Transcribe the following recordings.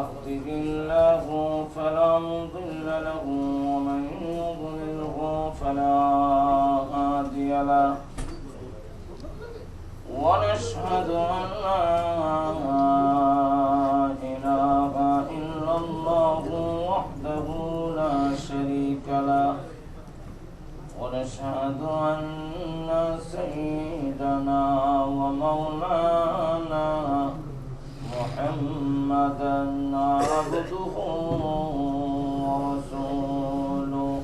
يهده الله فلا مضل له ومن يضلله فلا هادي له ونشهد أن لا إله إلا الله وحده لا شريك له ونشهد أن سيدنا ومولانا محمدا عبده ورسوله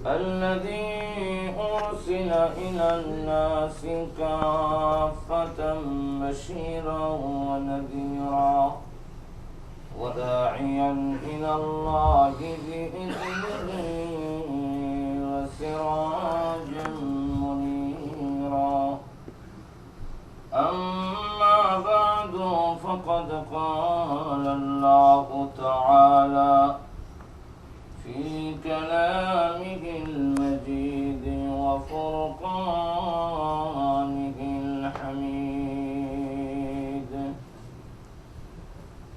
الذي أرسل إلى الناس كافة بشيرا ونذيرا وداعيا إلى الله بإذنه وسراجا منيرا أما بعد فقد قال الله تعالى في كلامه المجيد وفرقانه الحميد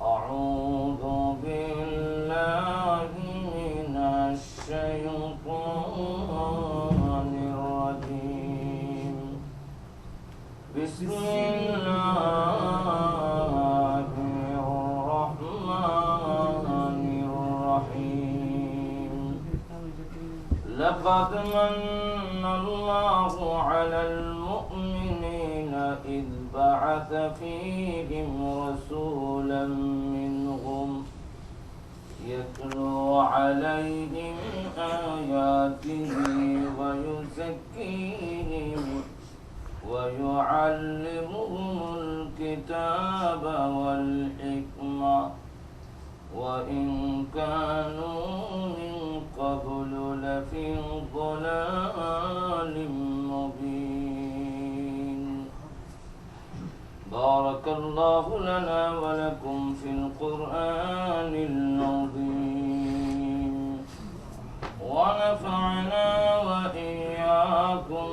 أعوذ بالله من الشيطان الرجيم بسم الله الرحمن الرحيم لقد من الله على المؤمنين إذ بعث فيهم رسولا منهم يتلو عليهم آياته ويزكيهم ويعلمهم الكتاب والحكمة وإن كانوا من قبل لفي ضلال مبين بارك الله لنا ولكم في القرآن العظيم ونفعنا وإياكم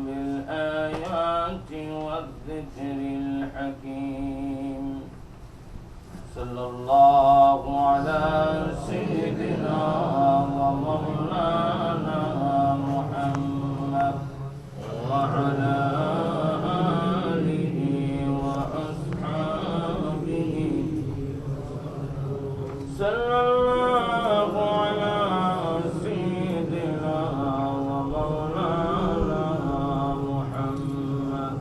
بالآيات والذكر الحكيم صلى الله على سيدنا ومولانا محمد وعلى آله وأصحابه صلى الله على سيدنا ومولانا محمد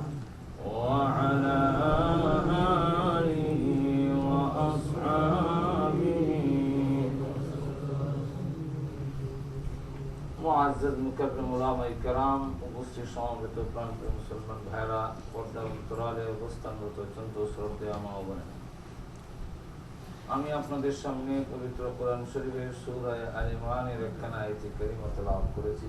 وعلى آله وأصحابه মুআজ্জাজ মুকাররম উলামায়ে কেরাম উপস্থিত সমবেত প্রাণপ্রিয় মুসলমান ভাইরা পর্দার অন্তরালে অবস্থানরত অত্যন্ত শ্রদ্ধেয় মা ও বোনেরা, আমি আপনাদের সামনে পবিত্র কোরআন শরীফের সূরা আলে ইমরানের একখানা আয়াত কারিমা তেলাওয়াত করেছি।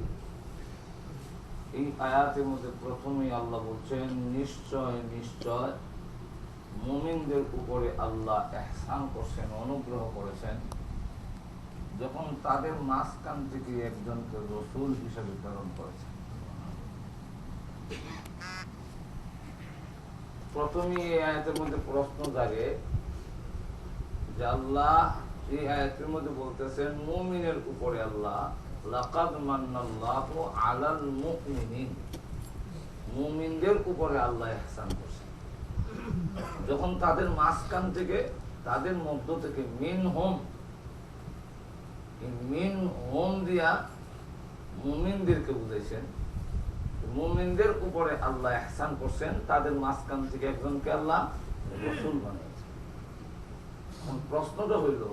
এই আয়াতের মধ্যে প্রথমেই আল্লাহ বলছেন, নিশ্চয় নিশ্চয় মুমিনদের উপরে আল্লাহ ইহসান করছেন, অনুগ্রহ করেছেন যখন তাদের মাঝখান থেকে একজনকে রাসূল হিসেবে প্রেরণ করেছেন। প্রথমে এই আয়াতের মধ্যে প্রশ্ন জাগে যে আল্লাহ এই আয়াতের মধ্যে বলতেছেন মুমিনের উপরে আল্লাহ লাকাদ মান্নাল্লাহু আলাল মুমিনিন, মুমিনদের উপরে আল্লাহ ইহসান করছেন যখন তাদের মাঝখান থেকে তাদের মধ্য থেকে মিনহুম দিয়া মুমিনদেরকে বুঝাইছেন। মুমিনদের উপরে আল্লাহ ইহসান করছেন, তাদের মাঝখান থেকে একজনকে আল্লাহ রাসূল বানিয়েছেন। প্রশ্নটা হইল,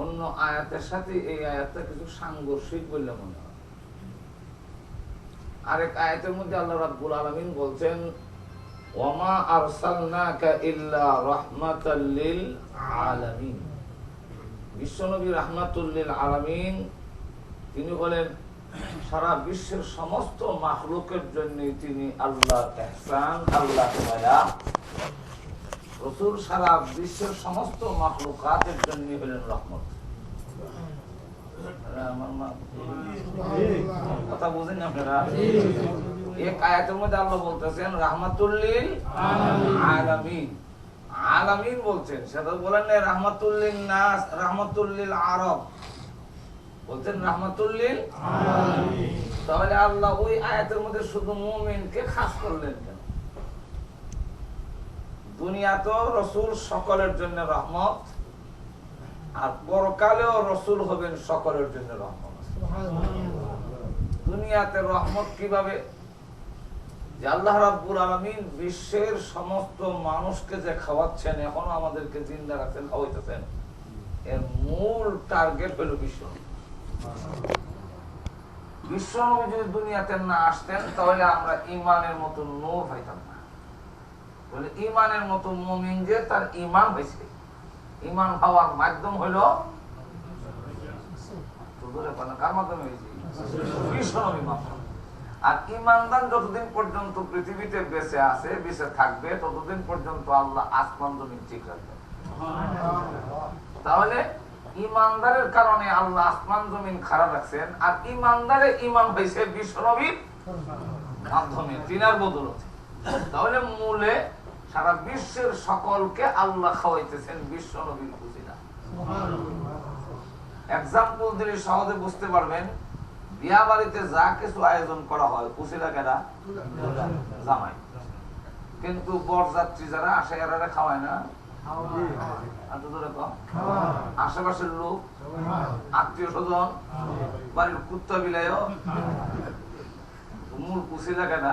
অন্য আয়াতের সাথে এই আয়াতটা কিছু সাংঘর্ষিক বললে মনে হয়। আরেক আয়াতের মধ্যে আল্লাহ রাব্বুল আলামিন বলছেন, ওয়ামা আরসালনাকা ইল্লা রাহমাতাল লিল আলামিন, বিশ্বনবী রাহমাতুল লিল আলামিন, তিনি বলেন সারা বিশ্বের সমস্ত মাখলুকের জন্য তিনি আল্লাহর ইহসান, আল্লাহর দয়া। রাসূল সারা বিশ্বের সমস্ত মাখলুকাতের জন্য হলেন রহমত। কথা বুঝেন আপনারা? এক আয়াতের মধ্যে আল্লাহ বলতেছেন রাহমাতুল লিল আলামিন, আলামিন বলছেন, সেটা বলেন না রাহমাতুল লিন নাস, রাহমাতুল লিল আরব, বলছেন রাহমাতুল লিল আলামিন। তাহলে আল্লাহ ওই আয়াতের মধ্যে শুধু মুমিনকে খাস করলেন কেন? দুনিয়া তো রাসূল সকলের জন্য রহমত, আর পরকালেও রাসূল হবেন সকলের জন্য রহমত। দুনিয়াতে রহমত কিভাবে? যে আল্লাহ রাব্বুল আলামিন বিশ্বের সমস্ত মানুষকে যে খাওয়াচ্ছেন, এখনো আমাদেরকে জিন্দা রাখছেন, খাওয়াইতেছেন, এর মূল টার্গেট হলো বিশ্ব। বিশ্ব নবী যদি দুনিয়াতে না আসতেন তাহলে আমরা ইমানের মতো নূর পাইতাম না। বলে ইমানের মতো মুমিন যে তার ইমান হয়েছে, ইমান হওয়ার মাধ্যম হলো কার মাধ্যমে হয়েছে? বিশ্ব নবী মাধ্যম। আর ইমানদার যতদিন পর্যন্ত পৃথিবীতে বেঁচে আছে, বেঁচে থাকবে, ততদিন পর্যন্ত আল্লাহ আসমান জমিন ঠিক রাখবে। তাহলে ইমানদারের কারণে আল্লাহ আসমান জমিন খারাপ রাখছেন, আর ইমানদারের ইমান হয়েছে বিশ্ব নবীর মাধ্যমে, তিনার বদলতে। তাহলে মূলে সারা বিশ্বের সকলকে আল্লাহ খাওয়াইতেছেন বিশ্ব নবীর উসিলা। এক্সাম্পল দিলে সহজে বুঝতে পারবেন। বিয়া বাড়িতে যা কিছু আয়োজন করা হয়, উসিলা কেডা? জামাই। কিন্তু বরযাত্রী যারা আসে এরা খাওয়ায় না? আশেপাশের লোক, আত্মীয় স্বজন, বাড়ির কুত্তা বিলায়, মূল উসিলা কেডা?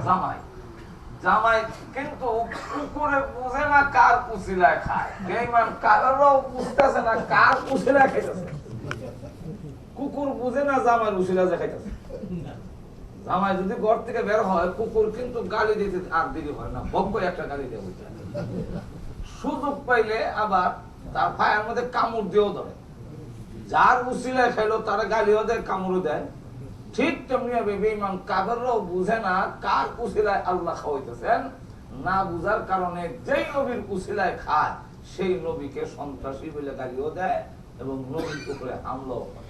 জামাই। জামাই কিন্তু কুকুরে বুঝে না কার উসিলায় খায়, বেঈমান কারও বুঝতেছে না কার উসিলায় খাইতেছে। কুকুর বুঝে না জামাই উসিলা যে খাইতেছে। জামাই যদি ঘর থেকে বের হয়, কুকুর কিন্তু গালি দিতে আর দেরি হয় না, ভক্য একটা গালি দিয়ে বুঝতে সুযোগ পাইলে আবার তার পায়ের মধ্যে কামড় দিয়েও ধরে। যার উসিলায় খাইলো তারা গালিও দেয়, কামড়ও দেয়। ঠিক তেমনি হবে বেঈমান কাফেররাও বুঝে না কার উসিলায় আল্লাহ খাওয়াইতেছেন। না বুঝার কারণে যেই নবীর উসিলায় খায় সেই নবীকে সন্ত্রাসী বলে গালিও দেয় এবং নবীর উপরে হামলাও করে।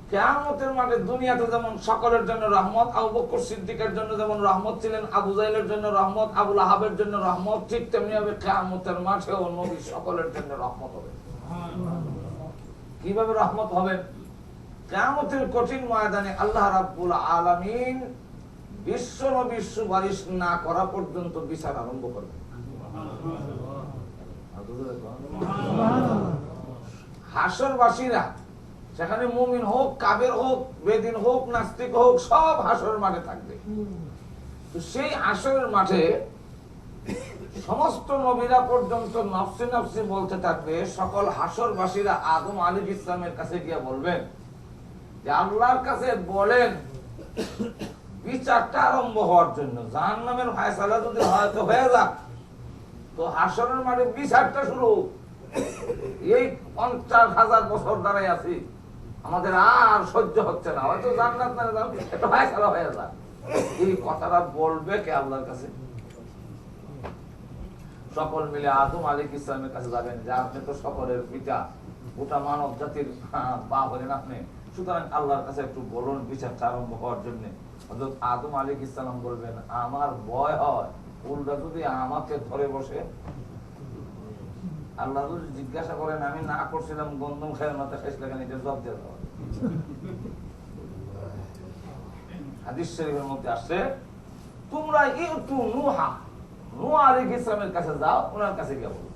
কিয়ামতের মাঠে দুনিয়াতে যেমন সকলের জন্য রহমত, আবু বকর সিদ্দিকের জন্য যেমন রহমত ছিলেন, আবু জাহেলের জন্য রহমত, আবু লাহাবের জন্য রহমত, ঠিক তেমনি হবে কিয়ামতের মাঠেও নবী সকলের জন্য রহমত হবে। কিভাবে রহমত হবেন? কিয়ামতের কঠিন ময়দানে আল্লাহ রাব্বুল আলামিন বিশ্ব নবীর সুপারিশ না করা পর্যন্ত বিচার আরম্ভ করবেন। হাসরবাসীরা, সেখানে মুমিন হোক, কাফের হোক, বেদিন হোক, নাস্তিক হোক, সব হাসর মাঠে থাকবে। তো সেই হাসরের মাঠে সমস্ত নবীরা পর্যন্ত নফসি নফসি বলতে থাকবে। সকল হাসরবাসীরা আদম আলাইহিস ইসলামের কাছে গিয়ে বলবেন যে আল্লাহর কাছে বলেন বিচারটা আরম্ভ হওয়ার জন্য। জাহান্নামের ফয়সালা যদি হয় তো হয়ে যাক, তো হাসরের মাঠে বিচারটা শুরু। এই 50,000 বছর দাঁড়াই আছি, আমাদের আর সহ্য হচ্ছে না, হয়তো জান্নাত না যাও, এটা ফয়সালা হয়ে যাক। এই কথাটা বলবে কে আল্লাহর কাছে? সকল মিলে আদম আলাইহিস ইসলামের কাছে যাবেন যে আপনি তো সকলের পিতা, গোটা মানব জাতির বা হলেন আপনি, সুতরাং আল্লাহর কাছে একটু বলুন বিচারটা আরম্ভ হওয়ার জন্য। হযরত আদম আলাইহিস ইসলাম বলবেন আমার ভয় হয় উল্টা যদি আমাকে ধরে বসে। আল্লাহ যদি জিজ্ঞাসা করেন আমি না করছিলাম গন্ধম খায় মাথা খাইছিল কেন, এটা জবাব দিয়ে দেওয়া। হাদিস শরীফের মধ্যে আসছে তোমরা ইউতু নূহা, নূহ আলাইহিস ইসলামের কাছে যাও, ওনার কাছে গিয়ে বলো।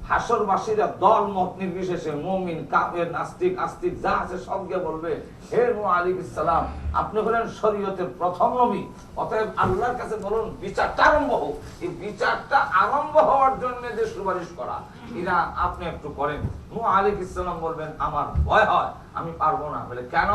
হাসরবাসীরা দল মত নির্বিশেষে মুমিন, কাফের, নাস্তিক, আস্তিক যা আছে সব গিয়ে বলবে হে নূহ আলাইহিস সালাম, আপনি হলেন শরীয়তের প্রথম নবী, অতএব আল্লাহর কাছে বলুন বিচারটা আরম্ভ হোক। এই বিচারটা আরম্ভ হওয়ার জন্য যে সুপারিশ করা, এরা আপনি একটু করেন। নূহ আলাইহিস সালাম বলবেন আমার ভয় হয়, আমি পারবো না। বলে কেন?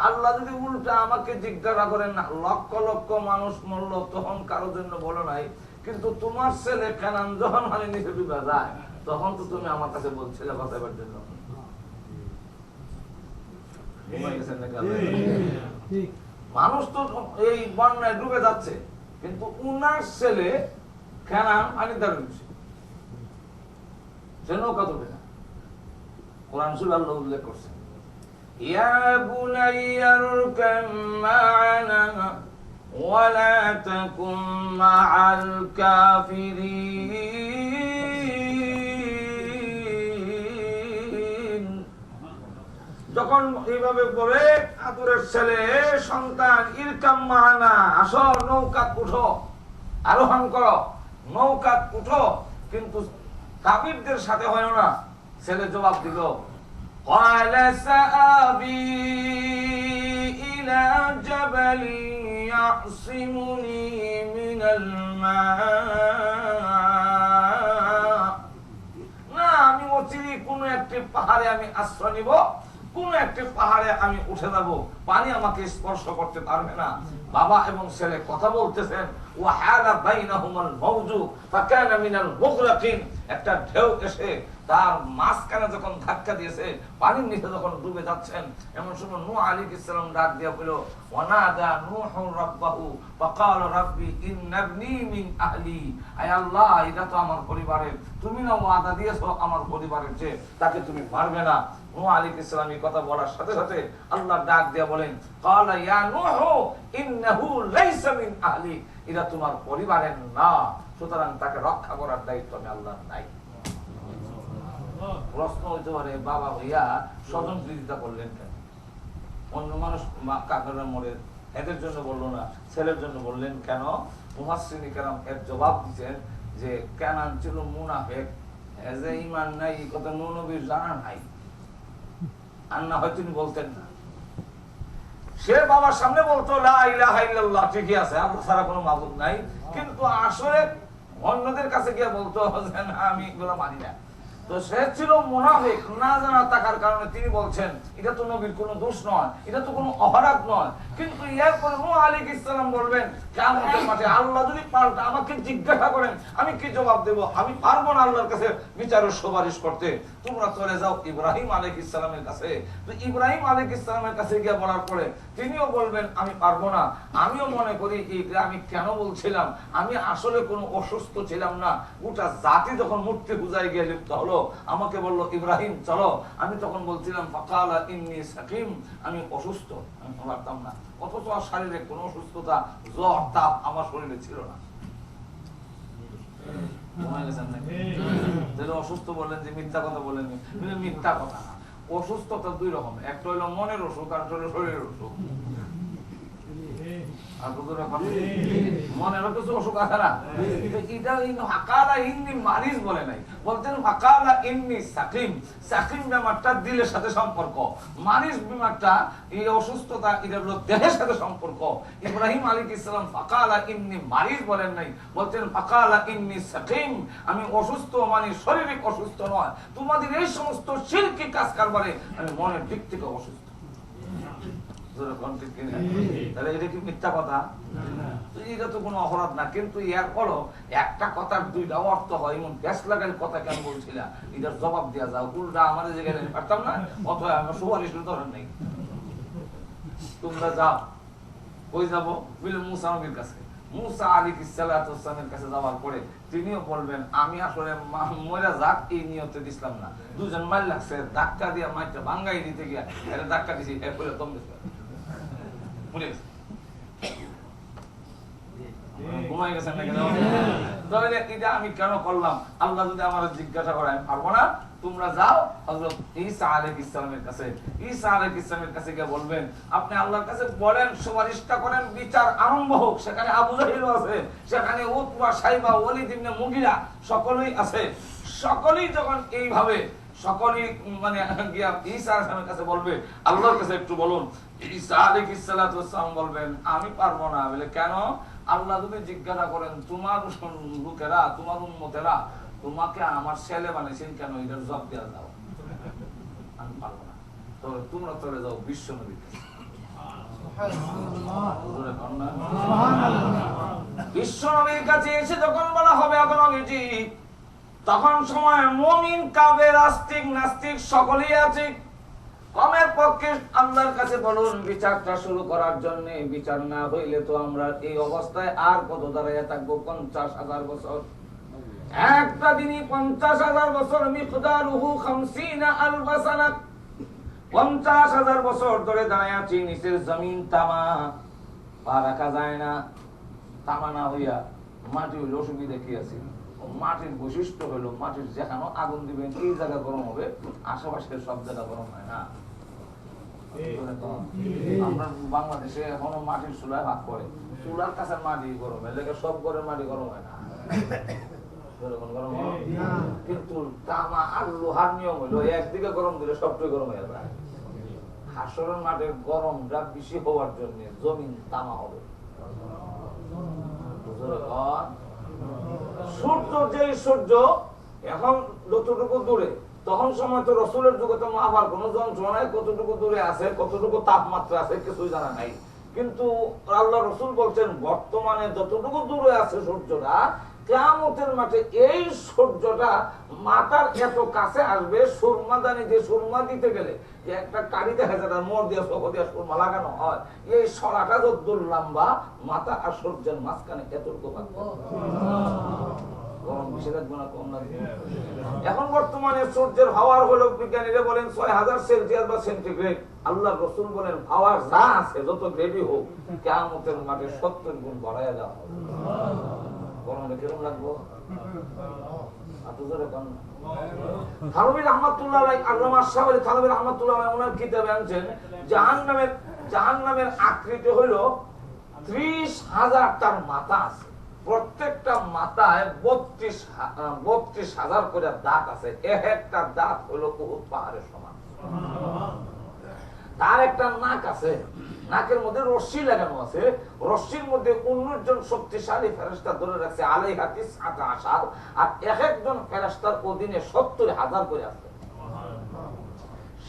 আল্লাহ যদি উল্টা আমাকে জিজ্ঞাসা করেন না, লক্ষ লক্ষ মানুষ মরল তখন কারোর জন্য বলো নাই, কিন্তু তোমার ছেলে কানান যখন মানে নিচে ডুবে যায় তখন তো তুমি আমার কাছে বলছিলে বাঁচাবার জন্য। মানুষ তো এই বন্যায় ডুবে যাচ্ছে, কিন্তু উনার ছেলে কানান পানি দাঁড়িয়ে দিচ্ছে, সে নৌকা তুলবে না। কোরআন শরীফে আল্লাহ উল্লেখ করছেন ইয়া বুনাইয়া ইরকাম মা'ানা ولا تكن مع الكافرين। যখন এইভাবে বলে আদরের ছেলে সন্তান ইরকাম মানা, আসো নৌকাত উঠো, আরোহণ করো, নৌকাত উঠো, কিন্তু কাফিরদের সাথে হয় না। ছেলে জবাব দিল, قال سآبي إلى جبل يعصمني من الماء। না, আমি অচিরে কোন একটি পাহাড়ে আমি আশ্রয় নিব, কোন একটি পাহাড়ে আমি উঠে যাব, পানি আমাকে স্পর্শ করতে পারবে না। বাবা এবং ছেলে কথা বলতেছেন, ওয়াহালা বাইনাহুমাল মাওজু ফাকানা মিনাল মুগরাকিন। একটা ঢেউ এসে তার মাঝখানে যখন ধাক্কা দিয়েছে, পানির নিচে যখন ডুবে যাচ্ছেন, এমন সময় নূহ আলাইহিস সালাম ডাক দিয়া বলল, ওয়ানাদা নূহু রাব্বাহু ফাকাল রাব্বি ইন্নাবনি মিন আহলি। আয় আল্লাহ, এটা তো আমার পরিবারের, তুমি না ওয়াদা দিয়েছো আমার পরিবারের যে তাকে তুমি মারবে না। নূহ আলাইহিস সালাম এই কথা বলার সাথে সাথে আল্লাহ ডাক দিয়া বলেন, ক্বালা ইয়া নূহু ইন্নাহু লাইসা মিন আহলি। এটা তোমার পরিবারের না, সুতরাং তাকে রক্ষা করার দায়িত্ব আমি আল্লাহর নাই। প্রশ্ন হইতে পারে, বাবা ভাইয়া স্বজন প্রীতিতা করলেন কেন? অন্য মানুষ কাকারা মরে, এদের জন্য বললো না, ছেলের জন্য বললেন কেন? মুহাসসিরিন কেরাম এর জবাব দিচ্ছেন যে কেনান ছিল মুনাফিক, এজে ঈমান নাই, এই কথা নূহ নবীর জানা নাই, আর না হয় তিনি বলতেন না। সে বাবার সামনে বলতো লা ইলাহা ইল্লাল্লাহ, ঠিকই আছে, আল্লাহ ছাড়া কোনো মাবুদ নাই, কিন্তু আসলে অন্যদের কাছে গিয়ে বলতো যে না, আমি এগুলো মানি না। তো সে ছিল মুনাফিক, না জানা থাকার কারণে তিনি বলছেন এটা তো নবীর কোনো দোষ নয়, এটা তো কোনো অপরাধ নয়। কিন্তু এরপরে নূহ আলাইহিস সালাম বলবেন কিয়ামতের মাঠে আল্লাহ যদি পাল্টা আমাকে জিজ্ঞাসা করেন, আমি কি জবাব দেব? আমি পারবো না আল্লাহর কাছে বিচারের সুপারিশ করতে। তোমরা চলে যাও ইব্রাহিম আলাইহিস সালামের কাছে। তো ইব্রাহিম আলাইহিস সালামের কাছে গিয়ে বলার পরে তিনিও বলবেন আমি পারবো না। আমিও মনে করি এইটা আমি কেন বলছিলাম, আমি আসলে কোনো অসুস্থ ছিলাম না। গোটা জাতি যখন মূর্তি পূজায় গিয়ে লিপ্ত হলো, আমাকে বললো ইব্রাহিম চলো, আমি তখন বলছিলাম ফাকালা ইন্নী সাকিম, আমি অসুস্থ, আমি পারতাম না। অথচ শারীরিক কোনো অসুস্থতা, জ্বর তাপ আমার শরীরে ছিল না। অসুস্থ বললেন যে মিথ্যা কথা বলেন, মিথ্যা কথা না। অসুস্থতা দুই রকম, একটা হইলো মনের অসুখ, আর একটা হইলো শরীরের অসুখ। মনের কিছু অসুখ আছে না, এটা ফাকালা ইন্নী মারিজ বলে নাই, বলতেন ফাকালা ইন্নী সাকিম। সাকিম বেমারটা দিলের সাথে সম্পর্ক, মারিজ বেমারটা এই অসুস্থতা এটা হলো দেহের সাথে সম্পর্ক। ইব্রাহিম আলাইহিস সালাম ফাকালা ইন্নী মারিজ বলেন নাই, বলতেন ফাকালা ইন্নী সাকিম, আমি অসুস্থ মানে শারীরিক অসুস্থ নয়, তোমাদের এই সমস্ত শিরকি কাজ কারবারে আমি মনের দিক থেকে অসুস্থ। তাহলে এটা কি মিথ্যা কথা? এটা তো কোনো অপরাধ না। কিন্তু এর ফলও একটা কথার দুইটা অর্থ হয়, এমন গ্যাস লাগাই কথা কেন বলছিলা, এটার জবাব দেওয়া যাও, উল্টা আমাদের জায়গায় পারতাম না, অথবা আমার সুপারিশের দরকার নেই। তোমরা যাও, কই যাবো? মুসা নবীর কাছে। মুসা আলাইহিস সালামের কাছে যাওয়ার পরে তিনিও বলবেন আমি আসলে মরে যাক এই নিয়তে দিছিলাম না। দুজন মাইল লাগছে, ধাক্কা দিয়ে মাইটা ভাঙ্গাই দিতে গিয়া এটা ধাক্কা দিছি, এরপরে দম দিছে, মরে গেছে। ঘুমাই গেছেন না কেন? তাহলে এটা আমি কেন করলাম? আল্লাহ যদি আমার জিজ্ঞাসা করে আমি পারবো না। তোমরা যাও হযরত ঈসা আলাইহিস সালামের কাছে। ঈসা আলাইহিস সালামের কাছে গিয়ে বলবেন আপনি আল্লাহর কাছে বলেন, সুপারিশটা করেন, বিচার আরম্ভ হোক। সেখানে আবু জাহেল আছে, সেখানে উতবা, শাইবা, ওয়ালিদ ইবনে মুগিরা সকলেই আছে। সকলেই যখন এইভাবে সকলেই মানে গিয়া ঈসা আলাইহিস সালামের কাছে বলবে আল্লাহর কাছে একটু বলুন, ঈসা আলাইহিস সালাম বলবেন আমি পারবো না। বলে কেন? আল্লাহ যদি জিজ্ঞাসা করেন তোমার লোকেরা, তোমার উম্মতেরা তোমাকে আমার ছেলে বানিয়েছেন কেন, এটার জবাব দেওয়া যাও, আমি পারবো না। তবে তোমরা চলে যাও বিশ্ব নবীর কাছে। বিশ্ব নবীর কাছে এসে যখন বলা হবে নবীজি, তখন সময় মুমিন, কাফের, আস্তিক, নাস্তিক সকলেই আছে। কমের পক্ষে আল্লাহর কাছে বলুন বিচারটা শুরু করার জন্য। বিচার না হইলে তো আমরা এই অবস্থায় আর কত দাঁড়াইয়া থাকবো? 50,000 বছর। একটা দিনই 50,000 বছর, মিকদারুহু 50,000 সানা। 50,000 বছর ধরে দাঁড়ায় আছি, নিচের জমিন তামা। পা রাখা যায় না, তামা না হইয়া মাটি হইলে অসুবিধা কি আছে? মাটির বৈশিষ্ট্য হলো মাটির যেখানে আগুন দিবেন এই জায়গা গরম হবে, আশেপাশের সব জায়গা গরম হয় না। আমরা বাংলাদেশে এখনো মাটির চুলায় ভাত করে, চুলার কাছে মাটি গরম হয়, সব ঘরের মাটি গরম হয় না। কিন্তু তামা আর লোহার নিয়ম হইলো একদিকে গরম দিলে সবটাই গরম হয়ে যায়। হাসরের মাঠের গরমটা বেশি হওয়ার জন্য জমিন তামা হবে। সূর্য যেই সূর্য এখন যতটুকু দূরে, তখন সময় তো রসুলের যুগে তো মাপার কোন যন্ত্র নাই, কতটুকু দূরে আছে, কতটুকু তাপমাত্রা আছে কিছুই জানা নাই। কিন্তু আল্লাহ রসুল বলছেন বর্তমানে যতটুকু দূরে আছে সূর্যটা, কিয়ামতের মাঠে এই সূর্যটা মাথার এত কাছে আসবে, সুরমাদানি যে সুরমা দিতে গেলে যে একটা কারি দেখা যায় মোড় দিয়ে চোখ দিয়ে সুরমা লাগানো হয়, এই সরাটা যতদূর লম্বা, মাথা আর সূর্যের মাঝখানে এতটুকু পাবে। গরম বেশি লাগবে না কম লাগবে? এখন বর্তমানে সূর্যের হাওয়ার হলো বিজ্ঞানীরা বলেন 6000 সেলসিয়াস বা সেন্টিগ্রেড। আল্লাহ রসুল বলেন হাওয়ার যা আছে যত গ্রেডই হোক, কিয়ামতের মাঠে 70 গুণ বাড়ায়া দেওয়া হবে। গরমে কিরকম লাগবো? থানভী রাহমাতুল্লাহ আলাইহি, আল্লামা আশরাফ আলী থানভী রাহমাতুল্লাহ আলাইহি ওনার কিতাবে আনছেন জাহান্নামের আকৃতি হলো 30,000টার মাথা আছে। প্রত্যেকটা মাথায় 32,000 করে দাঁত আছে। এক একটা দাঁত হলো উহুদ পাহাড়ের সমান। তার একটা নাক আছে, নাকের মধ্যে রশ্মি লাগানো আছে, রশ্মির মধ্যে 19 জন শক্তিশালী ফেরেশতা ধরে রাখছে, আলাইহা তিসআতা আশার, আর এক একজন ফেরেশতার অধীনে 70,000 করে আছে।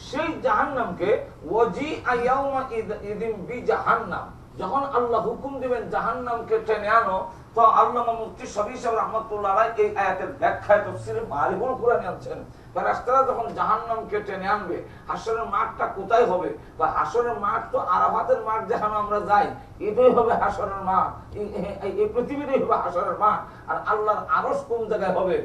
সেই জাহান্নামকে ওয়াজিআ ইয়াউমা ইদিন বিজাহান্নাম, যখন আল্লাহ হুকুম দিবেন জাহান্নামকে টেনে আনো, তো আল্লামা মুফতি শফি সাহেব রাহমাতুল্লাহ আলাইহি এই আয়াতের ব্যাখ্যায় তাফসীরে মারিফুল কুরআনে আনছেন, ফেরেশতারা যখন জাহান্নামকে টেনে আনবে, হাসরের মাঠটা কোথায় হবে? বা হাসরের মাঠ তো আরাফাতের মাঠ যেখানে আমরা যাই, এটাই হবে হাসরের মাঠ, এই পৃথিবীরই হবে হাসরের মাঠ। আর আল্লাহর আরশ কোন জায়গায় হবে?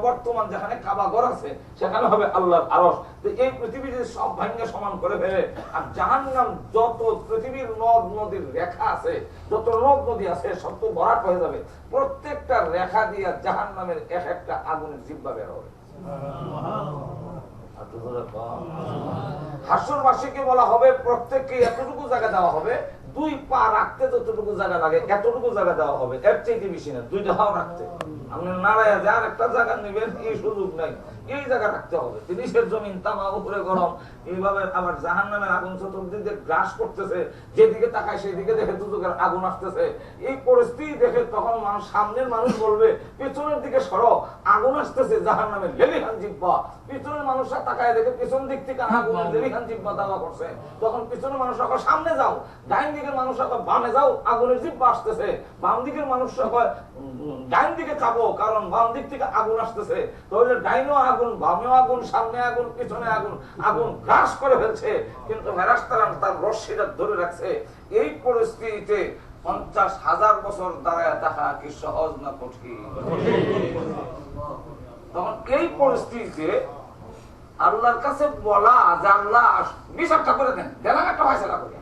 বর্তমান যেখানে কাবা ঘর আছে সেখানে হবে আল্লাহর আরশ। তো এই পৃথিবীর সব ভাঙে সমান করে ফেলে, আর জাহান্নাম যত পৃথিবীর নদ নদীর রেখা আছে, যত নদ নদী আছে সব তো ভরাট হয়ে যাবে। প্রত্যেকটা রেখা দিয়ে জাহান্নামের এক একটা আগুনের জিহ্বা বের হবে। হাসরবাসীকে বলা হবে প্রত্যেককে এতটুকু জায়গা দেওয়া হবে, 2 পা রাখতে যতটুকু জায়গা লাগে এতটুকু জায়গা দেওয়া হবে, এর চাইতে বেশি না। 2টা হাও রাখতে আপনি নারায়া যার একটা জায়গা নেবেন এই সুযোগ নাই, এই জায়গা রাখতে হবে। তিরিশের জমিন তামা, উপরে গরম, এইভাবে আবার জাহান্নামের আগুন চতুর্দিক দিয়ে গ্রাস করতেছে, যেদিকে তাকায় সেদিকে দেখে দুজকের আগুন আসতেছে। এই পরিস্থিতি দেখে তখন মানুষ, সামনের মানুষ বলবে পেছনের দিকে সরো, আগুন আসতেছে, জাহান্নামের লেলিহান জিহ্বা। পিছনের মানুষরা তাকায় দেখে পিছন দিক থেকে আগুনের লেলিহান জিহ্বা দাওয়া করছে, তখন পিছনের মানুষ কয় সামনে যাও, ডাইন দিকের মানুষরা কয় বামে যাও, আগুনের জিহ্বা আসতেছে। বাম দিকের মানুষরা কয় ডাইন দিকে যাবো, কারণ বাম দিক থেকে আগুন আসতেছে। তাহলে ডাইনও আগুন, বামেও আগুন, সামনে আগুন, পিছনে আগুন, আগুন গ্রাস করে ফেলছে। কিন্তু ফেরেশতারা তার রশ্মিটা ধরে রাখছে। এই পরিস্থিতিতে 50,000 বছর দাঁড়ায় থাকা কি সহজ না কঠিন? তখন এই পরিস্থিতিতে আল্লাহর কাছে বলা যে আল্লাহ বিচারটা করে দেন, দেন একটা ফয়সালা করে।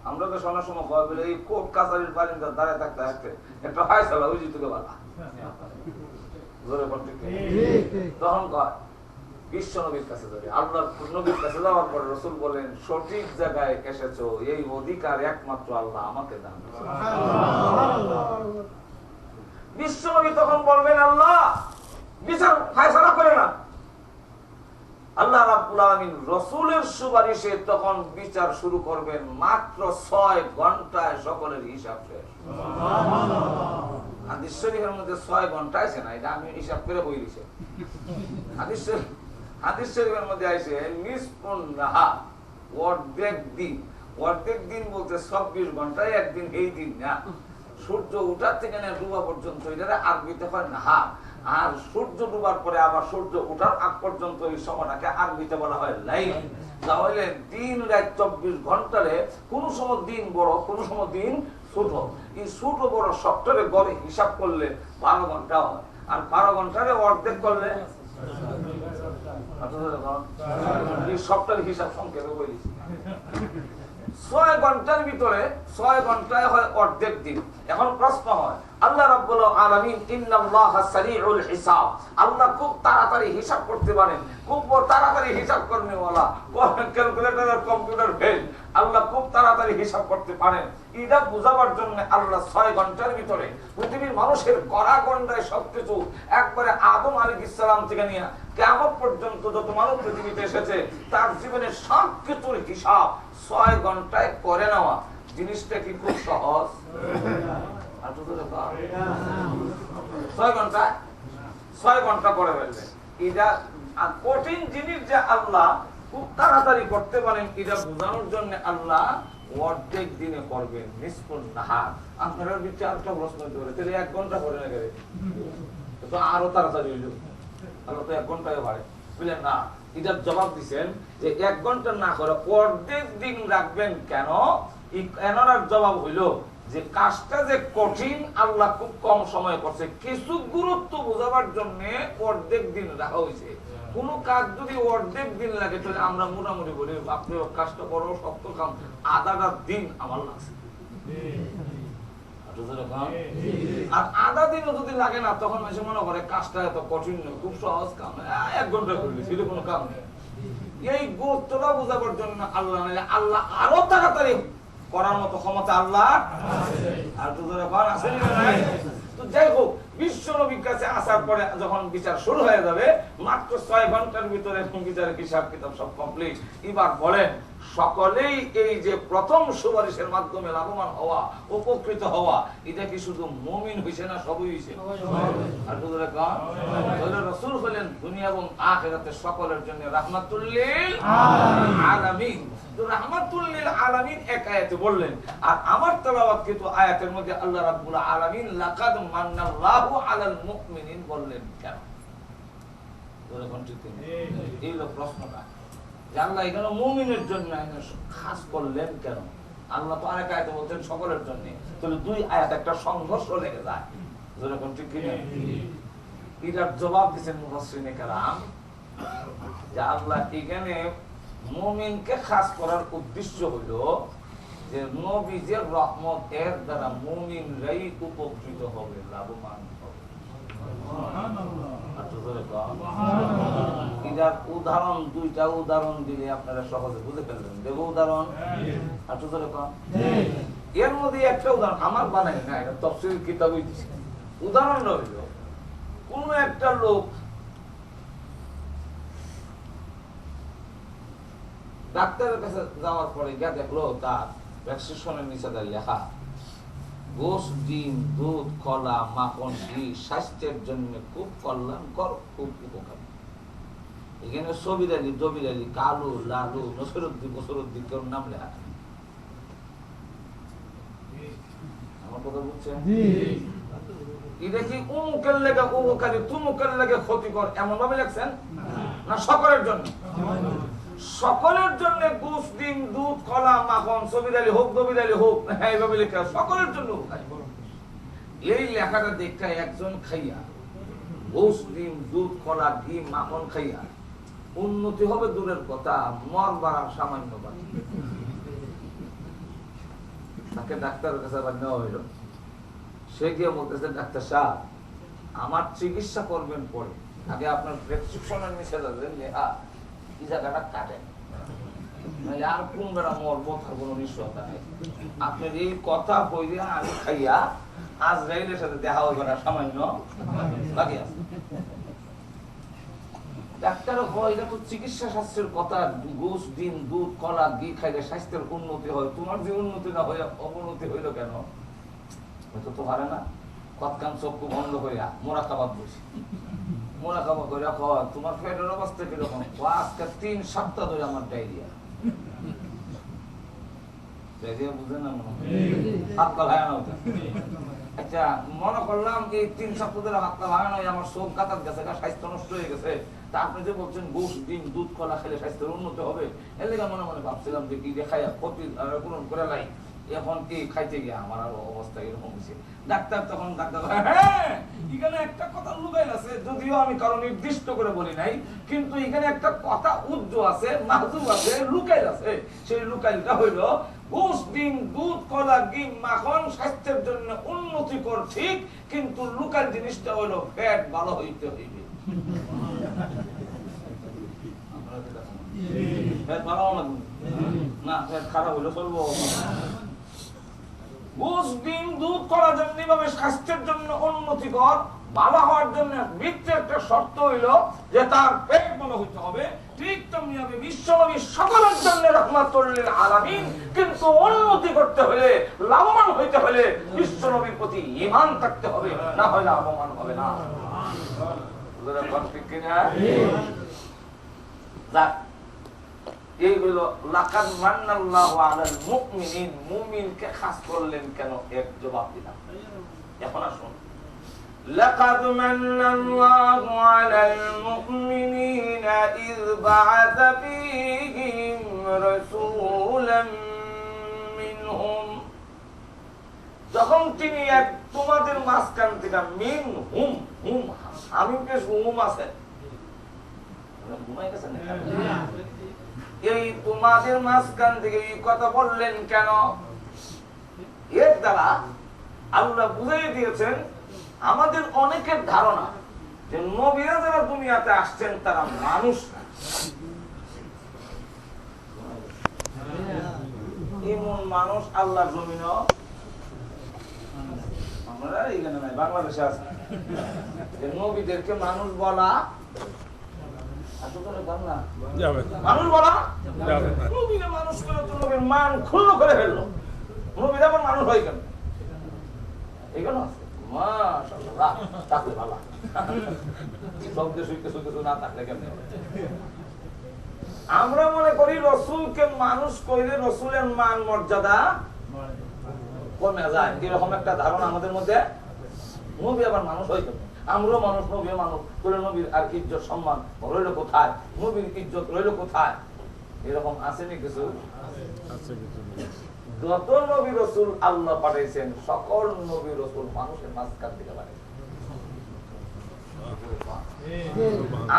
আমরা তো শোনার সময় কয় বলে এই কোর্ট কাছারির বারিন্দা দাঁড়ায় থাকতে থাকতে একটা ফয়সালা ওই জিতে বলা, তখন কয় বিশ্ব নবীর কাছে যাবে। আল্লাহর নবীর কাছে যাওয়ার পরে রাসূল বলেন সঠিক জায়গায় এসেছো, এই অধিকার একমাত্র আল্লাহ আমাকে দান। বিশ্ব নবী তখন বলবেন আল্লাহ বিচার ফয়সালা করে না। আল্লাহ রাব্বুল আলামিন রাসূলের সুপারিশে তখন বিচার শুরু করবেন। মাত্র 6 ঘন্টায় সকলের হিসাব শেষ। সুবহানাল্লাহ। হাদিস শরীফের মধ্যে 6 ঘন্টা আছে না, এটা আমি হিসাব করে বই দিছি। হাদিস শরীফের মধ্যে আছে নিসফুন নাহার, অর্ধেক দিন। অর্ধেক দিন বলতে 24 ঘন্টায় একদিন, এই দিন না। সূর্য ওঠার থেকে না ডুবা পর্যন্ত এটা আরবিতে হয় নাহার, আর সূর্য ডুবার পরে আবার সূর্য ওঠার আগ পর্যন্ত এই সময়টাকে আরবিতে বলা হয় লাইল। তাহলে দিন রাত 24 ঘন্টারে কোন সময় দিন বড়, কোন সময় দিন ছোট। এই ছোট বড় সপ্তাহে গড়ে হিসাব করলে 12 ঘন্টা হয়, আর 12 ঘন্টারে অর্ধেক করলে এই সপ্তাহের হিসাব সংক্ষেপে বলেছি। 6 ঘন্টার ভিতরে 6 ঘন্টায় হয় অর্ধেক দিন। এখন প্রশ্ন হয়, আল্লাহ রাব্বুল আলামিন ইন্নাল্লাহা সারিউল হিসাব, আল্লাহ খুব তাড়াতাড়ি হিসাব করতে পারেন, খুব তাড়াতাড়ি হিসাব করনে ওয়ালা, ক্যালকুলেটর আর কম্পিউটার ফেল, আল্লাহ খুব তাড়াতাড়ি হিসাব করতে পারেন। এটা বোঝাবার জন্য আল্লাহ 6 ঘন্টার ভিতরে পৃথিবীর মানুষের গড়া গন্ডায় সবকিছু একবারে আদম আলাইহিস সালাম থেকে নিয়ে কিয়ামত পর্যন্ত যত মানুষ পৃথিবীতে এসেছে তার জীবনের সবকিছুর হিসাব 6 ঘন্টায় করে নেওয়া জিনিসটা কি খুব সহজ? 6 ঘন্টা করে ফেলবে। এটা কঠিন জিনিস যে আল্লাহ খুব তাড়াতাড়ি করতে পারেন, এটা বোঝানোর জন্য আল্লাহ অর্ধেক দিনে করবেন, নিষ্পুণ নাহার। আপনারা আরেকটা প্রশ্ন করে তাহলে 1 ঘন্টা করে না গেলে তো আরো তাড়াতাড়ি হইল, আল্লাহ তো 1 ঘন্টায় পারে বুঝলেন না? এটার জবাব দিচ্ছেন যে 1 ঘন্টা না করে অর্ধেক দিন রাখবেন কেন? এনার জবাব হইল যে কাজটা যে কঠিন আল্লাহ খুব কম সময় করছে, কিছু গুরুত্ব বোঝাবার জন্য অর্ধেক দিন রাখা হয়েছে। কোন কাজ যদি অর্ধেক দিন লাগে তাহলে আমরা মোটামুটি বলি আপনি কাজটা বড় শক্ত কাম, আধাটা দিন আমার লাগছে। আর আধা দিনও যদি লাগে না তখন এসে মনে করে কাজটা এত কঠিন নয়, খুব সহজ কাম, 1 ঘন্টা করলি সেটা কোনো কাম নেই। এই গুরুত্বটা বোঝাবার জন্য আল্লাহ আল্লাহ আরো তাড়াতাড়ি করার মতো ক্ষমতা আল্লাহ আছে। তো যাই হোক, বিশ্ব নবীর কাছে আসার পরে যখন বিচার শুরু হয়ে যাবে, মাত্র 6 ঘন্টার ভিতরে বিচারের হিসাব কিতাব সব কমপ্লিট। এবার বলেন সকলেই এই যে প্রথম সুপারিশের মাধ্যমে লাভবান হওয়া, উপকৃত হওয়া, এটা কি শুধু মুমিন হইছে না সবই হইছে? আর রাসূল হলেন দুনিয়া এবং আখিরাতে সকলের জন্য রাহমাতুল লিল আলামিন। তো রাহমাতুল লিল আলামিন এক আয়াতে বললেন, আর আমার তেলাওয়াতকৃত আয়াতের মধ্যে আল্লাহ রাব্বুল আলামিন লাকাদ মান্নাল্লাহু আলাল মুমিনিন বললেন কেন? এই হলো প্রশ্নটা, যে আল্লাহ এখানে মুমিনের জন্য খাস করলেন কেন? আল্লাহ তো আরেক আয়াতে বলছেন সকলের জন্য, তাহলে 2 আয়াত একটা সংঘর্ষ লেগে যায়, যেরকম ঠিক কিনা? এটার জবাব দিচ্ছেন মুফাসসিরিনে কেরাম যে আল্লাহ এখানে মুমিনকে খাস করার উদ্দেশ্য হইল যে নবীজের রহমত এর দ্বারা মুমিনরাই উপকৃত হবে, লাভবান হবে। এটার উদাহরণ 2টা উদাহরণ দিলে আপনারা সহজে বুঝে ফেলবেন। দেব উদাহরণ? এর মধ্যে একটা উদাহরণ আমার বানাই না, এটা তাফসীর কিতাবই দিছে। উদাহরণ হইল কোন একটা লোক ডাক্তারের কাছে যাওয়ার পরে গিয়ে দেখলো তার প্রেসক্রিপশনের নিচে লেখা গোশ, ডিম, দুধ, কলা, মাখন, ঘি স্বাস্থ্যের জন্য খুব কল্যাণকর, খুব উপকারী। এখানে সবির আলী, দবির আলী, কালু, লালু, নসরুদ্দিন, বসরুদ্দিন কেউ নাম লেখা। আমার কথা বুঝছেন? এটা কি অমুকের লেগে উপকারী, তুমুকের লেগে ক্ষতিকর এমন ভাবে লেখছেন না? সকলের জন্য, সকলের জন্য গোশ, ডিম, দুধ, কলা, মাখন, সবির আলী হোক, দবির আলী হোক, এইভাবে লেখা সকলের জন্য উপকারী। এই লেখাটা দেখে একজন খাইয়া গোশ, ডিম, দুধ, কলা, ঘি, মাখন খাইয়া উন্নতি হবে দূরের কথা, মর বাড়ার সামান্য বাড়ি। তাকে ডাক্তারের কাছে আবার নেওয়া হইল। সে গিয়ে বলতেছে, ডাক্তার সাহেব আমার চিকিৎসা করবেন পরে, আগে আপনার প্রেসক্রিপশনের নিচে যাবেন লেখা এই জায়গাটা কাটেন, আর কোন বেড়া মরবো তার কোনো নিশ্চয়তা নেই। আপনার এই কথা বইলে আমি খাইয়া আজরাইলের সাথে দেখা হইবে না, সামান্য বাকি আছে। ডাক্তারও কয় এটা তো চিকিৎসা শাস্ত্রের কথা, গোশ, ডিম, দুধ, কলা, ঘি খাইলে স্বাস্থ্যের উন্নতি হয়, তোমার যে উন্নতি না হয়ে অবনতি হইল কেন? হয়তো তো পারে না। কতকান চক্ষু বন্ধ করিয়া মোরাকাবাদ বসি, মোরাকাবা করিয়া কয় তোমার পেটের অবস্থা কিরকম? আজকে 3 সপ্তাহ ধরে আমার ডায়রিয়া। ডায়রিয়া বুঝে না মনে হাত পা ভাঙানো হতো। আচ্ছা মনে করলাম এই 3 সপ্তাহ ধরে হাত পা ভাঙানো, আমার চোখ কাতার গেছে, স্বাস্থ্য নষ্ট হয়ে গেছে, তা আপনি যে বলছেন গোশ, ডিম, দুধ, কলা খেলে স্বাস্থ্যের উন্নতি হবে, এর লেগে মনে মনে ভাবছিলাম যে কি দেখাইয়া ক্ষতি পূরণ করে লাই, এখন কি খাইতে গিয়ে আমার আরো অবস্থা এরকম হয়েছে। ডাক্তার তখন ডাক্তার হ্যাঁ এখানে একটা কথা লুকাইল আছে, যদিও আমি কারো নির্দিষ্ট করে বলি নাই, কিন্তু এখানে একটা কথা উজ্জ্ব আছে, মাহজুব আছে, লুকাইল আছে। সেই লুকাইলটা হইল গোশ, ডিম, দুধ, কলা, ঘি, মাখন স্বাস্থ্যের জন্য উন্নতিকর ঠিক, কিন্তু লোকাল জিনিসটা হলো ফ্যাট ভালো হইতে হইবে। ফ্যাট ভালো না, ফ্যাট খারাপ হইলে চলবো। গোশ, ডিম, দুধ, কলা যেমনিভাবে স্বাস্থ্যের জন্য উন্নতিকর, ভালো হওয়ার জন্য বৃত্তের একটা শর্ত হইল যে তার পেট ভালো হইতে হবে, ঠিক তেমনি হবে বিশ্বনবী সকলের জন্য রাহমাতুল লিল আলামিন, কিন্তু উন্নতি করতে হলে, লাভবান হইতে হলে বিশ্বনবীর প্রতি ঈমান থাকতে হবে, না হলে লাভবান হবে না। বুঝলেন কোন ঠিক কিনা? যাক, এইগুলো লাকাদ মান্নাল্লাহু আলাল মুমিনিন, মুমিনকে খাস করলেন কেন, এক জবাব দিলাম। এখন আসুন, لقد من الله على المؤمنين إذ بعث فيهم رسولا منهم, যখন তিনি এক তোমাদের মাঝখান থেকে, মিন হুম, হুম আমি হুম আছে, এই তোমাদের মাঝখান থেকে এই কথা বললেন কেন? এর দ্বারা আল্লাহ বুঝিয়ে দিয়েছেন আমাদের অনেকের ধারণা যে নবীরা যারা দুনিয়াতে আসছেন তারা মানুষ না। এমন মানুষ আল্লাহর জমিন আমরা এখানে নাই, বাংলাদেশে আছে। নবীদেরকে মানুষ বলা, মানুষ বলা, নবীরা মানুষ করে তো নবীর মান ক্ষুণ্ণ করে ফেললো। নবীরা আবার মানুষ হয় কেন? এখানে আছে মাশাআল্লাহ, তাকলে ভালো শব্দ শুনতে শুনতে না থাকলে কেমন? আমরা মনে করি রাসূলকে মানুষ কইলে রাসূলের মান মর্যাদা কমে যায়, এরকম একটা ধারণা আমাদের মধ্যে। নবী আবার মানুষ হয় কেন? আমরাও মানুষ, নবীও মানুষ, তোর নবীর আর ইজ্জত সম্মান রইল কোথায়? নবীর ইজ্জত রইল কোথায়? এরকম আসেনি কিছু? যত নবী রাসূল আল্লাহ পাঠাইছেন, সকল নবী রাসূল মানুষের মাঝখান থেকে পাঠাইছেন।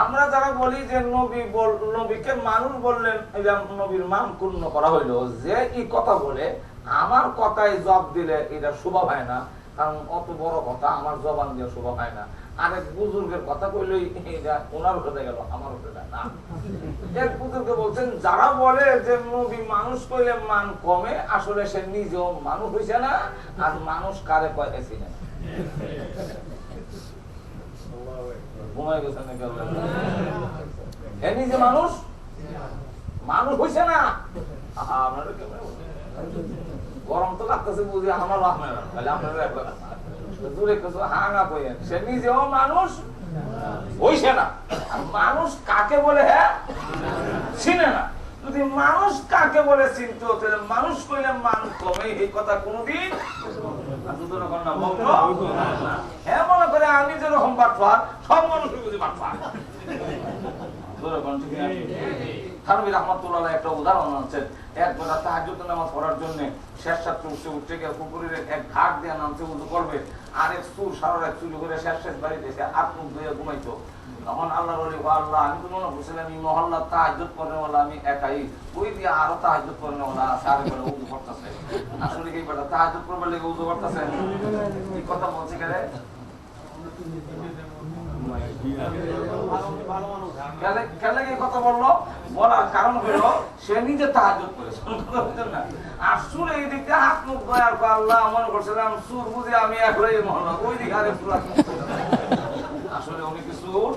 আমরা যারা বলি যে নবীকে মানুষ বললেন, নবীর মান ক্ষুণ্ণ করা হইলো, যে এই কথা বলে আমার কথায় জবাব দিলে এটা শোভা হয় না, কারণ অত বড় কথা আমার জবান দিয়ে শোভা হয় না। আরেক বুজুর্গের কথা কইলেই ওনার উঠে গেল, আমার উঠে যায় না। এক বুজুর্গ বলছেন, যারা বলে যে নবী মানুষ কইলে মান কমে, আসলে সে নিজেও মানুষ হইছে না, আর মানুষ কারে কয়েছি না। ঘুমাই গেছেন না কেউ? এ নিজে মানুষ, মানুষ হইছে না। গরম তো লাগতেছে বুঝি, আমার আপনার দূরে কিছু হাঙা কইেন, সে নিজেও মানুষ হইছে না। মানুষ কাকে বলে হ্যাঁ চিনে না। যদি মানুষ কাকে বলে চিনতো, তাহলে মানুষ কইলে মান কমে, এই কথা কোনদিন হ্যাঁ মনে করে আমি যেরকম বাটফার, সব মানুষ বুঝি বাটফার। থানভী রাহমাতুল্লাহ একটা উদাহরণ আছে, একবার তাহাজ্জুদ নামাজ পড়ার জন্য শেষ রাত্রে উঠে গিয়ে পুকুরের এক ঘাট দিয়ে নামছে উযু করবে, আরেক চুর সারা রাত চুরি করে শেষ বাড়িতে এসে মুখ ধুয়ে ঘুমাইতো। তখন আল্লাহর ওলি, আল্লাহ আমি তো মনে করছিলাম এই মহল্লা তাহাজ্জুদ করেন ওলা আমি একাই, ওই দিয়ে আরো তাহাজ্জুদ করেন ওলা আছে, আরে করে উযু করতেছে। আসলে কি বেটা তাহাজ্জুদ করবার লেগে উযু করতেছে? কি কথা বলছি কেন? কথা বললো, বলার কারণ হলো সে নিজে তাহাজ্জুদ করেছে। আর সুরে এই দিকটা হাত মুখ দয়ার আল্লাহ মনে করছিলাম সুর বুঝে আমি একলাই মহল্লা, ওই দিকে আরে পুরা আসলে উনি কি সুর?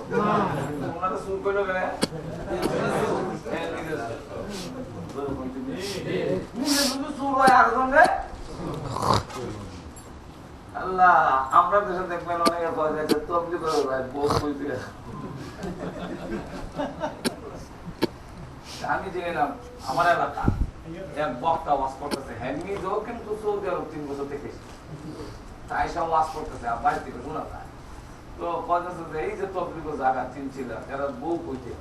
ওনারা সুর করলো কেন? সুর হয় আরেকজন রে। আল্লাহ, আমরা দেশে দেখবেন অনেকে তবলি করে আমি যে গেলাম আমার এলাকা এক বক্তা ওয়াজ করতেছে, হ্যাঁ নিজেও কিন্তু সৌদি আরব 3 বছর থেকে তাই সব ওয়াজ করতেছে, বাড়ি থেকে শোনা যায়। তো কথা এই যে তবলিগ জায়গা চিনছিল, এরা বউ কইতে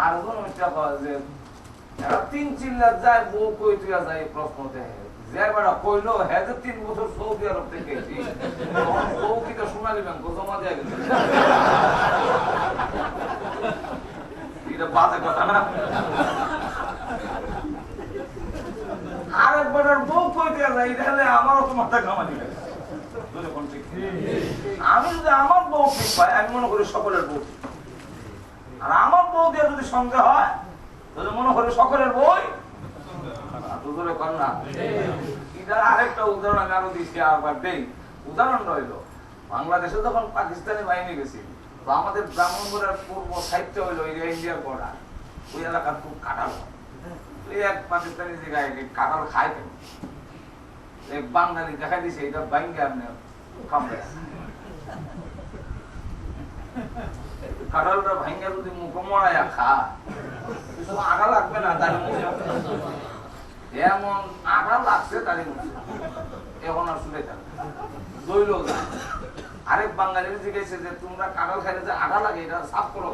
আর যে এরা 3 চিল্লা যায়, বউ কইতে যায়, প্রশ্ন দেয় যে বেড়া কইলো হ্যাঁ যে 3 বছর সৌদি আরব থেকে বউ কি তো সোনালী ব্যাংক জমা দিয়ে গেছে। এটা বাজে কথা না? আরেকবার বউ কই দেয়া যায় তাহলে আমারও তো মাথা কামানি লাগে। আমি যদি আমার বউ ঠিক পাই আমি মনে করি সকলের বউ, আর আমার বউ দিয়ে যদি সন্দেহ হয় তাহলে মনে করি সকলের বই। আরেকটা উদাহরণ আমি আরো দিচ্ছি, আবার দেই। উদাহরণ রইল, বাংলাদেশে যখন পাকিস্তানি বাহিনী গেছিল, তো আমাদের ব্রাহ্মণবাড়িয়ার পূর্ব সাহিত্য হইলো ইন্ডিয়ার বর্ডার, ওই এলাকার খুব কাঁঠাল হয়। এই এক পাকিস্তানি জায়গায় কাঁঠাল খায় কেন, এক বাঙালি দেখা দিছে এটা বাইঙ্গে আপনি খাবে, কাঁঠালটা ভাঙ্গা যদি মুখ মরাইয়া খা কিছু আগা লাগবে না, তার এমন আগা লাগছে তারই মুখে এখন আর শুনে থাকবে দইল। আরেক বাঙালির জিজ্ঞেস যে তোমরা কাঁঠাল খাইলে যে আগা লাগে এটা সাফ করো,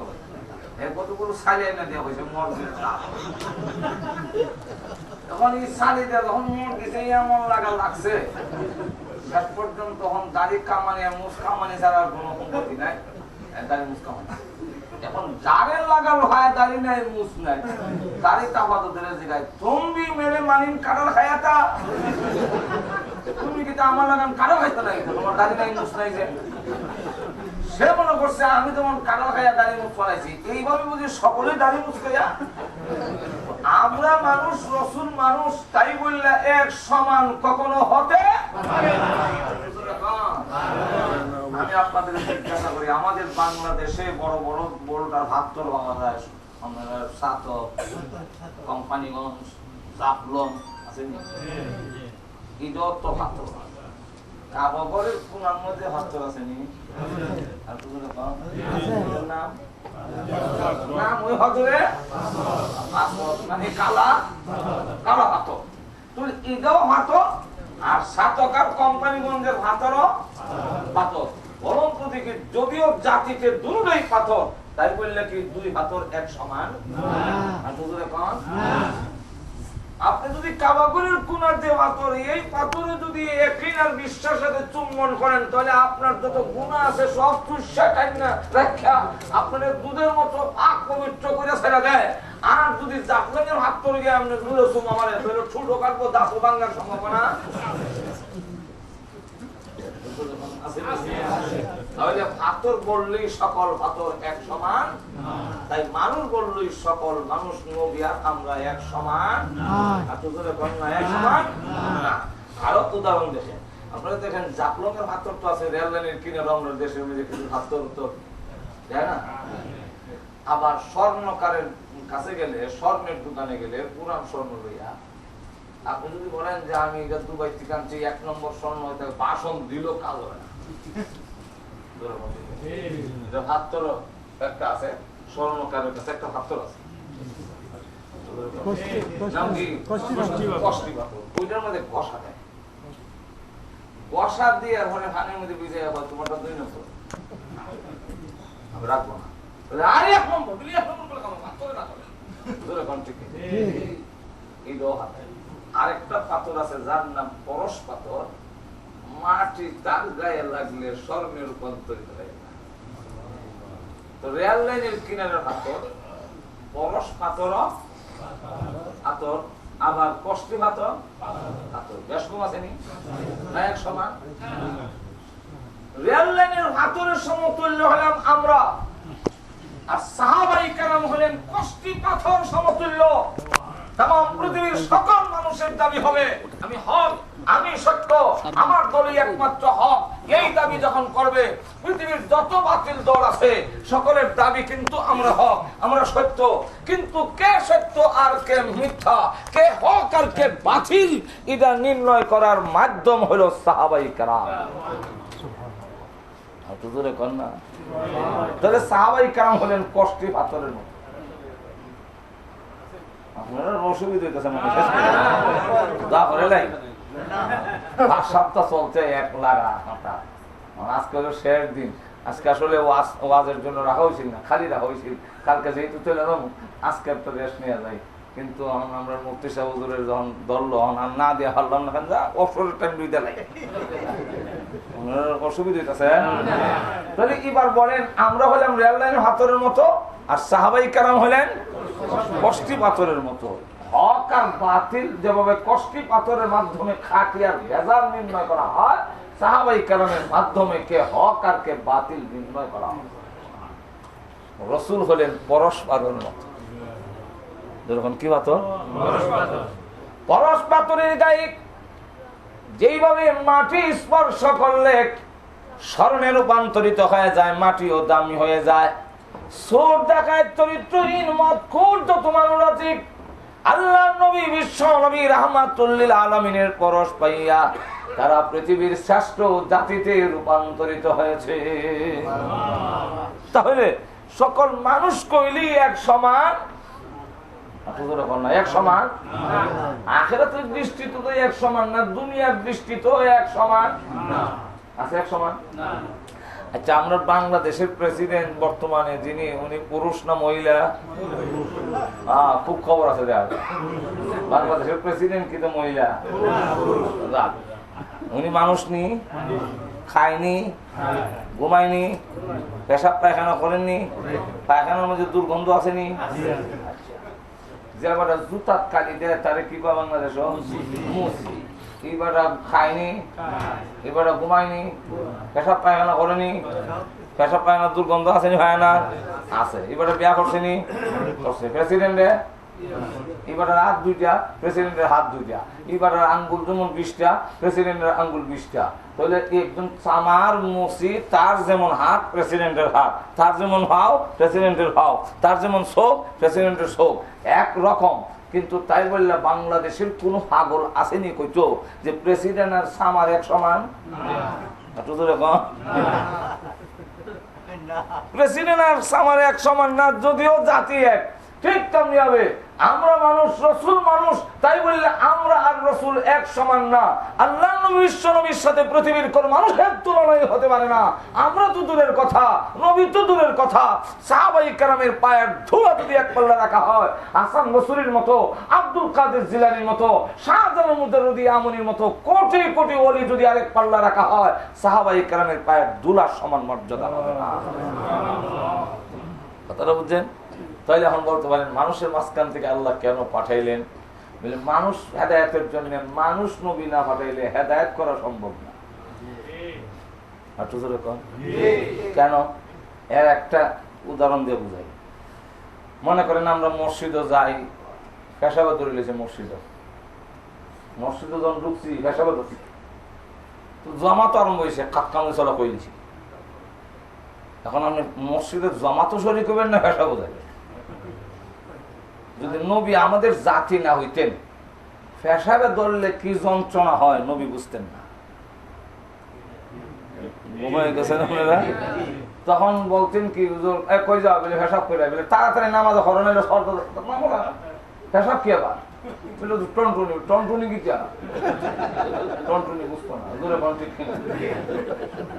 কতগুলো সালিয়ে এনে দেওয়া হয়েছে মরজির সাপ। তখন এই সালি দেওয়া যখন মর গেছে এমন লাগা লাগছে শেষ পর্যন্ত তখন দাড়ি কামানি মুস কামানি ছাড়া কোনো সম্পত্তি নাই, দাড়ি মুস কামানি। এখন যারে লাগাল হয় দাড়ি নাই মুস নাই, দাড়ি তাপা তো ধরে জিগায় তুমি মেরে মানিন কাঁঠাল খাইয়াতা, তুমি কিন্তু আমার লাগান কাঁঠাল খাইতে নাই, তোমার দাড়ি নাই মুস নাই। যে সে মনে করছে আমি যেমন কাঁঠাল খাইয়া দাড়ি মুখ ফলাইছি, এইভাবে বুঝি সকলেই দাড়ি মুখ খাইয়া। আমরা মানুষ, রসুল মানুষ, তাই বললে এক সমান কখনো হতে। আমি আপনাদের জিজ্ঞাসা করি, আমাদের বাংলাদেশে বড় বড় বোল্ডার ভাতর পাওয়া যায়, আপনারা সাতক, কোম্পানিগঞ্জ, চাপলম আছে নি, ঈদত তো ভাতর কাবাগরের কোনার মধ্যে ভাতর আছে নি, আর কিছু নাম নাম ওই হজরে মানে কালা কালা ভাতর। তো ঈদও ভাতর আর সাতকার কোম্পানিগঞ্জের ভাতরও পাথর। বরং দেখি যদিও জাতিতে দুটোই পাথর, তাই বললে কি দুই পাথর এক সমান? আপনি যদি কাবাগরের কোনার যে পাথর, এই পাথরে যদি একদিনের বিশ্বাসের সাথে চুম্বন করেন, তাহলে আপনার যত গুনাহ আছে সব চুষা টাইনা রাখা আপনাদের দুধের মতো পাক পবিত্র করে ছেড়ে দেয়। আর যদি জাফলনের হাত পড়ে গিয়ে আপনি দুধে চুমা মারে, তাহলে ছোট কাটবো দাঁত ভাঙার সম্ভাবনা। তাহলে পাথর বললেই সকল পাথর এক সমান, তাই মানুষ বললেই সকল মানুষ নবী আর আমরা এক সমান। আরো উদাহরণ দেখেন, আপনারা দেখেন জাফলংয়ের পাথর তো আছে রেল লাইনের কিনে রমনার দেশের মধ্যে কিছু পাথর তো তাই না। আবার স্বর্ণকারের কাছে গেলে, স্বর্ণের দোকানে গেলে পুরান স্বর্ণ লইয়া আপনি যদি বলেন যে আমি এটা দুবাই থেকে আনছি 1 নম্বর স্বর্ণ, বাসন দিল কালো হয় না। ভাতর একটা আছে, স্বর্ণকারের কাছে একটা ভাতর আছে, ওইটার মধ্যে ঘষা দেয়, ঘষা দিয়ে পানির মধ্যে ভিজে তোমারটা 2 নম্বর আমি রাখবো না, আরে 1 নম্বর বলি 1 নম্বর বলে কেন ভাতরে না চলে। এই হাতে আরেকটা পাথর আছে যার নাম পরশ পাথর, মাটি তার গায়ে লাগলে স্বর্ণে রূপান্তরিত হয়। তো রেল লাইনের কিনারের পাথর পরশ পাথর পাথর, আবার কষ্টি পাথর পাথর, বেশ কম আছে নি না এক সমান। রেল লাইনের পাথরের সমতুল্য হলাম আমরা, আর সাহাবায়ে কেরাম হলেন কষ্টি পাথর সমতুল্য। তাম পৃথিবীর সকল মানুষের দাবি হবে আমি হক, আমি সত্য, আমার দলই একমাত্র হক। এই দাবি যখন করবে, পৃথিবীর যত বাতিল দল আছে সকলের দাবি কিন্তু আমরা হক, আমরা সত্য। কিন্তু কে সত্য আর কে মিথ্যা, কে হক আর কে বাতিল, এটা নির্ণয় করার মাধ্যম হলো সাহাবায়ে কেরাম। তাহলে সাহাবায়ে কেরাম হলেন কষ্টি পাথরের মতো। আপনারা অসুবিধা হইতেছে যা করে নাই, 5 সপ্তাহ চলছে এক লাগা হাঁটা। আজকে হলো শেষ দিন, আজকে আসলে ওয়াজের জন্য রাখা হয়েছিল না, খালি রাখা হয়েছিল। কালকে যেহেতু চলে এলাম, আজকে একটা রেস্ট নেওয়া যায়। কিন্তু আমরা মুফতি সাহেব হুজুরের যখন ধরলো, আর না দিয়ে হারলাম না, কেন যা অবসরের টাইম দিতে লাগে, অসুবিধা হইতেছে। তাহলে এবার বলেন, আমরা হলাম রেল লাইনের পাথরের মতো, আর সাহাবায়ে কেরাম হলেন কষ্টি পাথরের মতো। হক আর বাতিল যেভাবে কষ্টি পাথরের মাধ্যমে খাঁটি আর ভেজাল নির্ণয় করা হয়, সাহাবাই কেরামের মাধ্যমে কে হক আর কে বাতিল নির্ণয় করা হয়। রসুল হলেন পরশ পাথরের মতো। যেরকম কি পাথর? পরশ পাথরের গায়ে যেইভাবে মাটি স্পর্শ করলে স্বর্ণে রূপান্তরিত হয়ে যায়, মাটিও দামি হয়ে যায়। চোর দেখায় চরিত্রহীন মদখোর যত মানুষ আছে, আল্লাহ নবী বিশ্ব নবী রাহমাতুল লিল আলামিনের পরশ পাইয়া তারা পৃথিবীর শ্রেষ্ঠ জাতিতে রূপান্তরিত হয়েছে। তাহলে সকল মানুষ কইলি এক সমান, এক সমান। আখিরাতের দৃষ্টিতে তো এক সমান না, দুনিয়ার দৃষ্টিতেও এক সমান আছে, এক সমান। আচ্ছা, আমরা বাংলাদেশের প্রেসিডেন্ট বর্তমানে যিনি, উনি পুরুষ না মহিলা? খুব খবর আছে। বাংলাদেশের প্রেসিডেন্ট কিন্তু মহিলা। উনি মানুষ নি, খায়নি, ঘুমায়নি, পেশাব পায়খানা করেননি, পায়খানার মধ্যে দুর্গন্ধ আসেনি। যে আবার জুতার কালি দেয় তারে কি কয় বাংলাদেশ? মুসি। এবার খায়নি, এবার ঘুমায়নি, পেশাব পায়খানা করেনি, পেশাব পায়খানা দুর্গন্ধ আসেনি, হয় না? আছে। এবার বিয়া করছেনি, করছে। প্রেসিডেন্টে এবার হাত দুইটা, প্রেসিডেন্টের হাত দুইটা। এবার আঙ্গুল যেমন 20টা, প্রেসিডেন্টের আঙ্গুল 20টা। তাহলে একজন চামার মুসি, তার যেমন হাত প্রেসিডেন্টের হাত, তার যেমন হাও প্রেসিডেন্টের হাও, তার যেমন চোখ প্রেসিডেন্টের চোখ, এক রকম। কিন্তু তাই বললে বাংলাদেশের কোন পাগল আসেনি কইতো যে প্রেসিডেন্ট আর সামার এক সমান? প্রেসিডেন্ট আর সামার এক সমান না, যদিও জাতি এক। ঠিক তেমনি হবে আমরা মানুষ, রসুল মানুষ, তাই বললে আমরা আর রসুল এক সমান না। আল্লাহ নবী বিশ্ব নবীর সাথে পৃথিবীর কোন মানুষের তুলনায় হতে পারে না। আমরা তো দূরের কথা, নবী তো দূরের কথা। সাহাবায়ে কেরামের পায়ের ধুলা যদি এক পাল্লা রাখা হয়, হাসান বসরির মতো, আব্দুল কাদের জিলানীর মতো, শাহজালাল মুদাররিদি আমনির মতো কোটি কোটি ওলি যদি আরেক পাল্লা রাখা হয়, সাহাবায়ে কেরামের পায়ের ধুলার সমান মর্যাদা হবে না। কথাটা বুঝছেন? তাইলে এখন বলতে পারেন মানুষের মাঝখান থেকে আল্লাহ কেন পাঠাইলেন? মানুষ হেদায়েতের জন্য। মানুষ নবী না পাঠাইলে হেদায়েত করা সম্ভব না। কেন? এর একটা উদাহরণ দিয়ে বুঝাই। মনে করেন আমরা মসজিদে যাই, পেশাবা ধরে লেছে মসজিদে যখন ঢুকছি, পেশাবা ধরছি, জমা তো আরম্ভ হয়েছে, কাকামে চলা কইছি। এখন আপনি মসজিদের জমাতো শরীর করবেন না পেশাবা যাবেন? যদি নবী আমাদের জাতি না হইতেন, পেশাবে ধরলে কি যন্ত্রণা হয় নবী বুঝতেন না। ঘুমিয়ে গেছেন আপনারা? তখন বলতেন কি, হুজুর কই যাও বলে পেশাব করে, বলে তাড়াতাড়ি নামাজ হরণ এলো, পেশাব কি আবার টনটুনি কি টনটুনি বুঝতো না।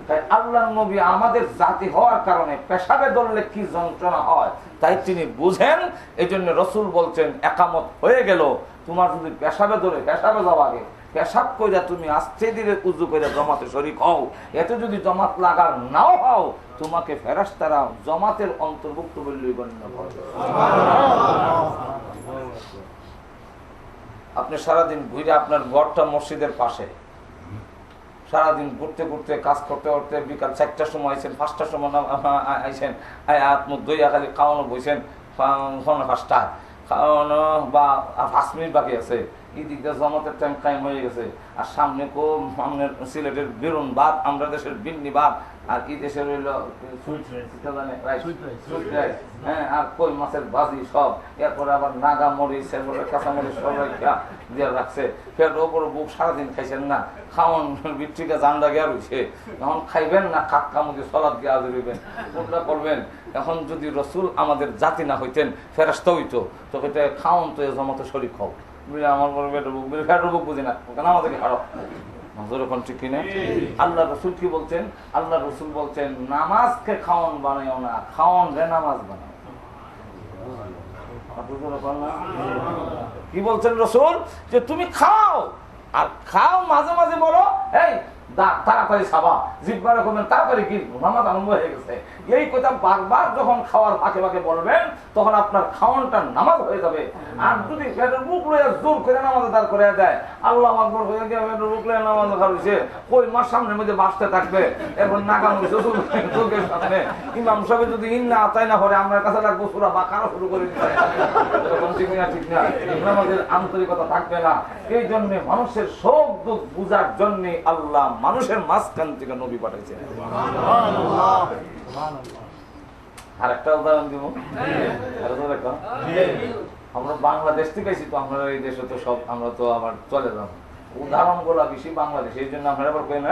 তাই আল্লাহ নবী আমাদের জাতি হওয়ার কারণে পেশাবে ধরলে কি যন্ত্রণা হয় তাই তিনি বুঝেন। এই জন্য রসুল বলছেন, একামত হয়ে গেল, তোমার যদি পেশাবে ধরে পেশাবে যাও, আগে পেশাব কইরা তুমি আস্তে ধীরে উজু করে জমাতে শরীক হও। এতে যদি জমাত লাগার নাও হও, তোমাকে ফেরেশতারা জমাতের অন্তর্ভুক্ত বলে গণ্য করে। আপনি সারাদিন ঘুরে, আপনার ঘরটা মসজিদের পাশে, সারাদিন ঘুরতে ঘুরতে, কাজ করতে করতে বিকাল 4টার সময় আইসেন, 5টার সময় আইসেন, হাত মুখ ধুইয়া খালি খাওয়ানো বইছেন 5টায়, খাওয়ানো বা 5 মিনিট বাকি আছে, এই দিকটা জমাতের টাইম কায়েম হয়ে গেছে। আর সামনে সামনের সিলেটের বেরুন ভাত, আমরা দেশের বিন্নি ভাত, আর এই দেশের হইল হ্যাঁ, আর কই মাছের ভাজি সব, এরপরে আবার নাগা মরিচ, এরপরে কাঁচা মরিচ সব দিয়ে রাখছে। ফের ওপরে বুক সারাদিন খাইছেন না, খাওয়ান বিট্রিকা জান্ডা গিয়া রয়েছে, এখন খাইবেন না খাক্কা মুখে সলাদ গিয়ে আজরিবেন, কোনটা করবেন? এখন যদি রসুল আমাদের জাতি না হইতেন, ফেরেশতা হইতো, তো খাওয়ান তো জমাতে শরীক হোক, আমার ফেটের বুক বুঝি না কেন আমাদেরকে হারো। ঠিক কিনা? আল্লাহ রসুল কি বলছেন? আল্লাহ রসুল বলছেন, নামাজকে খাওয়ান বানাইও না, খাওয়ান রে নামাজ বানাও। কি বলছেন রসুল? যে তুমি খাও, আর খাও মাঝে মাঝে বলো, এই তাড়াতাড়ি খাবা, জিব্বারে করবেন তাড়াতাড়ি কি নামাজ আরম্ভ হয়ে গেছে, এই কথা বারবার যখন খাওয়ার ফাঁকে ফাঁকে বলবেন তখন আপনার খাওয়ানটা নামাজ হয়ে যাবে। আর যদি পেটের মুখ লইয়া জোর করে নামাজে দাঁড় করে দেয়, আল্লাহ আকবার হয়ে গিয়ে পেটের মুখ লইয়া নামাজ খাওয়াইছে, কই মাস সামনের মধ্যে বাঁচতে থাকবে, এরপর নাগাম চোখের সামনে ইমাম সাহেব যদি ইন্না আতাই না করে আপনার কাছে লাগবো সূরা বাকারা শুরু করে দিতে, এরকম ঠিক না, ঠিক না, আমাদের আন্তরিকতা থাকবে না। এই জন্য মানুষের সব দুঃখ বুঝার জন্য আল্লাহ মানুষের মাঝখান থেকে নবী পাঠাইছেন। আর একটা উদাহরণ দিব, আমরা বাংলাদেশ থেকে আইছি, তো আমরা এই দেশে তো সব আমরা তো আবার চলে যাব, উদাহরণ গুলা বেশি বাংলাদেশ, এই জন্য আপনারা আবার কই না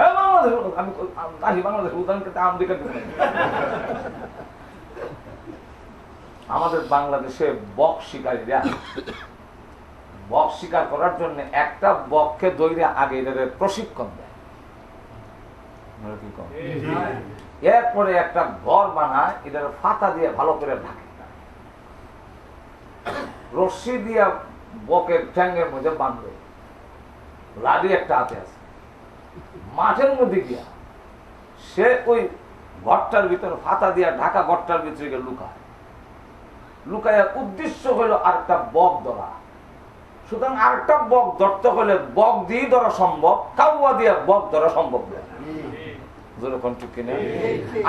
আমি বাংলাদেশ উদাহরণ করতে আমেরিকা দিব। আমাদের বাংলাদেশে বক শিকারীরা বক শিকার করার জন্য একটা বককে দইরে আগে এদের প্রশিক্ষণ দেয়, এরপরে একটা ঘর বানায়, এদের ফাতা দিয়ে ভালো করে ঢাকে, রশ্মি দিয়া বকের ঠ্যাঙ্গের মধ্যে বাঁধবে, লাঠি একটা হাতে আছে, মাঠের মধ্যে গিয়া সে ওই ঘরটার ভিতরে ফাতা দিয়া ঢাকা ঘরটার ভিতরে গিয়ে লুকায়, লুকাইয়া উদ্দেশ্য হলো আরেকটা বক ধরা। সুতরাং আরেকটা বক ধরতে হলে বক দিয়ে ধরা সম্ভব, কাউয়া দিয়ে বক ধরা সম্ভব নয়।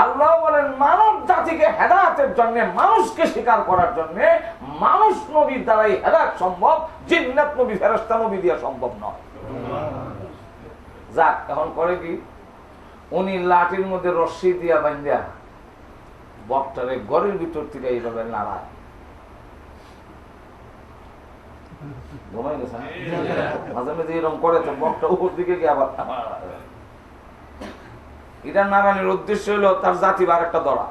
আল্লাহ বলেন মানব জাতিকে হেদায়েতের জন্য, মানুষকে স্বীকার করার জন্য মানুষ নবীর দ্বারাই হেদায়েত সম্ভব, জিন্নাত নবী ফেরেশতা নবী দিয়া সম্ভব নয়। যাক, এখন করে কি, উনি লাঠির মধ্যে রশ্মি দিয়া বাঁধিয়া বকটারে ঘরের ভিতর থেকে এইভাবে নাড়ায়, ঘুমাই গেছে মাঝে মাঝে এরকম করে, তো বকটা উপর দিকে গিয়ে আবার এটা নারায়ণের উদ্দেশ্য হলো তার জাতি আর একটা দড়া,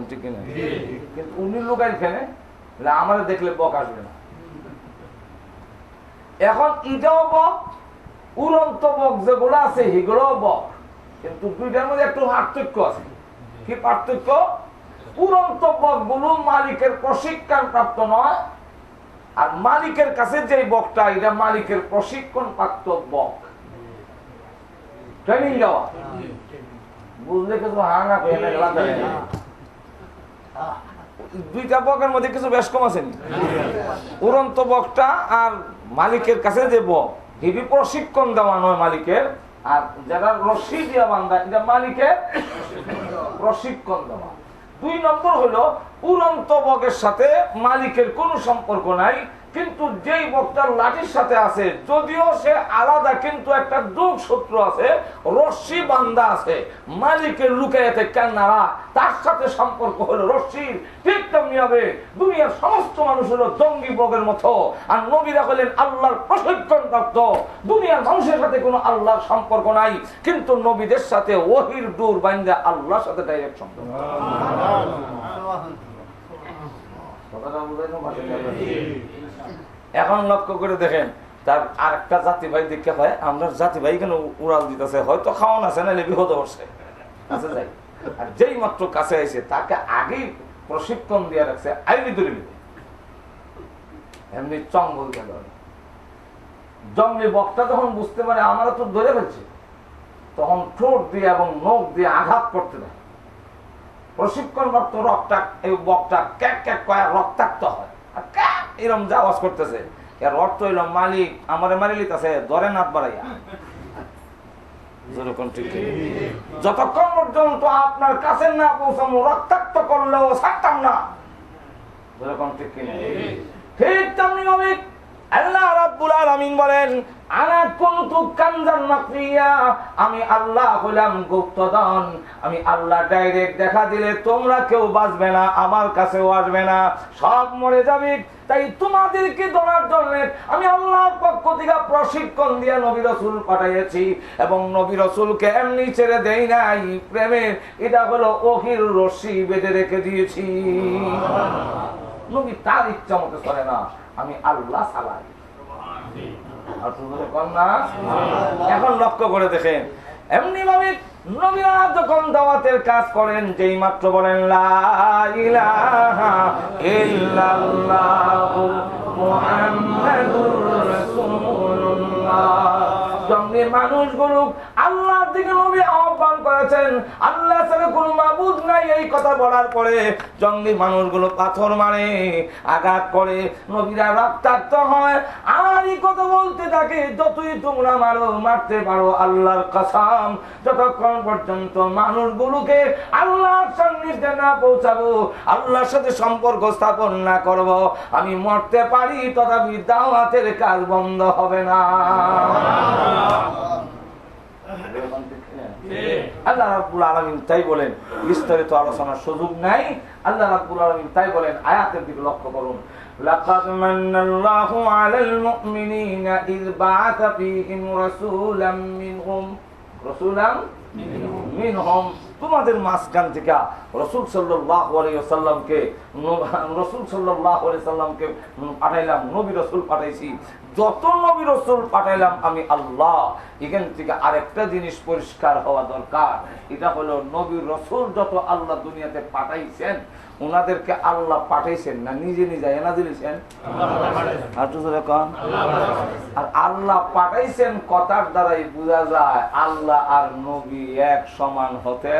ঠিক কিনা? কিন্তু উনি লুকাই ফেলে, আমার দেখলে বক আসবে না। এখন এটাও বক, উড়ন্ত বক যেগুলো আছে সেগুলো বক, কিন্তু দুইটার মধ্যে একটু পার্থক্য আছে। কি পার্থক্য? উড়ন্ত বক গুলো মালিকের প্রশিক্ষণ প্রাপ্ত নয়, আর মালিকের কাছে যে বকটা, এটা মালিকের প্রশিক্ষণ প্রাপ্ত বক, ট্রেনিং দেওয়া। বুঝলে কিছু হাঙ্গা দুইটা বকের মধ্যে কিছু বেশ কম আছে, উড়ন্ত বকটা আর মালিকের কাছে যে বক, হেভি প্রশিক্ষণ দেওয়া নয় মালিকের, আর যারা রশি দিয়া বান্ধা এটা মালিকের প্রশিক্ষণ দেওয়া। দুই নম্বর হলো উড়ন্ত বকের সাথে মালিকের কোনো সম্পর্ক নাই, কিন্তু যেই বক্তার লাঠির সাথে আছে, যদিও সে আলাদা, কিন্তু একটা যোগ সূত্র আছে, রশ্মি বান্ধা আছে, মালিকের লুকাইতে কেন নাড়া, তার সাথে সম্পর্ক হলো রশ্মির। ঠিক তেমনি হবে দুনিয়ার সমস্ত মানুষ হলো জঙ্গি বগের মতো, আর নবীরা হলেন আল্লাহর প্রশিক্ষণ প্রাপ্ত। দুনিয়ার মানুষের সাথে কোনো আল্লাহর সম্পর্ক নাই, কিন্তু নবীদের সাথে ওহির দূর বান্ধা আল্লাহর সাথে ডাইরেক্ট সম্পর্ক। এখন লক্ষ্য করে দেখেন, তার আরেকটা জাতি ভাই দেখতে হয়, আমরা জাতি ভাই কেন উড়াল দিতেছে, হয়তো খাওয়ান আছে না বিপদ বসে কাছে যাই, আর যেই মাত্র কাছে আইছে তাকে আগেই প্রশিক্ষণ দিয়ে রাখছে, আইনি ধরে নিতে এমনি চঙ্গল গেল। জঙ্গলি বক্তা যখন বুঝতে পারে আমরা তো ধরে ফেলছি, তখন ঠোঁট দিয়ে এবং নখ দিয়ে আঘাত করতে দেয়। প্রশিক্ষণ প্রাপ্ত রক্তা এই বকটা ক্যাক ক্যাক কয়া রক্তাক্ত হয়, আর ক্যাক এরকম যা আওয়াজ করতেছে, এর অর্থ হইল মালিক আমারে মারি লিতেছে, ধরে নাত বাড়াইয়া। যতক্ষণ পর্যন্ত আপনার কাছে না পৌঁছানো, রক্তাক্ত করলেও ছাড়তাম না। ঠিক তেমনি হবে আল্লাহ রাব্বুল আলামিন বলেন, আনা কুনতু কানজান মাকফিয়া, আমি আল্লাহ হলাম গুপ্তধন, আমি আল্লাহ ডাইরেক্ট দেখা দিলে তোমরা কেউ বাঁচবে না, আমার কাছেও আসবে না, সব মরে যাবে। তাই তোমাদেরকে ধরার জন্য আমি আল্লাহর পক্ষ থেকে প্রশিক্ষণ দিয়ে নবী রাসূল পাঠিয়েছি, এবং নবী রাসূলকে এমনি ছেড়ে দেই নাই, প্রেমের এটা হলো ওহির রশি বেঁধে রেখে দিয়েছি। নবী তার ইচ্ছা মতো চলে না, আমি আল্লাহ চালাই। এখন লক্ষ্য করে দেখেন, এমনি ভাবে নবীরা যখন দাওয়াতের কাজ করেন, যেই মাত্র বলেন লা ইলাহা ইল্লাল্লাহু মুহাম্মাদুর রাসূলুল্লাহ, জঙ্গলি মানুষগুলো আল্লাহর দিকে নবী আহ্বান করেছেন, আল্লাহ ছাড়া কোনো মাবুদ নাই। এই কথা বলার পরে জঙ্গলি মানুষগুলো পাথর মারে, আঘাত করে, নবীরা রক্তাক্ত হয়। আর এই কথা বলতে থাকে, যতই তোমরা মারো, মারতে পারো, আল্লাহর কসম, যতক্ষণ পর্যন্ত মানুষগুলোকে আল্লাহর সান্নিধ্যে না পৌঁছাবো, আল্লাহর সাথে সম্পর্ক স্থাপন না করব, আমি মরতে পারি, তথাপি দাওয়াতের কাজ বন্ধ হবে না। আল্লাহ রাব্বুল আলামিন তাই বলেন, বিস্তারিত আলোচনার সুযোগ নাই। আল্লাহ রাব্বুল আলামিন তাই বলেন, আয়াতের দিকে লক্ষ্য করুন। লাকাদ মান্নাল্লাহু আলাল মুমিনিনা ইয বাআসা ফীহিম রাসূলাম মিনহুম তোমাদের মাঝখান থেকে রাসূল সাল্লাল্লাহু আলাইহি ওয়াসাল্লামকে পাঠাইলাম, নবী রাসূল পাঠাইছি। যত নবী রাসূল পাঠাইলাম আমি আল্লাহ। এখান থেকে আরেকটা জিনিস পরিষ্কার হওয়া দরকার, এটা হলো নবী রাসূল যত আল্লাহ দুনিয়াতে পাঠাইছেন, ওনাদেরকে আল্লাহ পাঠাইছেন না নিজে নিজে এনা দিয়েছেন? আর আল্লাহ পাঠাইছেন কথার দ্বারাই বোঝা যায় আল্লাহ আর নবী এক সমান হতে,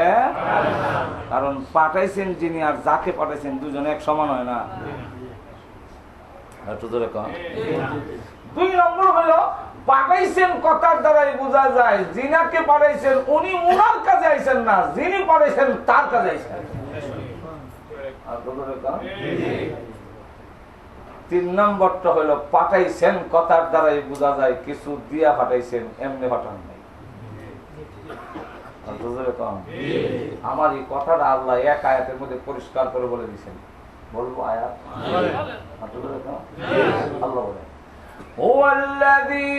কারণ পাঠাইছেন যিনি আর যাকে পাঠাইছেন দুজন এক সমান হয় না। দুই নম্বর হলো পাঠাইছেন কথার দ্বারাই বোঝা যায় যিনাকে পাঠাইছেন উনি ওনার কাছে আইছেন না, যিনি পাঠাইছেন তার কাছে আইছেন। তিন নম্বরটা হলো পাঠাইছেন কথার দ্বারাই বোঝা যায় কিছু দিয়া পাঠাইছেন, এমনি পাঠান নাই। আমার এই কথাটা আল্লাহ এক আয়াতের মধ্যে পরিষ্কার করে বলে দিয়েছেন। বলবো আয়াত? আল্লাহ বলেন, هو الذي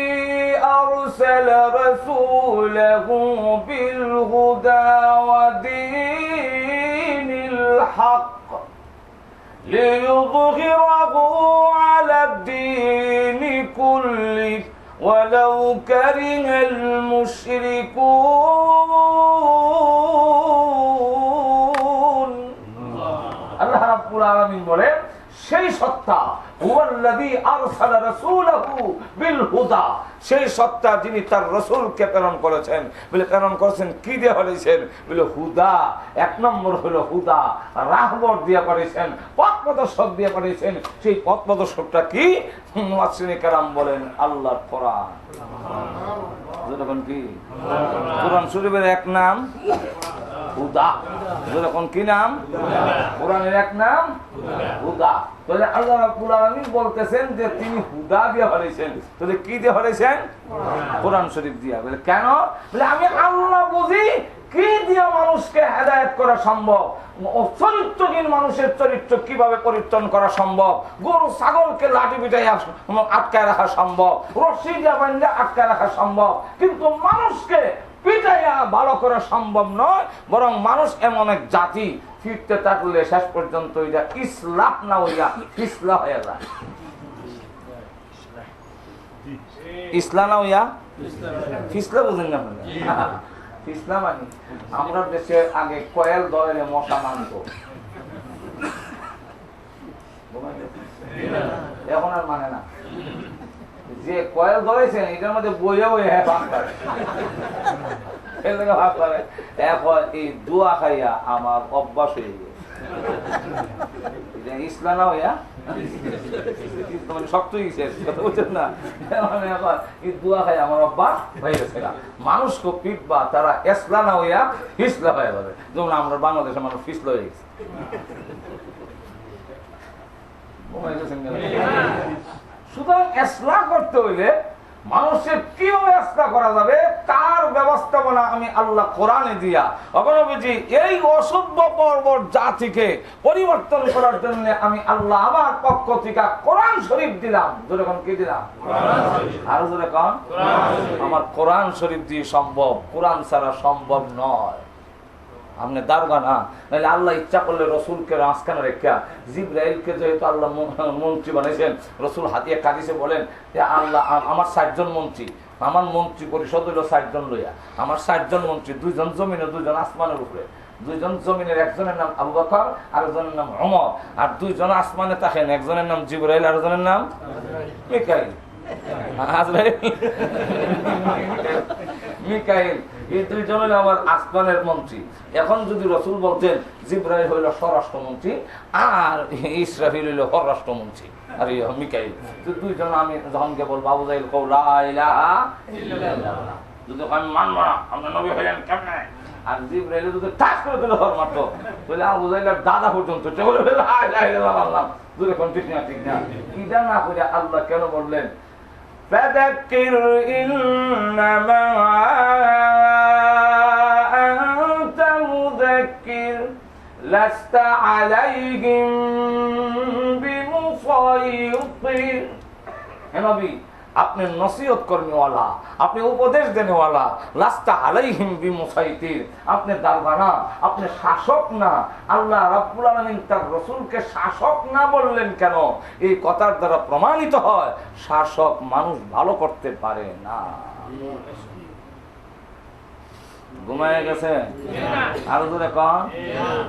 أرسل رسوله بالهدى ودين الحق ليظهره على الدين كله ولو كره المشركون। আল্লাহ রাব্বুল আলামিন বলেন, সেই সত্তা হুয়াল্লাযী আরসালা রাসূলাহু বিল হুদা, সেই সত্তা যিনি তার রাসূলকে প্রেরণ করেছেন। বলে প্রেরণ করেছেন কি দিয়ে হয়েছেন? বলে হুদা। এক নম্বর হলো হুদা, রাহবর দিয়ে করেছেন, পথ প্রদর্শক দিয়ে করেছেন। সেই পথ প্রদর্শকটা কি? মুফাসসিরিনে কেরাম বলেন আল্লাহর কোরআন। যখন কি কোরআন শরীফের এক নাম হুদা, যখন কি নাম? কোরআনের এক নাম হুদা। তাহলে আল্লাহ রাব্বুল আলামিন বলতেছেন যে তিনি হুদা দিয়ে হয়েছেন। তাহলে কি দিয়ে হয়েছেন? কোরআন শরীফ দিয়া। বলে কেন? বলে আমি আল্লাহ বুঝি কি দিয়ে মানুষকে হেদায়েত করা সম্ভব, চরিত্রহীন মানুষের চরিত্র কিভাবে পরিবর্তন করা সম্ভব, গরু ছাগলকে লাঠি পিটাই আটকায় রাখা সম্ভব, রশি দিয়ে বাঁধে আটকায় রাখা সম্ভব, কিন্তু মানুষকে পিটাইয়া ভালো করা সম্ভব নয়। বরং মানুষ এমন এক জাতি, ফিরতে থাকলে শেষ পর্যন্ত এটা ইসলাম না হইয়া ফিসলা হয়ে যায়। ইসলাম না হইয়া ফিসলা, বুঝেন না? ফিসলা মানে আমরা দেশে আগে কয়েল ধরে মশা মানত, এখন আর মানে না। যে কয়েল ধরেছেন এটার মধ্যে বইয়া বইয়া ভাগ করে, ভাগ করে। এখন এই দোয়া খাইয়া আমার অভ্যাস হয়ে গেছে। ইসলাম না হইয়া মানে শক্ত কথা বলছেন না, মানে এখন এই দোয়া খাই আমার অভ্যাস হয়ে গেছে। মানুষকে পিটবা তারা ইসলাম না হইয়া ফিসলা হয়ে যাবে, যেমন আমরা বাংলাদেশের মানুষ ফিসলা হয়ে গেছে। সুতরাং ইসলাম করতে হইলে মানুষের কিভাবে ইসলাম করা যাবে তার ব্যবস্থাপনা আমি আল্লাহ কোরআনে দিয়া অবনবীজি এই অসভ্য বর্বর জাতিকে পরিবর্তন করার জন্য আমি আল্লাহ আমার পক্ষ থেকে কোরআন শরীফ দিলাম। যেরকম কি দিলাম? আরো জোরে কোন? আমার কোরআন শরীফ দিয়ে সম্ভব, কোরআন ছাড়া সম্ভব নয়। আপনি দারোগা না, নাহলে আল্লাহ ইচ্ছা করলে রসুলকে মাঝখানে রেখা জিবরাইলকে যেহেতু আল্লাহ মন্ত্রী বানাইছেন, রসুল হাতিয়া কাদিসে বলেন যে আল্লাহ আমার 60 জন মন্ত্রী, আমার মন্ত্রী পরিষদ হইল 60 জন লইয়া, আমার 60 জন মন্ত্রী, 2 জন জমিনে 2 জন আসমানের উপরে, 2 জন জমিনের, একজনের নাম আবু বকর আরেকজনের নাম ওমর, আর 2 জন আসমানে থাকেন, একজনের নাম জিবরাইল আরেকজনের নাম মিকাইল। আজরাইল মিকাইল, এই দুইজন হইল আমার আসমানের মন্ত্রী। এখন যদি রসুল বলতেন জিবরাইল হইল স্বরাষ্ট্রমন্ত্রী আর ইসরাফিল হইল পররাষ্ট্রমন্ত্রী, আর মিকাইল, দুইজন আমি যখনকে বলবো আবু জাহেল কও লা ইলাহা ইল্লাল্লাহ, যদি আমি মানব না আপনি নবী হইলেন কেমনে, আর জিবরাইল যদি টাচ করে দিলে হর মাত্র তাহলে আবু জাহেলের দাদা পর্যন্ত বলে লা ইলাহা ইল্লাল্লাহ মানলাম, যদি কোন ঠিক না ঠিক না। এটা না করে আল্লাহ কেন বললেন ফাযাক্কির ইন্নামা আনতা মুযাক্কির লাস্তা আলাইহিম বিমুসাইতির। হে নবী, আপনি নসিহত কর্মীওয়ালা, আপনি উপদেশ দেনেওয়ালা, লাস্তা আলাইহিম বিমুসাইতির, আপনি দারবানা, আপনি শাসক না। আল্লাহ রাব্বুল আলামিন তার রাসূলকে শাসক না বললেন কেন? এই কথার দ্বারা প্রমাণিত হয় শাসক মানুষ ভালো করতে পারে না। ঘুমায় গেছে আরো দূরে কন,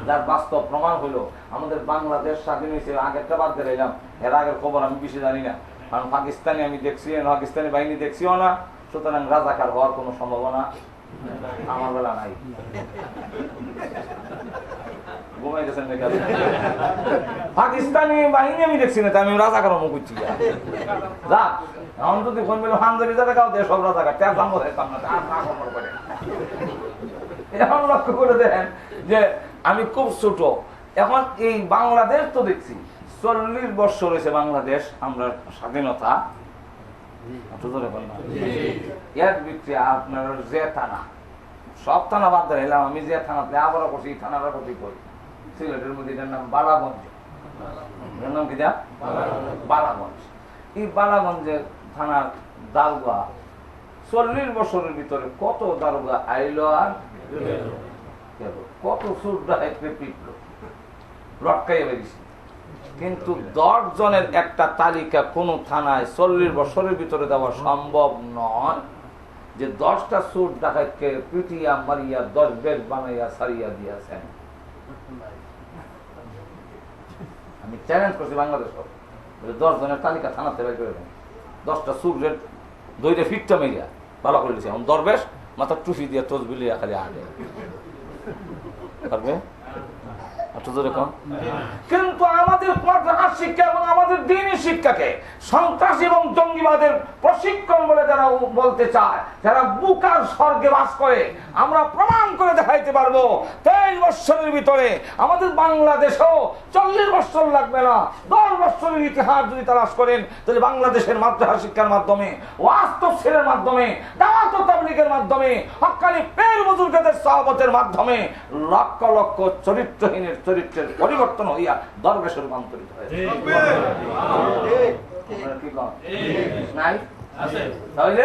যার বাস্তব প্রমাণ হলো আমাদের বাংলাদেশ স্বাধীন হয়েছে, আগেরটা বাদ দিয়ে এলাম, এর আগের খবর আমি বেশি জানি না, কারণ পাকিস্তানি আমি দেখছি, পাকিস্তানি বাহিনী দেখছিও না, সুতরাং রাজাকার হওয়ার কোনো সম্ভাবনা আমার বেলা নাই। ঘুমাই গেছেন পাকিস্তানি বাহিনী আমি দেখছি না, আমি রাজাকার মুখ করছি যা এখন যদি ফোন পেলে হামদারি যারা গাও দেয় সব রাজাকার তার দাম করে। এখন লক্ষ্য করে দেখেন যে আমি খুব ছোট, এখন এই বাংলাদেশ তো দেখছি 40 বছর হয়েছে বাংলাদেশ আমরা স্বাধীনতা, এর ভিতরে আপনার যে থানা, সব থানা বাদ দিলাম, আমি যে থানাতে আবারও করছি এই থানাটা করতে করি সিলেটের মধ্যে, এটার নাম বালাগঞ্জ, এর নাম কি বালাগঞ্জ। এই বালাগঞ্জের থানার দারোগা 40 বছরের ভিতরে কত দারোগা আইলো আর কত সুর ডাইতে পিটলো, লটকাইয়া বেরিয়েছে, কিন্তু 10 জনের একটা তালিকা কোন থানায় 40 বছরের ভিতরে দেওয়া সম্ভব নয় যে 10টা সুর ডাকাতকে পিটিয়া মারিয়া 10 বেশ বানাইয়া সারিয়া দিয়েছেন। আমি চ্যালেঞ্জ করছি বাংলাদেশ 10 জনের তালিকা থানাতে বের করে দেন, 10টা সুরের দইটা ফিটটা মেরিয়া ভালো করে দিয়েছে। এখন দরবেশ মাথা টুফি দিয়ে তসবিলিয়া খালি আগে পারবে। কিন্তু আমাদের শিক্ষা এবং আমাদের দ্বীনি শিক্ষাকে সন্ত্রাস এবং জঙ্গিবাদের প্রশিক্ষণ বলে যারা বলতে চায়, যারা বুকার স্বর্গে বাস করে, আমরা প্রমাণ করে দেখাইতে পারবো 23 বছরের ভিতরে আমাদের বাংলাদেশেও 40 বছর লাগবে না, 10 বছরের ইতিহাস যদি তালাশ করেন তাহলে বাংলাদেশের মাদ্রাসা শিক্ষার মাধ্যমে, ওয়াজ তাফসীরের মাধ্যমে, দাওয়াত ও তাবলীগের মাধ্যমে, হক্কানি পীর বুজুর্গদের সাহাবতের মাধ্যমে লক্ষ লক্ষ চরিত্রহীনের চরিত্রের পরিবর্তন হইয়া দরবেশে রূপান্তরিত হয়েছে। তাহলে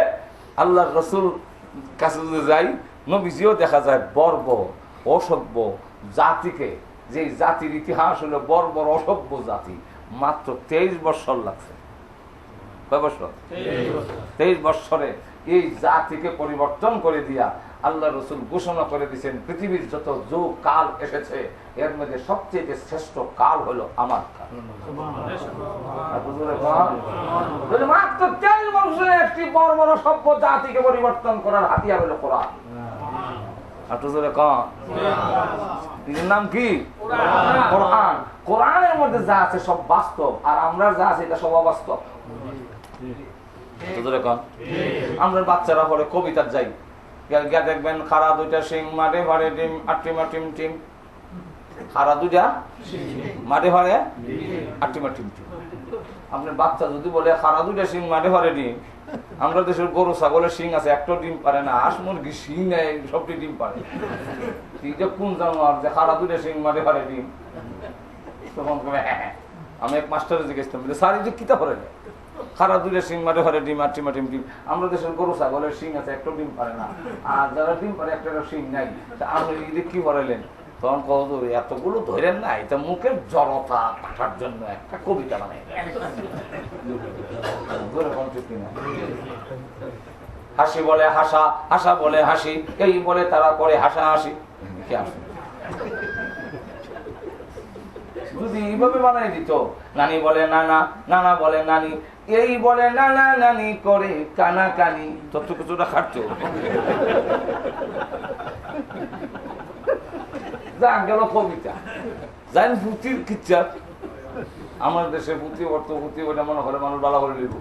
আল্লাহর রাসূল কাছে যদি যাই, নবীজিও দেখা যায় বর্বর অসভ্য জাতিকে, যে জাতির ইতিহাস হলো বর্বর অসভ্য জাতি, মাত্র 23 বছর লাগছে। কয় বছর? 23 বছরে এই জাতিকে পরিবর্তন করে দিয়া আল্লাহ রাসূল ঘোষণা করে দিয়েছেন পৃথিবীর যত যুগ কাল এসেছে এর মধ্যে সবচেয়ে শ্রেষ্ঠ কাল হলো আমার কাল। মাত্র 23 বছরে একটি বড় বড় সভ্য জাতিকে পরিবর্তন করার হাতিয়ার হলো কোরআন। এর নাম কি? কোরআন। কোরআনের মধ্যে যা আছে সব বাস্তব, আর আমরা যা আছে এটা সব অবাস্তব। আমরা বাচ্চারা পরে কবিতার যাই, দেখবেন খারা 2টা শিং মাঠে ভাড়ে ডিম আট্টিমা টিম টিম, খারা 2টা মাঠে ভাড়ে আট্টিমা টিম টিম। আপনার বাচ্চা যদি বলে খারা 2টা শিং মাঠে ভাড়ে ডিম, আমরা দেশের গরু ছাগলের শিং আছে একটা ডিম পারে না, হাঁস মুরগি শিং নেই সবটি ডিম পারে, কোন জানোয়ার যে খারা 2টা শিং মাঠে ভাড়ে ডিম? তখন আমি এক মাস্টারে জিজ্ঞেসলাম, স্যার এই যে কিতা করে খারা 2টা শিং মাঠে ভাড়ে ডিম আট্টিমা টিম টিম, আমরা দেশের গরু ছাগলের শিং আছে একটা ডিম পারে না, আর যারা ডিম পারে একটা শিং নাই, আপনি এই কি করাইলেন? তখন কত এতগুলো ধরেন না, এটা মুখের জড়তা কাটার জন্য একটা কবিতা বানাই। হাসি বলে হাসা, হাসা বলে হাসি, এই বলে তারা করে হাসা হাসি। যদি এইভাবে বানাই দিত, নানি বলে নানা, নানা বলে নানি, এই বলে নানা নানি করে কানা কানি, তত কিছুটা খাটতো। যা গেল কবিতা, জান পুঁথির কিচ্ছা। আমার দেশে পুঁথি পড়তো, পুঁথি বলে মনে করে মানুষ বালা করে লিখব,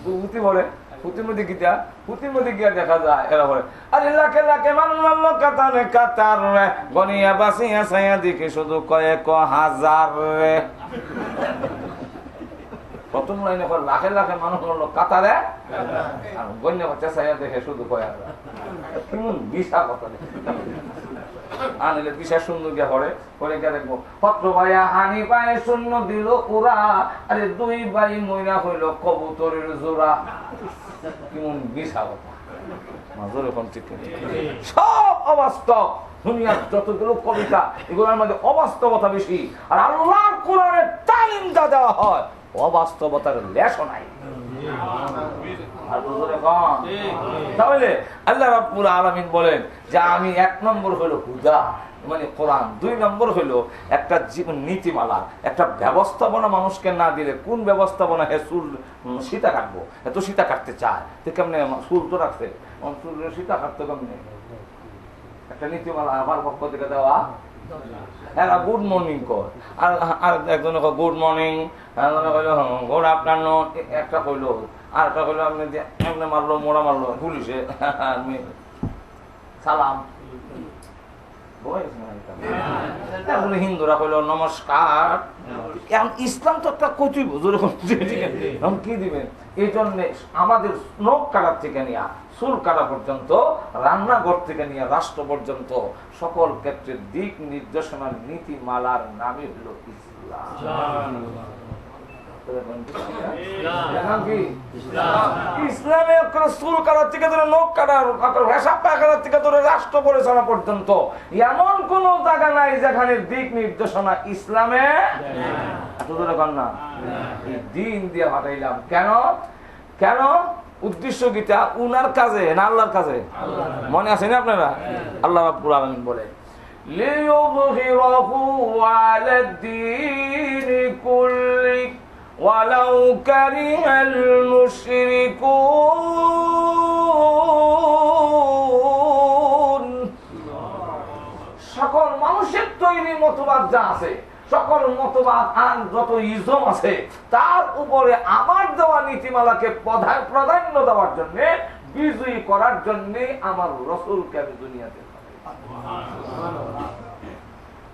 পুঁথি পড়ে, পুঁথির মধ্যে গীতা, পুঁথির মধ্যে গিয়া দেখা যায় এরা বলে আরে লাখে লাখে মানুষ মারলো কাতারে কাতার রে, গনিয়া বাসিয়া ছায়া দেখে শুধু কয়েক হাজার রে। প্রথম লাইনে লাখে লাখে মানুষ মারলো কাতারে, আর গনিয়া বাচ্চা ছায়া দেখে শুধু কয়েক হাজার। কেমন বিশা কথা আনিলে বিশা শূন্য গিয়া পড়ে, পরে গিয়া দেখবো পত্র ভাইয়া হানি পায়ে শূন্য দিল ওরা, আরে দুই ভাই মইনা হইল কবুতরের জোড়া। কেমন বিশা কথা, মাজুর এখন ঠিক সব অবাস্তব। দুনিয়ার যতগুলো কবিতা এগুলোর মধ্যে অবাস্তবতা বেশি, আর আল্লাহর কোরআনের তালিম যা দেওয়া হয় অবাস্তবতার লেশও নাই। তাহলে আল্লাহ রাব্বুল আলামিন বলেন যে আমি 1 নম্বর হলো হুদা মানে কোরআন, 2 নম্বর হলো একটা জীবন নীতিমালা, একটা ব্যবস্থাপনা মানুষকে না দিলে কোন ব্যবস্থাপনা হে চুল সীতা কাটবো, এত সীতা কাটতে চায় তো কেমনে চুল তো রাখছে, চুল সীতা কাটতে কেমনে, একটা নীতিমালা আমার পক্ষ থেকে দেওয়া। এরা গুড মর্নিং কর, আর একজন গুড মর্নিং, কইল গুড আফটারনুন, একটা কইলো, আর একটা কইলো আপনি এমনি মারলো মোড়া মারলো পুলিশে সালাম। হিন্দুরা কইল নমস্কার। ইসলাম তো একটা কচুই কি দিবেন, এই জন্য আমাদের নখ কাটার থেকে নিয়ে চুল কাটা পর্যন্ত, রান্নাঘর থেকে নিয়ে রাষ্ট্র পর্যন্ত সকল ক্ষেত্রে দিক নির্দেশনার নীতিমালার নামই হলো ইসলাম। ইসলামে চুল কাটার থেকে ধরে নখ কাটার, হিসাব পায়খানার থেকে ধরে রাষ্ট্র পরিচালনা পর্যন্ত এমন কোন জায়গা নাই যেখানে দিক নির্দেশনা ইসলামে না। এই দিন দিয়ে হাঁটাইলাম কেন, কেন উদ্দেশ্য গীতা উনার কাজে না আল্লাহর কাজে, মনে আছে না আপনারা? আল্লাহ রাব্বুল আলামিন বলে লিইয়ুযহিরাহু আলাদ দীনি কুল্লি ওয়ালাউ কারিহাল মুশরিকুন। সকল মানুষের তৈরি মতবাদ যা আছে, সকল মতবাদ আর যত ইজম আছে, তার উপরে আমার দেওয়া নীতিমালাকে প্রাধান্য দেওয়ার জন্য, বিজয়ী করার জন্য আমার রাসূলকে আমি দুনিয়াতে।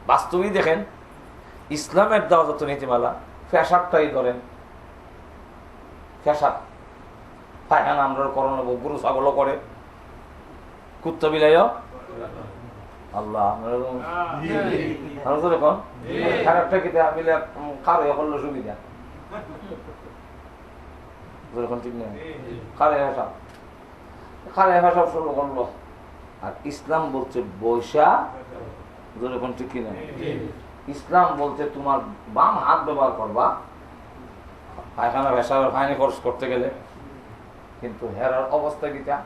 বাস্তবিক দেখেন ইসলামের দেওয়া যত নীতিমালা, ফ্যাশাবটাই ধরেন, ফ্যাশাব পায়খানা আমরা করোনা, গরু ছাগলও করে, কুত্তা বিলাইও আল্লাহ খারাপটা কি মিলে কারো করলো সুবিধা, ঠিক নেই কারে ভাষা, কারে ভাষা শুরু করলো। আর ইসলাম বলছে বৈশা, যখন ঠিক কিনা, ইসলাম বলছে তোমার বাম হাত ব্যবহার করবা পায়খানা ভেসাবের ফাইনে খরচ করতে গেলে। কিন্তু হেরার অবস্থা কিটা,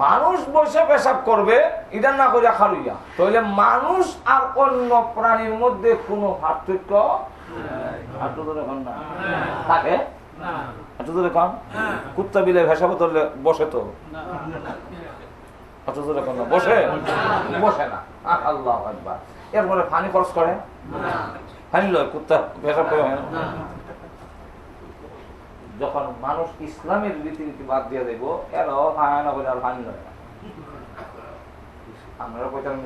মানুষ বসে পেশাব করবে এটা না করে খালুইয়া, তাহলে মানুষ আর অন্য প্রাণীর মধ্যে কোনো পার্থক্য থাকে? কুত্তা বিলে ভেসাব ধরলে বসে তো, বসে বসে না। আল্লাহ আকবার। এরপরে পানি খরচ করে, পানি লয়, কুত্তা ভেসাব করে হয় না। যখন মানুষ ইসলামের রীতিনীতি বাদ দিয়ে দেবো, এরাও না বলে আর পানি লয় না। আমরা কইতাম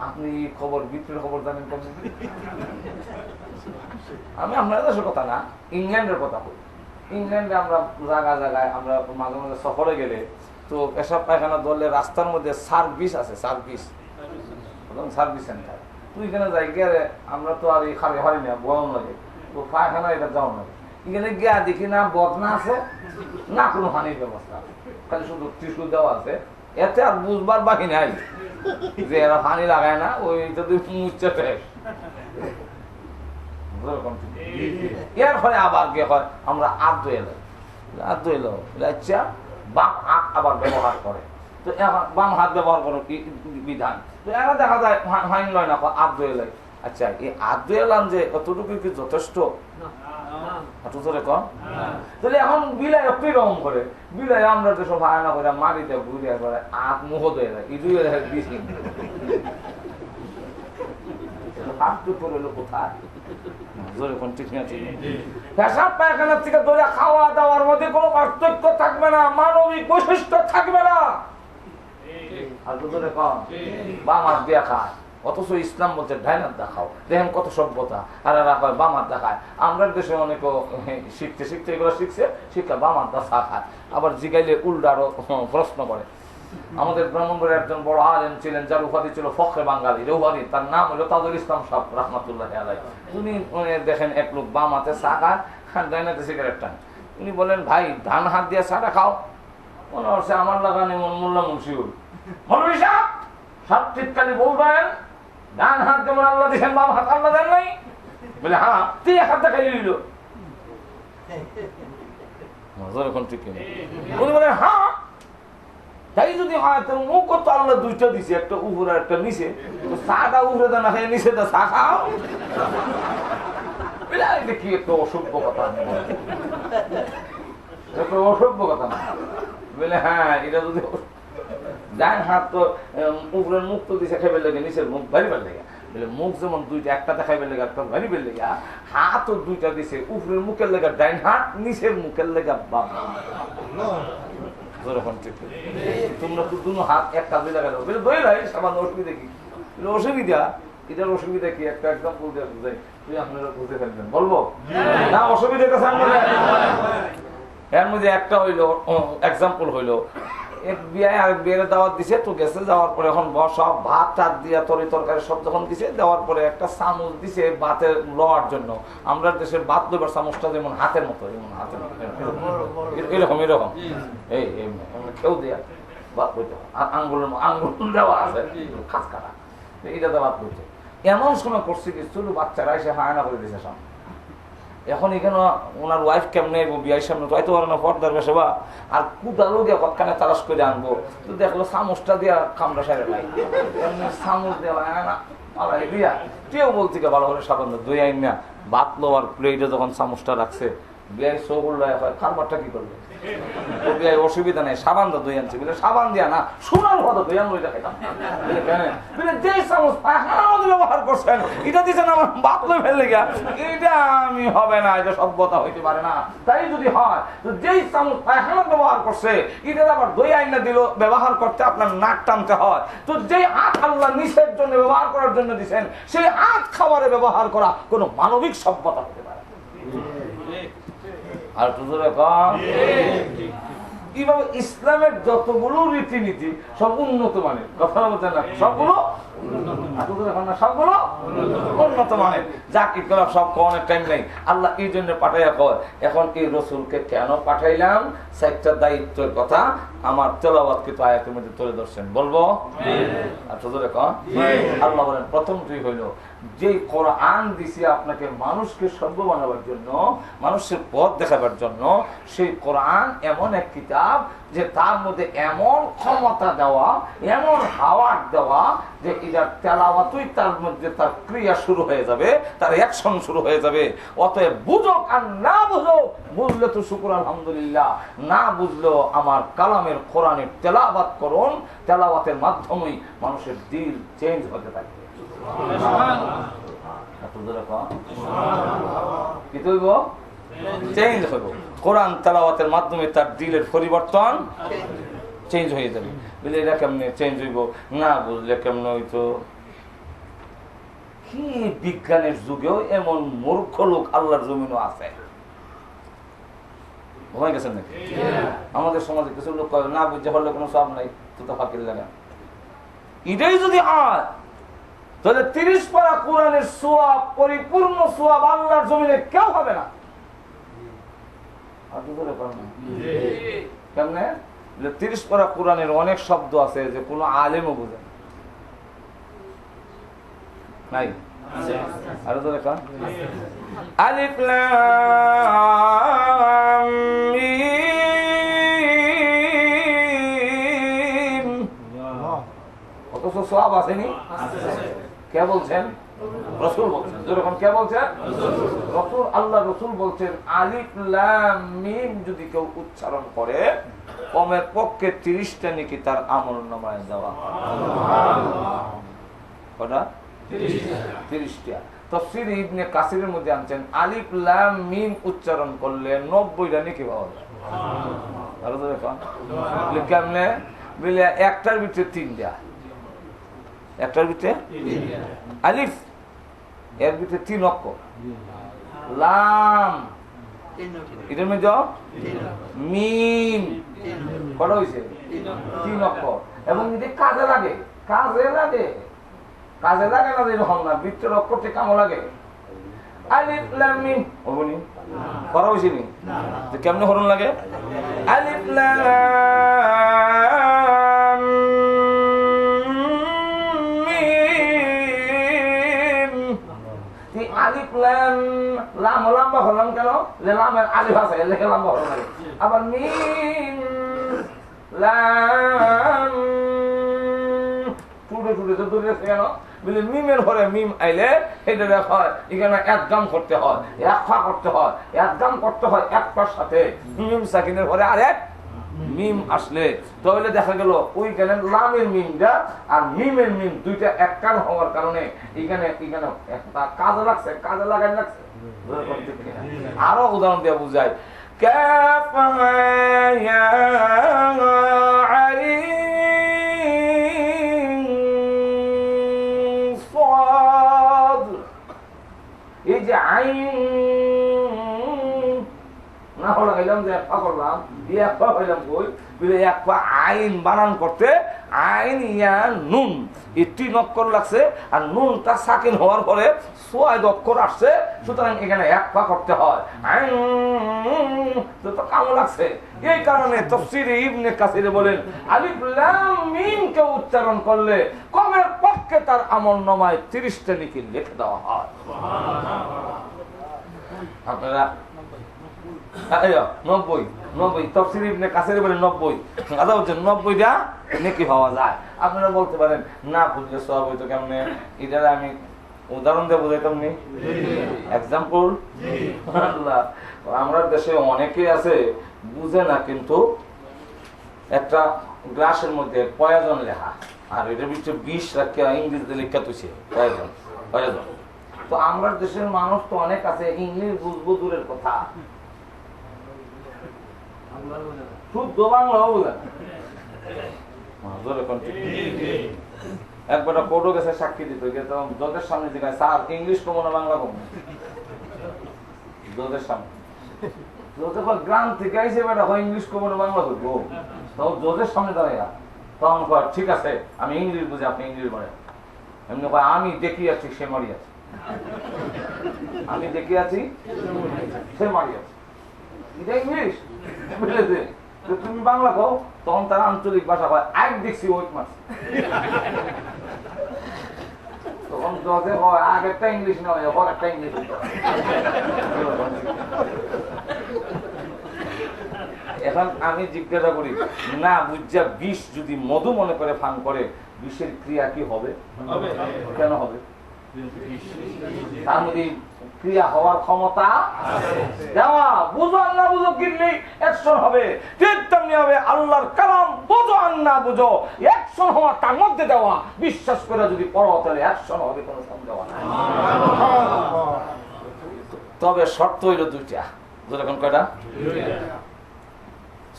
আপনি খবর ভিতরের খবর জানেন কেমন? আমি আপনার দেশের কথা না, ইংল্যান্ডের কথা বলি। ইংল্যান্ডে আমরা জায়গায় জায়গায় আমরা মাঝে মাঝে সফরে গেলে তো পেশাব পায়খানা ধরলে রাস্তার মধ্যে সার্ভিস আছে, সার্ভিস সেন্টার। তুই এখানে যাই গেলে আমরা তো আর এই খালি হারি না, গরম লাগে তো পায়খানা এটা যাও না, এখানে গিয়া দেখি না বদনা আছে না কোনো হানির ব্যবস্থা, খালি শুধু টিস্যু দেওয়া আছে। এতে আর বুঝবার বাকি নাই যে এরা পানি লাগায় না, ওই যদি মুচ্ছে ফেস। এর ফলে আবার কি হয়, আমরা হাত ধুয়ে লাই, হাত ধুয়ে লো আচ্ছা বাম হাত আবার ব্যবহার করে, তো এখন বাম হাত ব্যবহার করো কি বিধান, তো এরা দেখা যায় ফাইন লয় না, হাত ধুয়ে লাই। আচ্ছা এই আদু এলাম যে অতটুকু কি যথেষ্ট? তাহলে এখন বিলাই একটু রকম করে বিলাই আমরা তো সব আয়না করে মাটিতে ঘুরে করে আত মুহ দিয়ে দেয় ইদু দিছি কোথায় পেশাব পায়খানার থেকে ধরে খাওয়া দাওয়ার মধ্যে কোনো পার্থক্য থাকবে না, মানবিক বৈশিষ্ট্য থাকবে না। আর তো ধরে কম বাম হাত দিয়ে খায়, অথচ ইসলাম বলছে ডাইন হাত দেখাও। দেখেন কত সভ্যতা। আর এরা কয় বাম হাত দেখায়। আমরা দেশে অনেক শিখতে শিখতে এগুলো শিখছে, শিক্ষা বাম হাত চা খায়। আবার জিগাইলে উল্টা আরো প্রশ্ন করে। আমাদের ব্রাহ্মণবাড়ির একজন বড় আলেম ছিলেন, যার উপাধি ছিল ফখরে বাঙালি উপাধি, তার নাম হলো তাজুল ইসলাম সাহেব রহমাতুল্লাহ আলাইহি। উনি দেখেন এক লোক বাম হাতে চা খায়, ডাইন হাতে সিগারেট টান। উনি বলেন ভাই ডান হাত দিয়ে চাটা খাও। মনে হচ্ছে আমার লাগানি মোল্লা মুন্সিউল মৌলভী সাহেব সব চিৎকালি বলবেন ডান হাত যেমন আল্লাহ দিয়েছেন বাম হাত আল্লাহ দেন নাই? বলে হ্যাঁ, তুই এক হাত দেখাই নিল। উনি বলেন হ্যাঁ, তাই যদি হয় তো মুখ তো আল্লাহ দুইটা দিছে, একটা উপরে একটা নিচে, চাটা উপরে দেন না নিচে তো চা খাও। কি একটা অসভ্য কথা, একটা অসভ্য কথা না। বলে হ্যাঁ, এটা যদি ডান হাত তো উপরের মুখ তো দিছে খাইবার লেগে, নিচের মুখ ভারিবার লেগে। বলে মুখ যেমন দুইটা, একটা দেখাইবার লেগে একটা ভারিবার লেগে, হাতও দুইটা দিছে, উপরের মুখের লেগে ডাইন হাত, নিচের মুখের লেগে বাম। তোমরা তো দুনো হাত এক কাজে লাগালো, বলে দই লাই সামান্য অসুবিধা কি? অসুবিধা এটার অসুবিধা কি? একটা একদম বলতে বুঝাই, তুই আপনারা বুঝতে থাকবেন বলবো না? অসুবিধা এর মধ্যে একটা হইলো এক্সাম্পল হইলো, এক বিয়ে আরেক বিয়ের দাওয়াত দিছে, তো গেছে, যাওয়ার পরে এখন সব ভাত টাত দিয়া তরি তরকারি সব যখন দিছে, দেওয়ার পরে একটা চামচ দিছে ভাতের লওয়ার জন্য। আমরা দেশের ভাত লইবার চামচটা যেমন হাতের মতো, যেমন হাতের মতো এরকম এরকম এই কেউ দিয়া ভাত লইতে আঙ্গুল দেওয়া আছে খাস কাটা, এইটাতে ভাত লইতে। এমন সময় করছে কি ছোট বাচ্চারা এসে হায়না করে দিছে সামনে। এখন এখানে ওনার ওয়াইফ কেমনে বিয়ের সামনে তো হয়তো পারে না, পর্দার বেশে বা আর কুদালো দিয়ে কতখানে তালাশ করে আনবো, তো দেখলো চামচটা দিয়া কামড়া সারে নাই, চামচ দেওয়া না আলাই দিয়া কেউ বলতে ভালো করে সাবান দই আইন না বাতলো। আর প্লেটে যখন চামচটা রাখছে, বিয়াই চৌগুল খারবারটা কি করবে? বিয়াই অসুবিধা নেই, সাবান দা দই আনছে, বলে সাবান দিয়া না সোনার হতো দই আন লইটা খাইতাম। যে চামচ ব্যবহার করছেন এটা দিচ্ছেন আমার বাতলো ফেললে গিয়া, এটা আমি হবে না, এটা সভ্যতা হইতে পারে না। তাই যদি হয় তো যেই চামচ পায়খানা ব্যবহার করছে এটা আবার দই আইনা দিল ব্যবহার করতে আপনার নাক টানতে হয়। তো যেই আখ আল্লাহ নিষের জন্য ব্যবহার করার জন্য দিচ্ছেন, সেই আখ খাবারে ব্যবহার করা কোন মানবিক সভ্যতা হতে পারে। আর এইভাবে ইসলামের যতগুলো রীতিনীতি সব উন্নত মানের, কথা বলছেন না, সবগুলো সবগুলো উন্নত মানের। যা কি করলাম সব অনেক টাইম নেই, আল্লাহ এই জন্য পাঠাইয়া কয়। এখন এই রসুলকে কেন পাঠাইলাম, চারটা দায়িত্বের কথা আমার তেলাওয়াতকৃত আয়াতের মধ্যে তুলে ধরছেন, বলবো? আল্লাহ বলেন প্রথমটি হইল যে কোরআন দিছি আপনাকে মানুষকে সভ্য বানাবার জন্য, মানুষের পথ দেখাবার জন্য, সেই কোরআন এমন এক কিতাব যে তার মধ্যে এমন ক্ষমতা দেওয়া, এমন হাওয়ার দেওয়া যে এটার তেলাওয়াতই তার মধ্যে তার ক্রিয়া শুরু হয়ে যাবে, তার অ্যাকশন শুরু হয়ে যাবে। অতএব বুঝো আর না বুঝো, বুঝলে তো শুকর আলহামদুলিল্লাহ, না বুঝলেও আমার কালামের কোরআনের তেলাওয়াত করুন, তেলাওয়াতের মাধ্যমেই মানুষের দিল চেঞ্জ হতে থাকে। কি তৈব চেঞ্জ হইব, কোরআন তেলাওয়াতের মাধ্যমে তার দিলের পরিবর্তন চেঞ্জ হয়ে যাবে। বলে এরা কেমনে চেঞ্জ হইব, না বুঝলে কেমনে হইতো? কি বিজ্ঞানের যুগেও এমন মূর্খ লোক আল্লাহর জমিনও আছে, ভয় গেছেন নাকি? আমাদের সমাজে কিছু লোক না বুঝতে পারলে কোনো সব নাই, তো তো ফাঁকির লাগে। এটাই যদি হয় তাহলে 30 পারা কোরআনের সোয়াব, পরিপূর্ণ সোয়াব আল্লাহর জমিনে কেউ হবে না। কেমনে? 30 পারা কোরআনের অনেক শব্দ আছে যে কোনো আলেমও বুঝে নাই। আরো তো দেখা আলিফ লাম মিম, অথচ সওয়াব আসেনি। কে বলছেন? রাসূল বলছেন। যেরকম কে বলছেন? রাসূল। আল্লাহ রাসূল বলছেন আলিফ লাম মিম যদি কেউ উচ্চারণ করে কমের পক্ষে 30টা নেকি তার আমলনামায় দেওয়া হয়। কটা? 30টা। তাফসীর ইবনে কাসিরের মধ্যে আনছেন আলিফ লাম মিম উচ্চারণ করলে 90টা নেকি পাওয়া যায়। আরো তো দেখুন কেমনে বলে একটার ভিতরে 3টা, একটার ভিতরে আলিফ এর ভিতরে 3 অক্ষর, লাম এটার মধ্যে মিম কটা হয়েছে 3 অক্ষর। এবং যদি কাজে লাগে না এরকম না, বৃত্তের অক্ষরটি কামো লাগে আলিফ লাম মিম ওবনি করা হয়েছে নি কেমনে হরণ লাগে আলিফ লাম মিম। আলিফ লাম লাম লম্বা হলাম কেন? লামের আলিফ আছে লেখে লম্বা হলাম লাগে। আবার মিম লাম টুটে তো দূরে কেন বলে মিমের পরে মিম আইলে এটা হয় এখানে একদম করতে হয়, একফা করতে হয়, একদম করতে হয় একটার সাথে মিম সাকিনের পরে আরেক মিম আসলে তাহলে দেখা গেল ওইখানে লামের মিমটা আর মিমের মিম দুইটা একটান হওয়ার কারণে এখানে একটা কাজে লাগছে, কাজে লাগাই লাগছে। আরো উদাহরণ দিয়ে বুঝায় এই যে আইন না হলো গেলাম যে একটা করলাম একটা হইলাম কই বলে একটা আইন বানান করতে আইন ইয়া নুন এই 3 অক্ষর লাগছে আর নুনটা সাকিন হওয়ার পরে 6 অক্ষর আসছে, সুতরাং এখানে একটা করতে হয় আইন তো কামো লাগছে। এই কারণে তাফসীরে ইবনে কাসির বলেন আলিফ লাম মিম কে উচ্চারণ করলে কমের পক্ষে তার আমলনামায় 30টা নেকি লিখে দেওয়া হয়। আপনারা 90 তাফসীর ইবনে কাসির বলেন 90 আদা হচ্ছে 90টা নেকি পাওয়া যায়। আপনারা বলতে পারেন না বুঝলে সওয়াব হইতো কেমনে? এটা আমি উদাহরণ দিয়ে বুঝাইতাম নি, এক্সাম্পল। আল্লাহ আমরা দেশে অনেকে আছে বুঝে না, কিন্তু একটা গ্লাসের মধ্যে পয়জন লেখা আর এটার ভিতরে 20 রাখিয়া ইংরেজিতে লেখা তুইছে পয়জন। তো আমরা দেশের মানুষ তো অনেক আছে ইংলিশ বুঝবো দূরের কথা, শুদ্ধ বাংলাও বোঝে না। একবার কোর্টও গেছে সাক্ষী দিত, জজের সামনে জিজ্ঞাসা স্যার ইংলিশ কমো না বাংলা কমো? জজের সামনে গ্রাম থেকে আইসে বেটা হয় ইংলিশ কমো না বাংলা করবো, তখন জজের সামনে দাঁড়াইয়া তখন কয় ঠিক আছে আমি ইংলিশ বুঝি আপনি ইংলিশ বলেন। এমনি কয় আমি দেখি আছি সে মারি আছে, আমি দেখি আছি সে মারি আছে, এটা ইংলিশ বুঝলেছে। তুমি বাংলা কও, তখন তারা আঞ্চলিক ভাষা হয় আগ দেখছি ওই মাছ, তখন জজে হয় আগেরটা ইংলিশ না হয় একটা ইংলিশ। এখন আমি জিজ্ঞাসা করি না বুঝা 20 যদি মধু মনে করে ফান করে 20-এর ক্রিয়া কি হবে? কেন হবে? তার মধ্যে ক্রিয়া হওয়ার ক্ষমতা দেওয়া, বুঝো আর না বুঝো কিনলেই অ্যাকশন হবে। ঠিক তেমনি হবে আল্লাহর কালাম, বুঝো আর না বুঝো অ্যাকশন হওয়া তার মধ্যে দেওয়া। বিশ্বাস করে যদি পড়ো তাহলে অ্যাকশন হবে, কোনো সন্দেহ নাই। তবে শর্ত হইল 2টা। যেরকম কয়টা?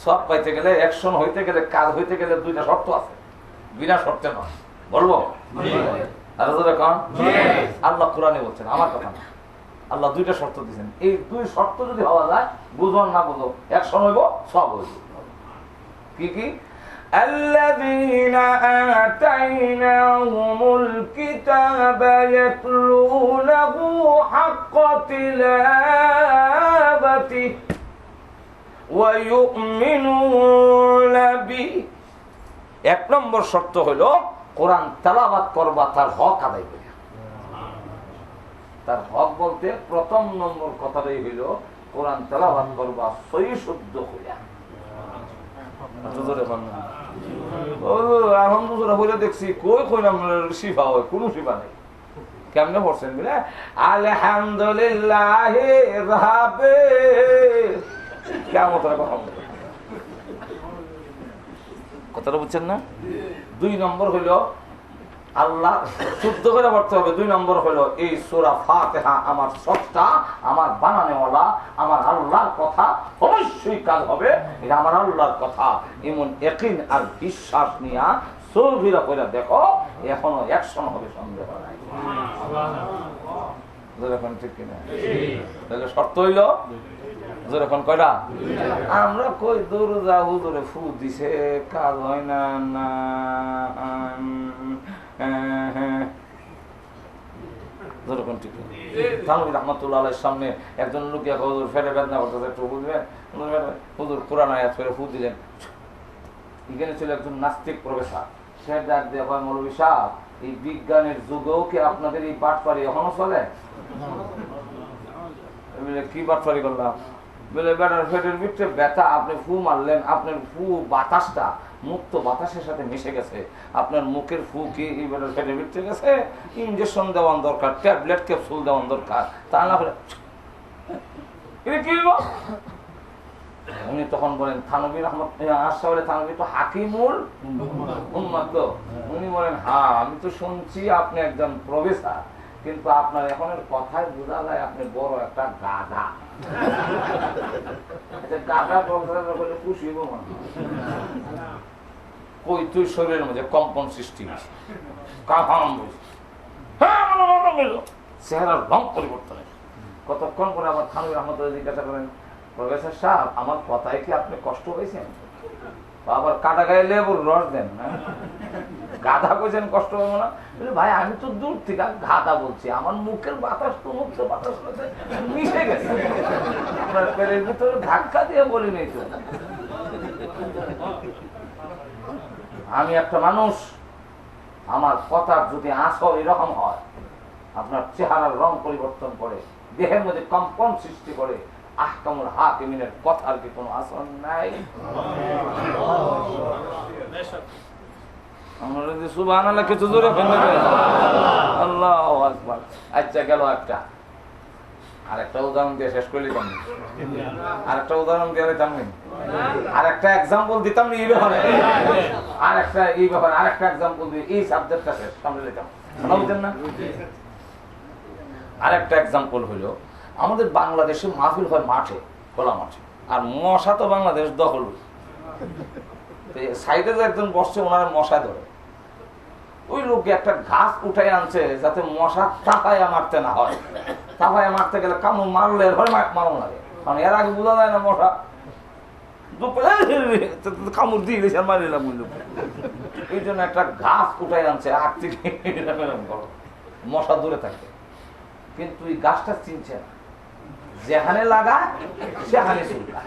সব পাইতে গেলে, অ্যাকশন হইতে গেলে, কাজ হইতে গেলে 2টা শর্ত আছে, বিনা শর্তে নয়। বলবো আল্লাহ কোরআনে বলছেন, আমার কথা না। আল্লাহ 2টা শর্ত দিচ্ছেন, এই 2 শর্ত যদি হওয়া যায় বুঝো না বুঝো অ্যাকশন হইব, সব হইব। কি কি? الذين آتيناهم الكتاب يتلونه حق تلاوته ويؤمنون به। 1 নম্বর শর্ত হলো কোরআন তেলাওয়াত করবা তার হক আদায় করে। তার হক বলতে প্রথম নম্বর কথাটাই হইল কোরআন তেলাওয়াত করবা সহি শুদ্ধ হইয়া। আলহামদুলিল্লাহ হইলে দেখছি কই কইলাম শিফা হয়, কোনো শিফা নেই। কেমনে পড়ছেন বলে আলহামদুলিল্লাহ রাবে কেমন কথাটা বুঝছেন না? 2 নম্বর হইল আল্লাহ শুদ্ধ করে পড়তে হবে। 2 নম্বর হলো এই সূরা ফাতিহা আমার সত্তা, আমার বানানোওয়ালা, আমার আল্লাহর কথা, অবশ্যই কাজ হবে, এটা আমার আল্লাহর কথা। এমন ইয়াকিন আর বিশ্বাস নিয়া সৌভিরা করে দেখো, এখনো অ্যাকশন হবে, সন্দেহ নাই। যখন ঠিক কিনা তাহলে শর্ত হইল যখন কয়টা আমরা কই দূর যা হুজুরে ফু দিছে কাজ হয় না না সামনে একজন লোকিয়া হুজুর ফেরে বেদনা করতেছে, একটু বুঝবেন হুজুর কোরআন আয়াত করে ফু দিলেন। এখানে ছিল একজন নাস্তিক প্রফেসর, সে ডাক দিয়ে হয় মৌলভী সাহেব, এই বিজ্ঞানের যুগেও কি আপনাদের এই বাটপারি এখনো চলে? কি বাটপারি করলাম বলে বেটার পেটের ভিতরে ব্যথা, আপনি ফু মারলেন, আপনার ফু বাতাসটা মুক্ত বাতাসের সাথে মিশে গেছে, আপনার মুখের ফু কি বেটার পেটের ভিতরে গেছে, ইনজেকশন দেওয়ার দরকার, ট্যাবলেট ক্যাপসুল দেওয়ার দরকার, তা না হলে কি উনি তখন বলেন থানবী রহমত থানবী তো হাকিমুল উম্মাত, উনি বলেন হ্যাঁ আমি তো শুনছি আপনি একজন প্রফেসর, কিন্তু আপনার এখনের কথায় বোঝা যায় আপনি বড় একটা গাধা। গাধা প্রফেসর বলে খুশি হবো কই তুই শরীরের মধ্যে কম্পন সৃষ্টি হয়েছে, চেহারার রং পরিবর্তন। কতক্ষণ পরে আবার থানবী রহমত জিজ্ঞাসা করেন প্রফেসর সাহেব আমার কথায় কি আপনি কষ্ট হয়েছেন? আবার কাটা গায়ে লেবুর রস দেন না, গাধা কইছেন কষ্ট হবে না? ভাই আমি তো দূর থেকে গাধা বলছি, আমার মুখের বাতাস তো মুখের বাতাস মিশে গেছে, আপনার পেটের ভিতরে ধাক্কা দিয়ে বলি নেই তো। আমি একটা মানুষ, আমার কথার যদি আসর এরকম হয়, আপনার চেহারার রং পরিবর্তন করে, দেহের মধ্যে কম্পন সৃষ্টি করে, আহকামুল হাকিমিনের কথার কি কোনো আসর নাই? আমরা যদি সুবহানাল্লাহ কিছু জোরে ফেলবে, আল্লাহু আকবার। আচ্ছা গেল একটা, আরেকটা উদাহরণ দিয়ে শেষ করলি তুমি, আরেকটা উদাহরণ দিয়ে দিতাম নি, আরেকটা এক্সাম্পল দিতাম নি এই ব্যাপারে, আরেকটা এই ব্যাপারে আরেকটা এক্সাম্পল দিয়ে এই সাবজেক্টটা শেষ সামনে দিতাম, শোনা বুঝছেন না? আরেকটা এক্সাম্পল হলো আমাদের বাংলাদেশে মাহফিল হয় মাঠে, খোলা মাঠে, আর মশা তো বাংলাদেশ দখল, সাইডে যে একজন বসছে ওনার মশা ধরে, ওই লোককে একটা ঘাস উঠাই আনছে যাতে মশা তাপাইয়া মারতে না হয়, তাপাইয়া মারতে গেলে কামড় মারলে মারণ লাগে, কারণ এর আগে বোঝা যায় না মশা, কামড় দিয়ে গেছে আর মারিলাম ওই লোক, এই জন্য একটা ঘাস উঠাই আনছে আগ থেকে মশা দূরে থাকে, কিন্তু এই গাছটা চিনছে না, যেখানে লাগা সেখানে চুলকা।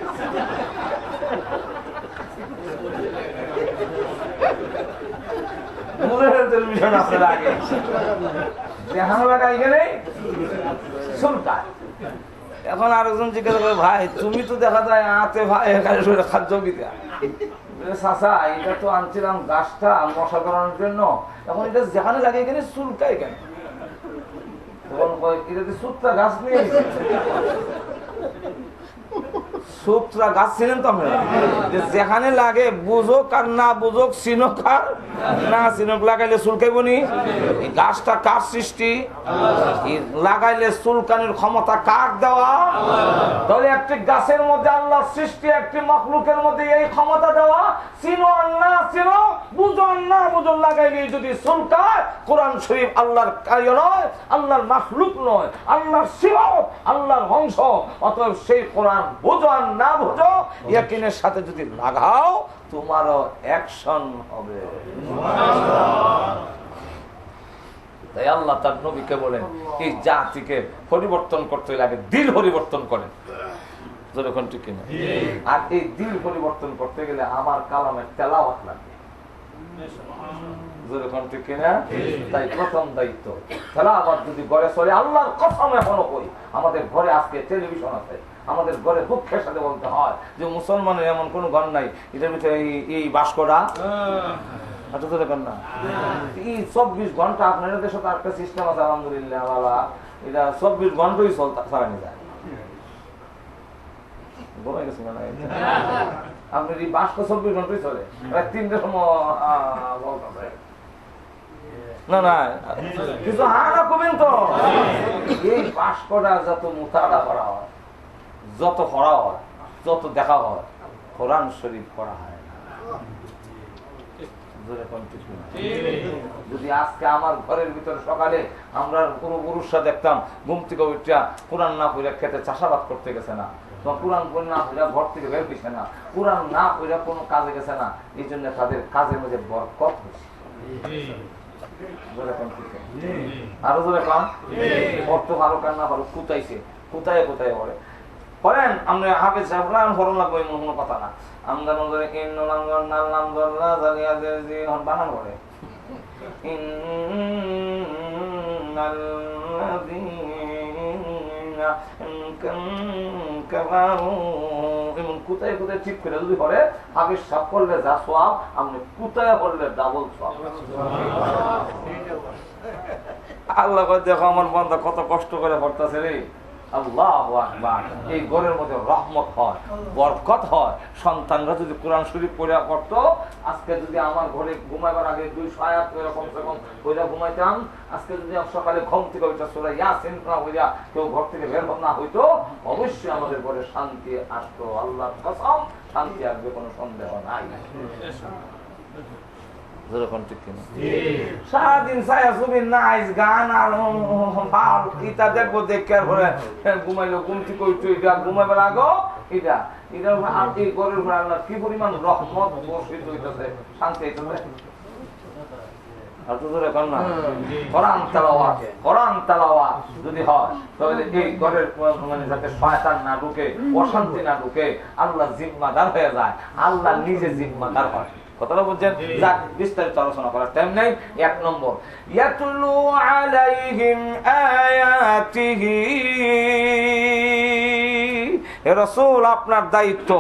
এখন আরেকজন জিজ্ঞাসা করে ভাই তুমি তো দেখা যায় আতে ভাই খাদ্য চাচা এটা তো আনছিলাম গাছটা মশা করানোর জন্য, এখন এটা যেখানে লাগে এখানে চুলকায় কেন? সুতরা গাছ নিয়ে সুতরা গাছ ছিলেন তো আমরা, যেখানে লাগে বুঝোক আর না বুঝোক, চিনোক আর না চিনোক, লাগাইলে চুলকাইব নি? গাছটা কার সৃষ্টি? লাগাইলে চুলকানির ক্ষমতা কার দেওয়া? তাহলে একটি গাছের মধ্যে আল্লাহর সৃষ্টি, একটি মাখলুকের মধ্যে এই ক্ষমতা দেওয়া, চিনো আর না চিনো, বুঝো আর না বুঝো, লাগাইলে যদি চুলকায়, কোরআন শরীফ আল্লাহর কার্য নয়, আল্লাহর মাখলুক নয়, আল্লাহর সিফাত, আল্লাহর অংশ, অতএব সেই কোরআন বুঝো আর না বুঝো ইয়াকিনের সাথে যদি লাগাও তোমারও অ্যাকশন হবে। তাই আল্লাহ তার নবীকে বলেন এই জাতিকে পরিবর্তন করতে লাগে দিল পরিবর্তন করেন, যখন ঠিক কিনা? আর এই দিল পরিবর্তন করতে গেলে আমার কালামের তেলাওয়াত লাগবে, যখন ঠিক কিনা? তাই প্রথম দায়িত্ব তেলাওয়াত যদি ঘরে চলে, আল্লাহর কসম এখনো কই, আমাদের ঘরে আজকে টেলিভিশন আছে, আমাদের ঘরে দুঃখের সাথে বলতে হয় যে মুসলমানের এমন কোন ঘর নাই এটার ভিতরে এই বাস্কটা আচ্ছা তো দেখেন না এই 24 ঘন্টা আপনার দেশে তো একটা সিস্টেম আছে আলহামদুলিল্লাহ বাবা, এটা 24 ঘন্টাই চালানো যায়। ঘুমাই গেছেন না আপনার এই বাস তো 24 ঘন্টাই চলে, 3টার সময় না না কিছু হানা কমেন তো। এই বাষ্পটা যত মুতাড়া করা হয়, যত পড়া হয়, যত দেখা হয়, কোরআন শরীফ পড়া হয় না। যদি আজকে আমার ঘরের ভিতরে সকালে আমরা কোনো পুরুষরা দেখতাম ঘুম থেকে উঠা কোরআন না পড়ে খেতে চাষাবাদ করতে গেছে না, কোরআন না পড়ে ঘর থেকে বের হয়েছে না, কোরআন না পড়ে কোনো কাজে গেছে না, এই জন্য তাদের কাজের মধ্যে বরকত হয়েছে। আরো জোরে কম অর্থ ভালো কার না ভালো কুতাইছে, কোথায় কোথায় পড়ে করেন আমরা হাফেজ সাহেব ফরম লাগবো এমন কোনো কথা না। আমরা নজরে বানান করে এমন কোথায় কোথায় ঠিক করে যদি করে হাফেজ সাহেব করলে যা সওয়াব, আপনি কোথায় করলে ডাবল সওয়াব। আল্লাহ দেখো আমার বান্দা কত কষ্ট করে পড়তেছে রে। আল্লাহু আকবার। এই ঘরের মধ্যে রহমত হয়, বরকত হয়। সন্তানরা যদি কোরআন শরীফ পড়ে পড়তো, আজকে যদি আমার ঘরে ঘুমাইবার আগে 200 আয়াত কমসে কম পড়ে ঘুমাইতাম, আজকে যদি সকালে ঘুম থেকে ওইটা সূরা ইয়াসিন না হইয়া কেউ ঘর থেকে বের না হইতো, অবশ্যই আমাদের ঘরে শান্তি আসতো। আল্লাহর কসম শান্তি আসবে, কোনো সন্দেহ নাই। সারাদিন ছায়া ছবি নাচ গান আর ইটা দেখবো, দেখে ঘুমাইলো ঘুম থেকে উঠছো, এটা ঘুমাইবার আগো এটা এটা এই ঘরের উপর আল্লাহ কি পরিমাণ রহমত বর্ষিত হইতেছে, শান্তি হইতেছে। যদি হয় তাহলে এই ঘরের মানে যাতে শয়তান না ঢুকে, অশান্তি না ঢুকে, আল্লাহ জিম্মাদার হয়ে যায়, আল্লাহ নিজে জিম্মাদার হয়। কথাটা বলছেন, যাক বিস্তারিত আলোচনা করার টাইম নাই। 1 নম্বর, ইয়াতলু আলাইহিম আয়াতিহি। হে রাসূল, আপনার দায়িত্ব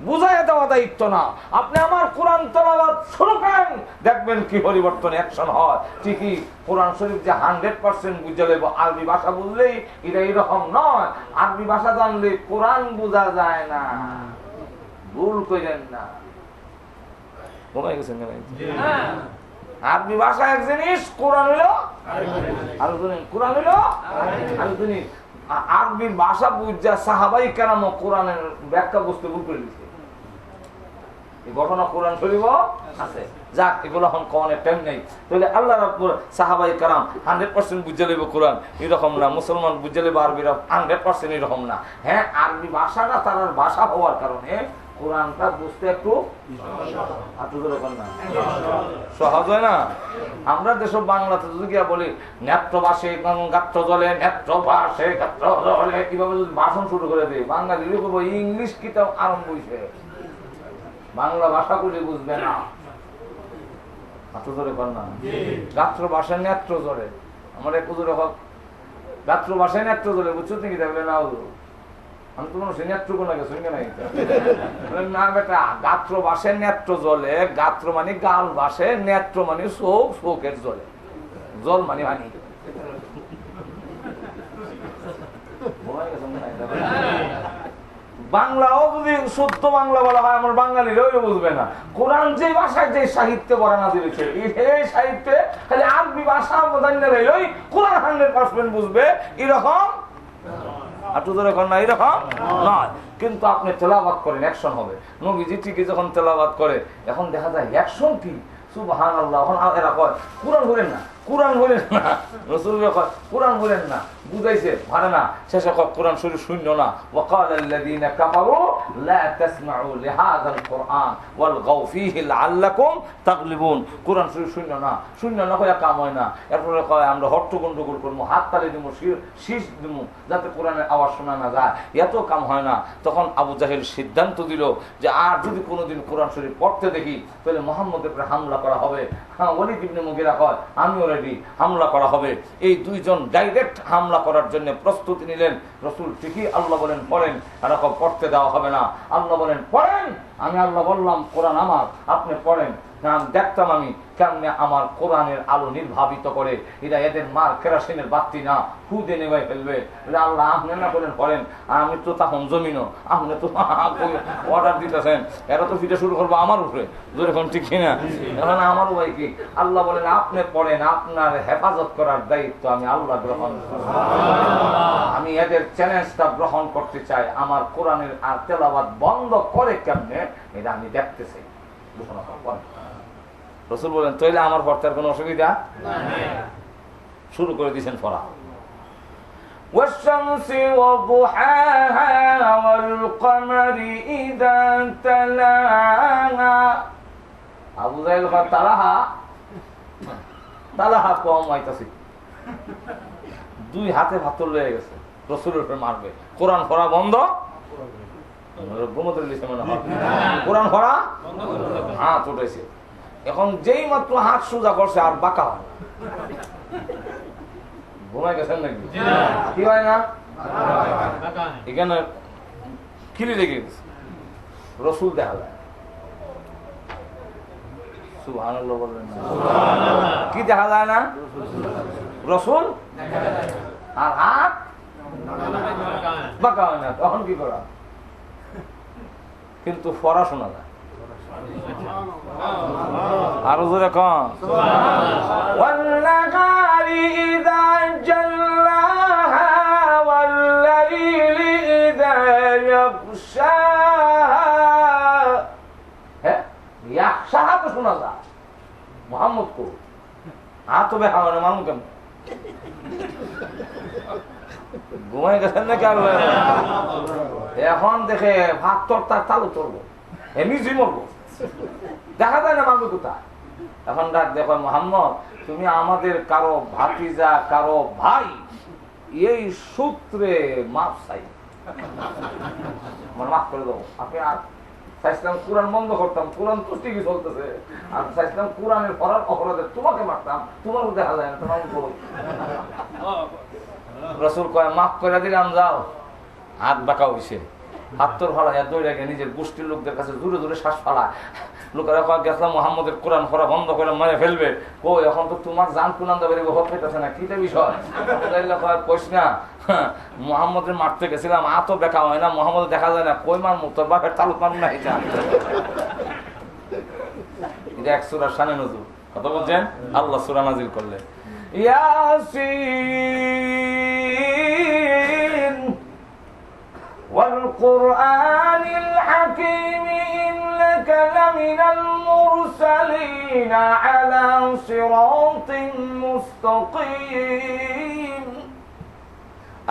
বুঝাইয়া দেওয়া দায়িত্ব না। আপনি আমার কোরআন তেলাওয়াত শুরু করেন, দেখবেন কি পরিবর্তন অ্যাকশন হয়। ঠিকই কোরআন শরীফ যে 100% বুঝে লইব, আরবি ভাষা বুঝলেই এটা এরকম নয়। আরবি ভাষা জানলে কোরআন বোঝা যায় না, ভুল করেন না। আরবি ভাষা এক জিনিস, কোরআন হইল আরো জিনিস। কোরআন হইল আরো জিনিস। আরবির ভাষা বুঝা সাহাবাই কেরাম কোরআনের ব্যাখ্যা বুঝতে ভুল করে দিচ্ছে। এই ঘটনা কোরআন শরীফ আছে। যাক, এগুলো এখন কোরআনের টাইম নেই। তাহলে আল্লাহ রাব্বুল সাহাবাই কেরাম 100% বুঝে লইব কোরআন, এরকম না। মুসলমান বুঝে লইব আরবি 100% এরকম না। হ্যাঁ, আরবি ভাষাটা তার ভাষা হওয়ার কারণে কোরআনটা বুঝতে একটু সহজ হয় না। আমরা দেশ বাংলাতে যদি গিয়া বলি নেত্র বাসে গাত্র জলে, নেত্র বাসে গাত্র জলে, কিভাবে যদি ভাষণ শুরু করে দিই, বাঙালি বলবো ইংলিশ কিতাব আরম্ভ হয়েছে, বাংলা ভাষা গুলি বুঝবে না। গাত্র বাসে নেত্র জলে, আমার এক হুজুর গাত্র বাসে নেত্র জলে, বুঝছো নাকি? দেখবে না হুজুর, আমি তো মনে নেত্র কোনা গেছো না বেটা, গাত্র বাসে নেত্র জলে। গাত্র মানে গাল বাসে, নেত্র মানে চোখ, চোখের জলে, জল মানে পানি। বাংলাও যদি শুদ্ধ বাংলা বলা হয়, আমার বাঙালিরাও বুঝবে না। কোরআন যে ভাষায় যে সাহিত্যে বরানা দিয়েছে, এই সাহিত্যে খালি আরবি ভাষা জানলেই কোরআন 100% বুঝবে, এরকম এরকম নয়। কিন্তু আপনি তেলাওয়াত করেন, অ্যাকশন হবে। নবীজি ঠিকই যখন তেলাওয়াত করে, এখন দেখা যায় অ্যাকশন কি, সুবহানাল্লাহ। এখন এরা কয় কোরআন বলেন না, কোরআন বলেন না, রাসূলুল্লাহ কয় কোরআন বলেন না, বুঝাইছে পারে না, শেষে কয় কোরআন শরীফ শূন্য না। ওয়াকালাল্লাযীনা কাফারু লা তাসমাউ লিহাযাল কুরআন ওয়ালগাউ ফীহি লাআল্লাকুম তাগলিবুন। কোরআন শরীফ শূন্য না, শূন্য না কয় কাম হয় না। এরপরে কয় আমরা হট্টগন্ডগোল করব, হাত তালি দিব, শীষ দিব, যাতে কোরআনের আওয়াজ শোনা না যায়, এত কাম হয় না। তখন আবু জাহেল সিদ্ধান্ত দিল যে আর যদি কোনোদিন কোরআন শরীফ পড়তে দেখি তাহলে মুহাম্মদের উপরে হামলা করা হবে। হ্যাঁ, ওয়ালিদ ইবনে মুগীরা কয় আমিও রেডি, হামলা করা হবে। এই দুইজন ডাইরেক্ট হামলা করার জন্য প্রস্তুতি নিলেন। রাসূল ঠিকই আল্লাহ বলেন পড়েন, আর পড়তে দেওয়া হবে না। আল্লাহ বলেন পড়েন, আমি আল্লাহ বললাম কোরআন আমার, আপনি পড়েন। দেখতাম আমি কেমনে আমার কোরআনের আলো নির্ভাবিত করে এরা এদের মার কেরাসিনের বাতি না খুদে নেবাই ফেলবে। আল্লাহ আপনি না করেন করেন, আমি তো তখন জমিনও আপনি তো অর্ডার দিতেছেন, এরা তো ফিরে শুরু করবো আমার উপরে, যেরকম ঠিক কিনা? এখন আমার উপায় কি? আল্লাহ বলেন আপনি পড়েন, আপনার হেফাজত করার দায়িত্ব আমি আল্লাহ গ্রহণ করি। আমি এদের চ্যালেঞ্জটা গ্রহণ করতে চাই, আমার কোরআনের আর তেলাওয়াত বন্ধ করে কেমনে এটা আমি দেখতে চাই। রাসূল বলেন তাইলে আমার পড়তে কোনো অসুবিধা শুরু করে দিয়েছেন পড়া। والشمس وضحاها والقمر إذا تلاها আবু জাহেল কয় তালাহা তালাহা কম আইতাছে, দুই হাতে ভাতর লয়ে গেছে, রাসূলের উপরে মারবে। কোরআন পড়া বন্ধ, কোরআন পড়া হাত উঠেছে। এখন যেই মাত্র হাত সোজা করছে আর বাঁকা হয় না। ঘুমাই গেছেন নাকি? কি হয় না? এখানে খিলি লেগে গেছে, রসুল দেখা যায়। সুবহানাল্লাহ বললেন না? কি দেখা যায় না? রসুল আর হাত বাঁকা হয় না। তখন কি করা? কিন্তু পড়া শোনা যায়। আরো জোরে কম। ওয়াল্লাহি ইযা জাল্লাহা ওয়াল্লাইলি ইযা ইয়াগশাহা। হ্যাঁ, ইয়াগশাহা তো শোনা যায়। মুহাম্মদ কো হাত তো বেহা মানে মানুষ কেমন ঘুমাই গেছেন নাকি? আল্লাহ এখন দেখে ভাত তোর তার চালু চলবো, এমনি মরবো, দেখা যায় না মানবে কোথায়। এখন ডাক দেখো মুহাম্মদ, তুমি আমাদের কারো ভাতিজা কারো ভাই, এই সূত্রে মাফ চাই, মাফ করে দেবো। আপনি আর চাইছিলাম কোরআন বন্ধ করতাম, কোরআন তো ঠিকই চলতেছে, আর চাইছিলাম কোরআনের পড়ার অপরাধে তোমাকে মারতাম, তোমারও দেখা যায় না, তোমার রাসূল কয় মাফ করে দিলাম, যাও। হাত বাঁকা হয়েছে, হাত্তর ফালায় দৌড়ে গিয়ে নিজের গোষ্ঠীর লোকদের কাছে দূরে দূরে শ্বাস ফালায়। লোকেরা কয় গেছিলাম মোহাম্মদের কোরআন পড়া বন্ধ করে মেরে ফেলবে। ও এখন তো তোমার জান কোরআন দেবে হত পেতেছে না, কিটা বিষয়? কইস না মোহাম্মদের মারতে গেছিলাম, আ তো দেখা হয় না, মোহাম্মদ দেখা যায় না, কই মার মুখ তোর বাপের তালুক মার না। এটা এক সূরা শানে নজুল, কথা বলছেন? আল্লাহ সূরা নাজিল করলেন ইয়াসিন والقرآن الحكيم إنك لمن المرسلين على صراط مستقيم।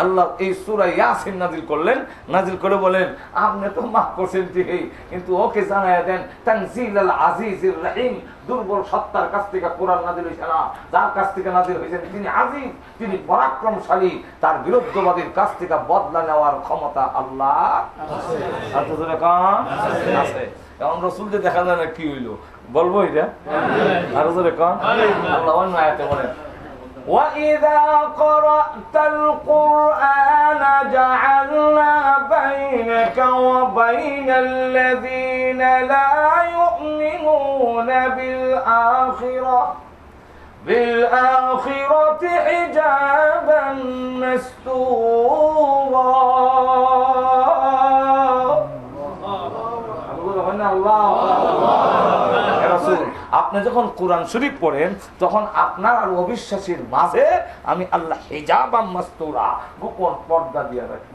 আল্লাহ এই সূরা ইয়াসিন নাজিল করলেন, নাজিল করে বলেন আপনি তো মাফ করছেন ঠিকই, কিন্তু ওকে জানায়া দেন তানজিলুল আজিজির রহিম, দুর্বল সত্তার কাছ থেকে কোরআন নাজিল হইছে না, যার কাছ থেকে নাজিল হয়েছেন তিনি আজিজ, তিনি পরাক্রমশালী, তার বিরুদ্ধবাদীর কাছ থেকে বদলা নেওয়ার ক্ষমতা আল্লাহ আছে। এখন রাসূল যে দেখা যায় না, কি হইলো বলবো এটা? আর জোরে কোন আল্লাহ অন্য আয়াতে বলেন وَإِذَا قَرَأْتَ الْقُرْآنَ جَعَلْنَا بَيْنَكَ وَبَيْنَ الَّذِينَ لَا يُؤْمِنُونَ بِالْآخِرَةِ حِجَابًا مَسْتُورًا। আপনি যখন কোরআন শরীফ পড়েন তখন আপনার আর অবিশ্বাসীর মাঝে আমি আল্লাহ হিজাবাম মাস্তুরা, গোপন পর্দা দিয়ে রাখি।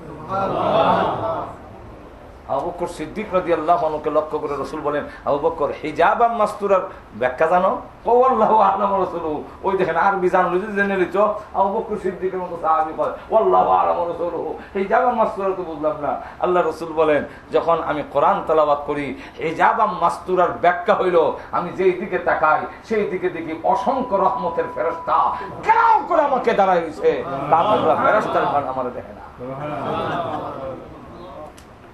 আবু বকর সিদ্দিক রাদিয়াল্লাহু আনহুকে লক্ষ্য করে রাসূল বলেন, আবু বকর হিজাবাম মাস্তুরার ব্যাখ্যা জানো? আল্লাহু আ'লাম রাসূলুহু। ওই দেখেন আরবি জানলে যদি জেনে নিত, আবু বকর সিদ্দিকের মতো সাহাবী কয় আল্লাহু আ'লাম রাসূলুহু, হিজাবাম মাস্তুরা তো বুঝলাম না। আল্লাহ রাসূল বলেন যখন আমি কোরআন তেলাওয়াত করি, হিজাবাম মাস্তুরার ব্যাখ্যা হইল আমি যেই দিকে তাকাই সেই দিকে দেখি অসংখ্য রহমতের ফেরেশতা কেন করে আমাকে দাঁড়ায় হইছে, তারা ফেরেশতার গান আমার দেখে না।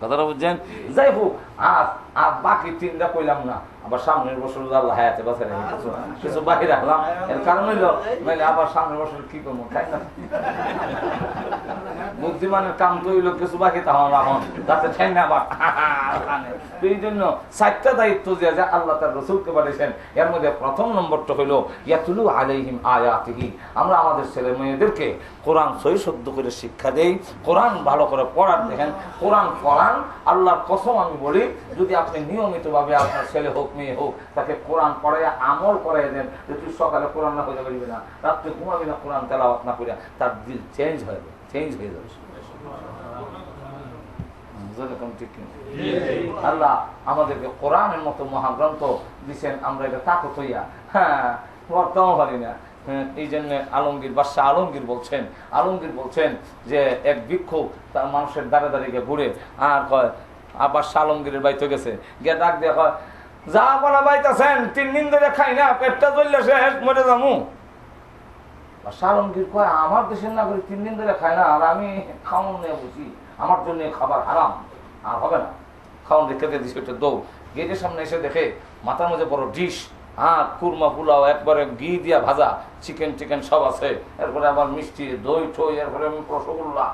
কথাটা বুঝছেন? যাই হোক, আর বাকি তিনটা কইলাম না, আবার সামনের বছর আল্লাহ হায়াতে বাঁচে কিছু বাকি রাখলাম। এর কারণ হইল নাহলে আবার সামনের বছর কি করবো, তাই না? বুঝছেন? বুদ্ধিমানের কাম তো হইলো কিছু বাকি তাহলে রাখুন যাতে ঠেঙ্গা আবার এই জন্য 4টা দায়িত্ব যে আল্লাহ তার রসুলকে পাঠিয়েছেন। এর মধ্যে প্রথম নম্বরটা হইলো ইয়াতুলু আলাইহিম আয়াতিহি, আমরা আমাদের ছেলে মেয়েদেরকে কোরআন সহি শুদ্ধ করে শিক্ষা দেই, কোরআন ভালো করে পড়ার দেখেন, কোরআন পড়ান। আল্লাহর কসম আমি বলি, যদি আপনি নিয়মিতভাবে আপনার ছেলে হোক মেয়ে হোক তাকে কোরআন পড়াইয়া আমল করাই দেন, যে তুই সকালে কোরআন না পড়তে পারবি না, রাত্রে ঘুমাবি না কোরআন তেলাওয়াত না করিয়া, তার দিল চেঞ্জ হয়ে যাবে, চেঞ্জ হয়ে যাবে। আল্লাহ আমাদেরকে কোরআনের মতো মহাগ্রন্থ দিচ্ছেন, আমরা এটা তাকত হইয়া বর্তমান পারি না। এই জন্য আলমগীর বাদশাহ আলমগীর বলছেন যে এক ভিক্ষুক তার মানুষের দ্বারে দাঁড়িয়ে ঘুরে আর কয়, আবার আলমগীরের বাইতে গেছে, গিয়ে ডাক দিয়ে কয়, যা বলা বাইতেছেন 3 দিন ধরে খাই না, পেটটা চললে শেষ, মরে যাবো। আলমগীর কয়, আমার দেশের নাগরিক 3 দিন ধরে খায় না, আর আমি খাওয়ান নিয়ে বসি, আমার জন্য খাবার হারাম, আর হবে না, খাওয়ান রেখে দিয়েছি। ওটা দৌ গেটের সামনে এসে দেখে মাথার মধ্যে বড় ডিশ, কুরমা পোলাও, একবারে ঘি দিয়া ভাজা, চিকেন টিকেন সব আছে, এরপরে আবার মিষ্টি দই ঠই, এরপরে রসগোল্লা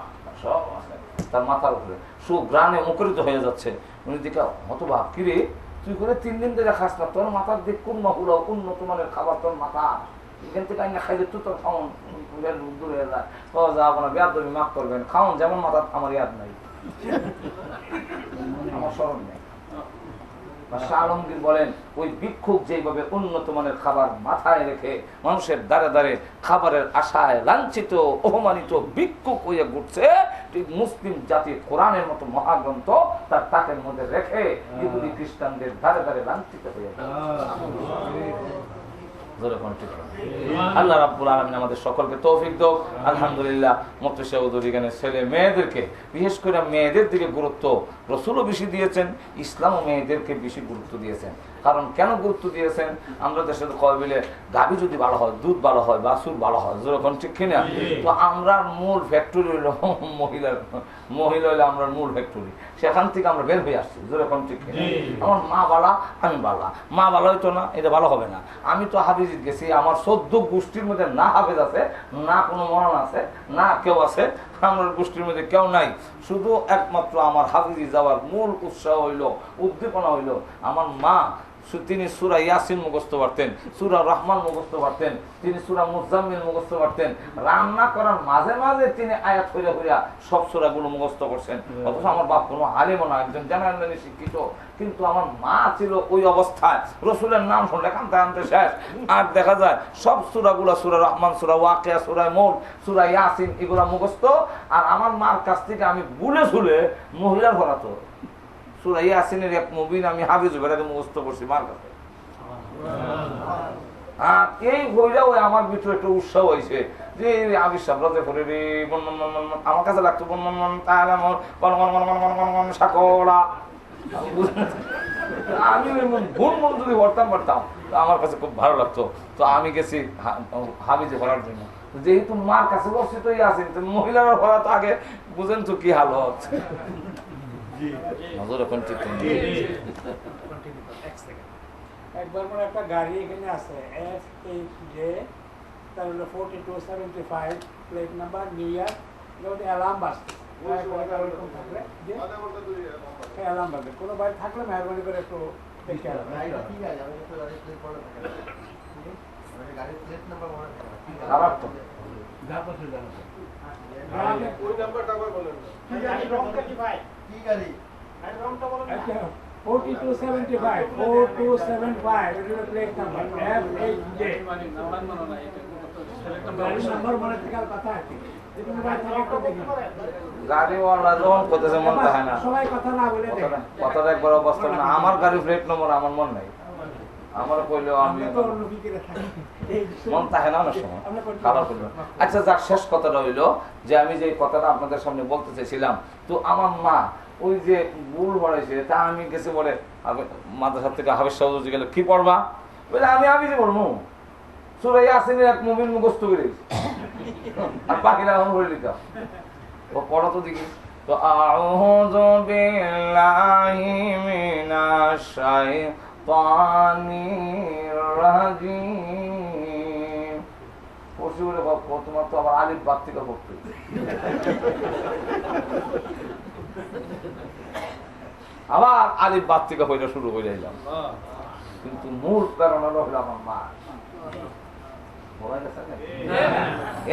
সব আছে তার মাথার উপরে, সুগ্রানে মুখরিত হয়ে যাচ্ছে। উনি দিকে হতবাক, কিরে তুই করে 3 দিন ধরে খাস না, তোর মাথার দিক কুরমা পোলাও উন্নত মানের খাবার, তোর মাথা এখান থেকে আইনা খাইলে তুই তোর খাওয়ান দূর হয়ে যায়। যা আপনার বেয়াদ তুমি মাফ করবেন, খাওয়ান যেমন মাথা আমার ইয়াদ নাই, আমার স্মরণ নেই। আলমগীর বলেন, ওই ভিক্ষুক যেভাবে উন্নত মানের খাবার মাথায় রেখে মানুষের দ্বারে দ্বারে খাবারের আশায় লাঞ্ছিত অপমানিত ভিক্ষুক হয়ে ঘুরছে, ঠিক মুসলিম জাতি কোরআনের মতো মহাগ্রন্থ তার তাকের মধ্যে রেখে ইহুদি খ্রিস্টানদের দ্বারে দ্বারে লাঞ্ছিত হয়ে আল্লাহ রাব্বুল আলামিন আমাদের সকলকে তৌফিক দাও। আলহামদুলিল্লাহ মুফতি চৌধুরী গানের ছেলে মেয়েদেরকে, বিশেষ করে মেয়েদের দিকে গুরুত্ব রাসূলও বেশি দিয়েছেন, ইসলামও মেয়েদেরকে বেশি গুরুত্ব দিয়েছেন। কারণ কেন গুরুত্ব দিয়েছেন, আমরা দেশে কয় বলে গাভী যদি ভালো হয়, দুধ ভালো হয়, বাছুর ভালো হয়, যেরকম ঠিক কিনা, তো আমরা মূল ফ্যাক্টরি হইল মহিলা হইলে আমরা মূল ফ্যাক্টরি, সেখান থেকে আমরা বের হয়ে আসছি, যেরকম ঠিক কিনা। আমার মা বালা, আমি বালা, মা ভালো হইতো না, এটা ভালো হবে না। আমি তো হাফিজিত গেছি, আমার 14 গোষ্ঠীর মধ্যে না হাফেজ আছে, না কোনো মরণ আছে, না কেউ আছে, আমার গোষ্ঠীর মধ্যে কেউ নাই। শুধু একমাত্র আমার হাফিজি যাওয়ার মূল উৎসাহ হইল, উদ্দীপনা হইল আমার মা। তিনি সূরা ইয়াসিন মুখস্থ পারতেন, সূরা রহমান মুখস্থ পারতেন, তিনি সূরা মুজাম্মিল মুখস্থ পারতেন। রান্না করার মাঝে মাঝে তিনি আয়াত হইয়া হইয়া সব সূরাগুলো মুখস্থ করছেন। অথচ আমার বাপ কোনো আলিমও না, একজন জেনারেলি শিক্ষিত, কিন্তু আমার মা ছিল ওই অবস্থায়, রসুলের নাম শুনলে কানতে কানতে শেষ। আর দেখা যায় সব সূরাগুলো, সূরা রহমান, সূরা ওয়াকিয়া, সূরা মুলক, সূরা ইয়াসিন, এগুলা মুখস্থ। আর আমার মার কাছ থেকে আমি বুলে শুলে মহিলার ভরাতো সূরা ইয়াসিনের এক মুবিন আমি হাফিজ বেড়াকে মুখস্থ করছি মার কাছে। আর এই হইলে ওই আমার ভিতরে একটা উৎসাহ হয়েছে যে আমি সাবরাতে করে রে আমার কাছে লাগতো সাকড়া, আমি ভুল মন যদি পারতাম আমার কাছে খুব ভালো লাগতো। তো আমি গেছি হাফিজে ভরার জন্য, যেহেতু মার কাছে বসছি তো ইয়াসিন, মহিলারা ভরা তো আগে বুঝেন তো কি হালত। একবার পর একটা গাড়ি এখানে আছে FHJ, তার হলো 4275 plate number, new York, alarm বাজছে। অ্যালার্ম বাজে, কোনো বাইরে থাকলে মেহরবানি করে একটু দেখে গাড়িওয়ালা যখন করতেছে মন থাকে না, কথাটা একবার অবস্থা না। আমার গাড়ি প্লেট নম্বর আমার মন নাই, আমার কইলেও আমি মন থাকে না অনেক সময় কালার করবে। আচ্ছা, যার শেষ কথাটা হইলো যে আমি যে কথাটা আপনাদের সামনে বলতে চাইছিলাম, তো আমার মা ওই যে ভুল বাড়াইছে, তা আমি গেছে বলে মাদ্রাসা থেকে হাফেজ সাহেব গেলে কি পড়বা, বলে আমি যে বলবো সূরা ইয়াসিনের এক মুমিন মুখস্থ করে আর বাকিরা আমি বলে দিতাম। ও পড়া তো দেখি, তো আউযু বিল্লাহি মিনাশ শাইতানির রাজিম। পড়ছি বলে তোমার তো আবার আলিফ বাদ থেকে পড়তে আবার আলিফ বাদ থেকে হইলে শুরু হয়ে যাইলাম, কিন্তু মূল প্রেরণা হলো আমার মা।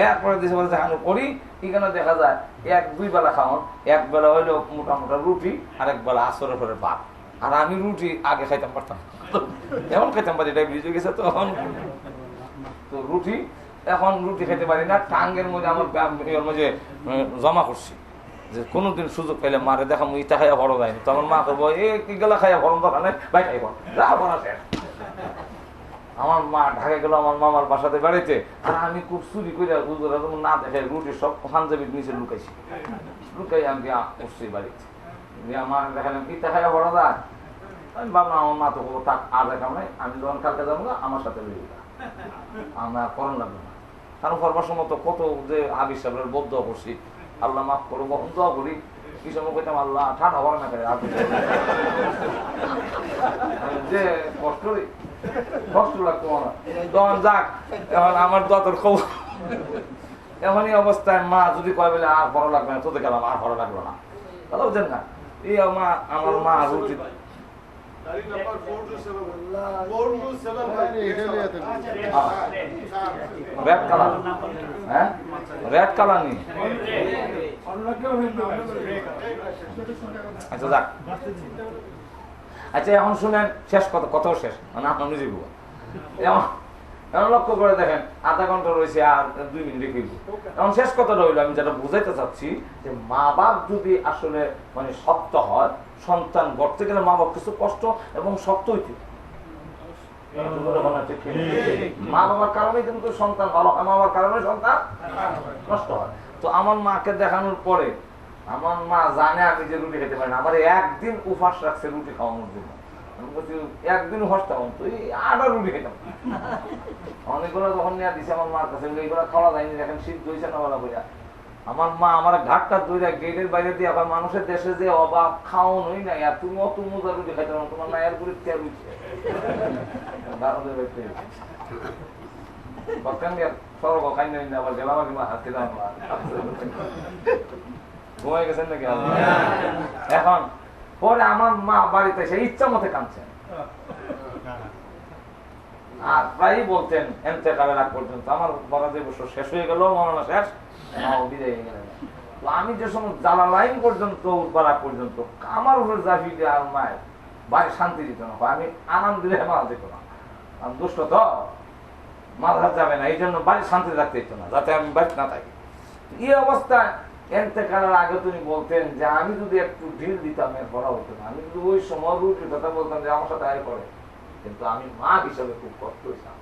এরপরে দেশে বলতে আমি করি, এখানে দেখা যায় 1-2 বেলা খাওয়ান, এক বেলা হইলো মোটামুটি রুটি, আর এক বেলা আসরের পরে ভাত। আর আমি রুটি আগে খাইতাম পারতাম, এখন খাইতাম পারি, ডায়াবেটিস হয়ে গেছে তখন, তো রুটি এখন রুটি খেতে পারি না। টাঙ্গের মধ্যে আমার মধ্যে জমা করছি যে কোনোদিন সুযোগ পেলে মারে দেখা ইটা খাইয়া বড় যায়নি, তখন মা করবো এই গেলা খাইয়া বরম দোকান নেই, ভাই খাইব যা বলা শেষ। আমার মা ঢাকা গেল আমার মামার বাসাতে বেড়াইতে, আর আমি খুব চুরি করে না দেখে রুটি সব পাঞ্জাবির নিচে লুকাইছি, লুকাই আমি উঠছি বাড়িতে। মা দেখালাম ইটা খাইয়া বড় যায়, আমি ভাবলাম আমার মা তো থাক আর দেখাম নাই, আমি যখন কালকে যাবো না আমার সাথে লইব, আমার করণ লাগবে না। কারণ করবার সময় তো কত যে আবির সাহেবের বদ্ধ করছি, আল্লাহ মাফ করো, বহন দোয়া করি, কি সময় কইতাম আল্লাহ ঠান্ডা হওয়ার না করে যে কষ্ট লাগতো আমার, তখন যাক এখন আমার দোয়ার খবর। এমনই অবস্থায় মা যদি কয় বলে আর ভালো লাগবে না, তোদের গেলাম আর ভালো লাগলো না, কথা বুঝছেন না। এই আমার মা রুটি রেড কালার, হ্যাঁ রেড কালার নেই। আচ্ছা যাক, আচ্ছা এখন শুনেন, শেষ কথাও শেষ, মানে আপনার নিজে এখন লক্ষ্য করে দেখেন, আধা ঘন্টা রয়েছে আর 2 মিনিট খেলব। এখন শেষ কথাটা হইলো, আমি যেটা বুঝাইতে চাচ্ছি যে মা বাপ যদি আসলে মানে শক্ত হয়, সন্তান গড়তে গেলে মা বাপ কিছু কষ্ট এবং শক্ত হইতে, মা বাবার কারণে কিন্তু সন্তান ভালো, মা বাবার কারণে সন্তান নষ্ট হয়। তো আমার মাকে দেখানোর পরে আমার মা জানে আমি যে রুটি খেতে পারি না, আমার একদিন উপবাস রাখছে রুটি খাওয়ানোর জন্য। আমি বলছি একদিন হসতাম তো আটা রুটি খেতাম, অনেকগুলো যখন নিয়ে দিছে আমার মার কাছে, এইগুলো খাওয়া যায়নি, এখন শীত হয়েছে না বলা বইয়া। আমার মা আমার ঘাটটা দইরা গেটের বাইরে দিয়ে আবার মানুষের দেশে যে অভাব খাওয়ান হই নাই, আর তুমি অত মজা রুটি খাইতে পারো, তোমার না এর করে তেল উঠছে এখন পরে আমার মা বাড়িতে এসে ইচ্ছা মতে কাঁদছেন, আর প্রায় বলতেন এন্তেকালের আগ পর্যন্ত আমার বড় যে বছর শেষ হয়ে গেল, মরণা শেষ, বিদায় হয়ে গেলেন। তো আমি যে সময় জ্বালা লাইন পর্যন্ত উঠবার আগ পর্যন্ত আমার উপরে জাফি দিয়ে আর মায়ের বাড়ি শান্তি দিত না, আমি আনন্দ দিলে মারা যেত না, আমি দুষ্ট তো মারা যাবে না, এই জন্য বাড়ি শান্তি রাখতে দিত না, যাতে আমি বাড়ি না থাকি। এই অবস্থায় এন্তেকালের আগে তুমি বলতেন যে আমি যদি একটু ঢিল দিতাম এর বড় হতো না, আমি যদি ওই সময় রুটির কথা বলতাম যে আমার সাথে আয় করে, কিন্তু আমি মা হিসাবে খুব কষ্ট হয়েছিলাম।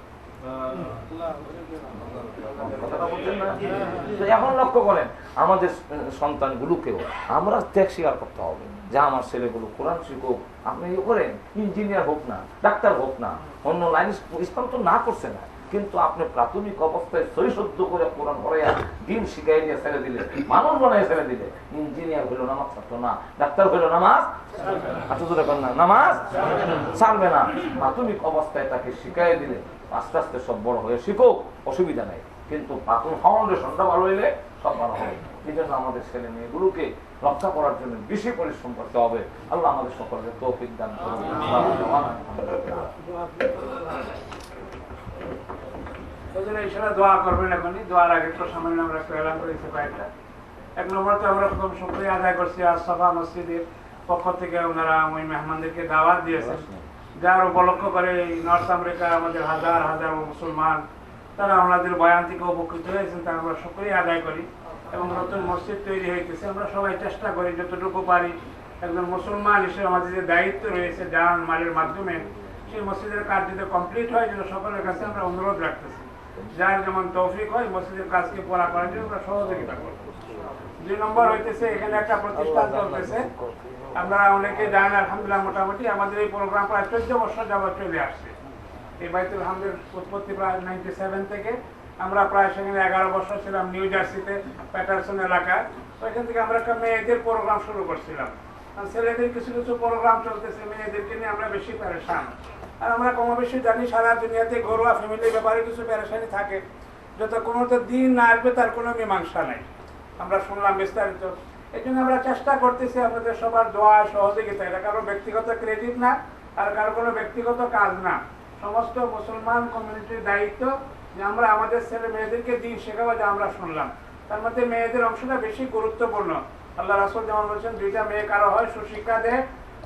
এখন লক্ষ্য করেন আমাদের সন্তানগুলোকেও আমরা ত্যাগ স্বীকার করতে হবে, যে আমার ছেলেগুলো কোরআন শিখুক, আপনি ইয়ে করেন ইঞ্জিনিয়ার হোক না, ডাক্তার হোক না, অন্য লাইন ইসলাম তো না করছে না, কিন্তু আপনি প্রাথমিক অবস্থায় সহিশুদ্ধ করে কোরআন পড়াইয়া দিন শিখাই দিয়ে ছেড়ে দিলে, মানুষ বানাই ছেড়ে দিলে, ইঞ্জিনিয়ার হইলো নামাজ ছাড়তো না, ডাক্তার হইলো নামাজ নামাজ ছাড়বে না। প্রাথমিক অবস্থায় তাকে শিখাই দিলে আস্তে আস্তে সব বড় হয়ে শিখুক, অসুবিধা নেই, কিন্তু প্রাথমিক ফাউন্ডেশনটা ভালো হইলে সব ভালো হবে। এই জন্য আমাদের ছেলে মেয়েগুলোকে রক্ষা করার জন্য বেশি পরিশ্রম করতে হবে। আল্লাহ আমাদের সকলকে তৌফিক দান করুন। দোয়া করবেন, এখনই দোয়ার আগে তো সামান্য আমরা একটু এলান করেছি কয়েকটা। 1 নম্বর তো আমরা প্রথম শুকরিয়া আদায় করছি আশরাফা মসজিদের পক্ষ থেকে, ওনারা ওই মেহমানদেরকে দাওয়াত দিয়েছেন, যার উপলক্ষ করে নর্থ আমেরিকা আমাদের হাজার হাজার মুসলমান তারা ওনাদের বয়ান থেকে উপকৃত হয়েছেন, তার আমরা শুকরিয়া আদায় করি। এবং নতুন মসজিদ তৈরি হইতেছে, আমরা সবাই চেষ্টা করি যতটুকু পারি একজন মুসলমান হিসেবে আমাদের যে দায়িত্ব রয়েছে জান মালের মাধ্যমে সেই মসজিদের কাজ যদি কমপ্লিট হয়, যেন সকলের কাছে আমরা অনুরোধ রাখতেছি, যার যেমন তৌফিক হয় মসজিদের কাজকে পুরা করার জন্য আমরা সহযোগিতা করব। 2 নম্বর হইতেছে এখানে একটা প্রতিষ্ঠান চলতেছে, আমরা অনেকে জানেন আলহামদুলিল্লাহ, মোটামুটি আমাদের এই প্রোগ্রাম প্রায় 14 বছর যাবত চলে আসছে। এই বাইতুল হামদের উৎপত্তি প্রায় 97 থেকে, আমরা প্রায় সেখানে 11 বছর ছিলাম নিউ জার্সিতে প্যাটারসন এলাকায়। ওইখান থেকে আমরা একটা মেয়েদের প্রোগ্রাম শুরু করছিলাম, ছেলেদের কিছু কিছু প্রোগ্রাম চলতেছে, মেয়েদেরকে নিয়ে আমরা বেশি পেরেশান। আর আমরা কম বেশি জানি সারা দুনিয়াতে ঘরোয়া ফ্যামিলির ব্যাপারে কিছু পেরেশানি থাকে, যত কোনো তো দিন না আসবে তার কোনো মীমাংসা নাই। আমরা শুনলাম বিস্তারিত এই জন্য আমরা চেষ্টা করতেছি আমাদের সবার দোয়া সহযোগিতা। এটা কারো ব্যক্তিগত ক্রেডিট না, আর কারো কোনো ব্যক্তিগত কাজ না, সমস্ত মুসলমান কমিউনিটির দায়িত্ব যে আমরা আমাদের ছেলে মেয়েদেরকে দিন শেখাবো। যে আমরা শুনলাম তার মধ্যে মেয়েদের অংশটা বেশি গুরুত্বপূর্ণ। আল্লাহ রাসূল যেমন বলছেন, দুইটা মেয়ে কারো হয় সুশিক্ষা দেয়,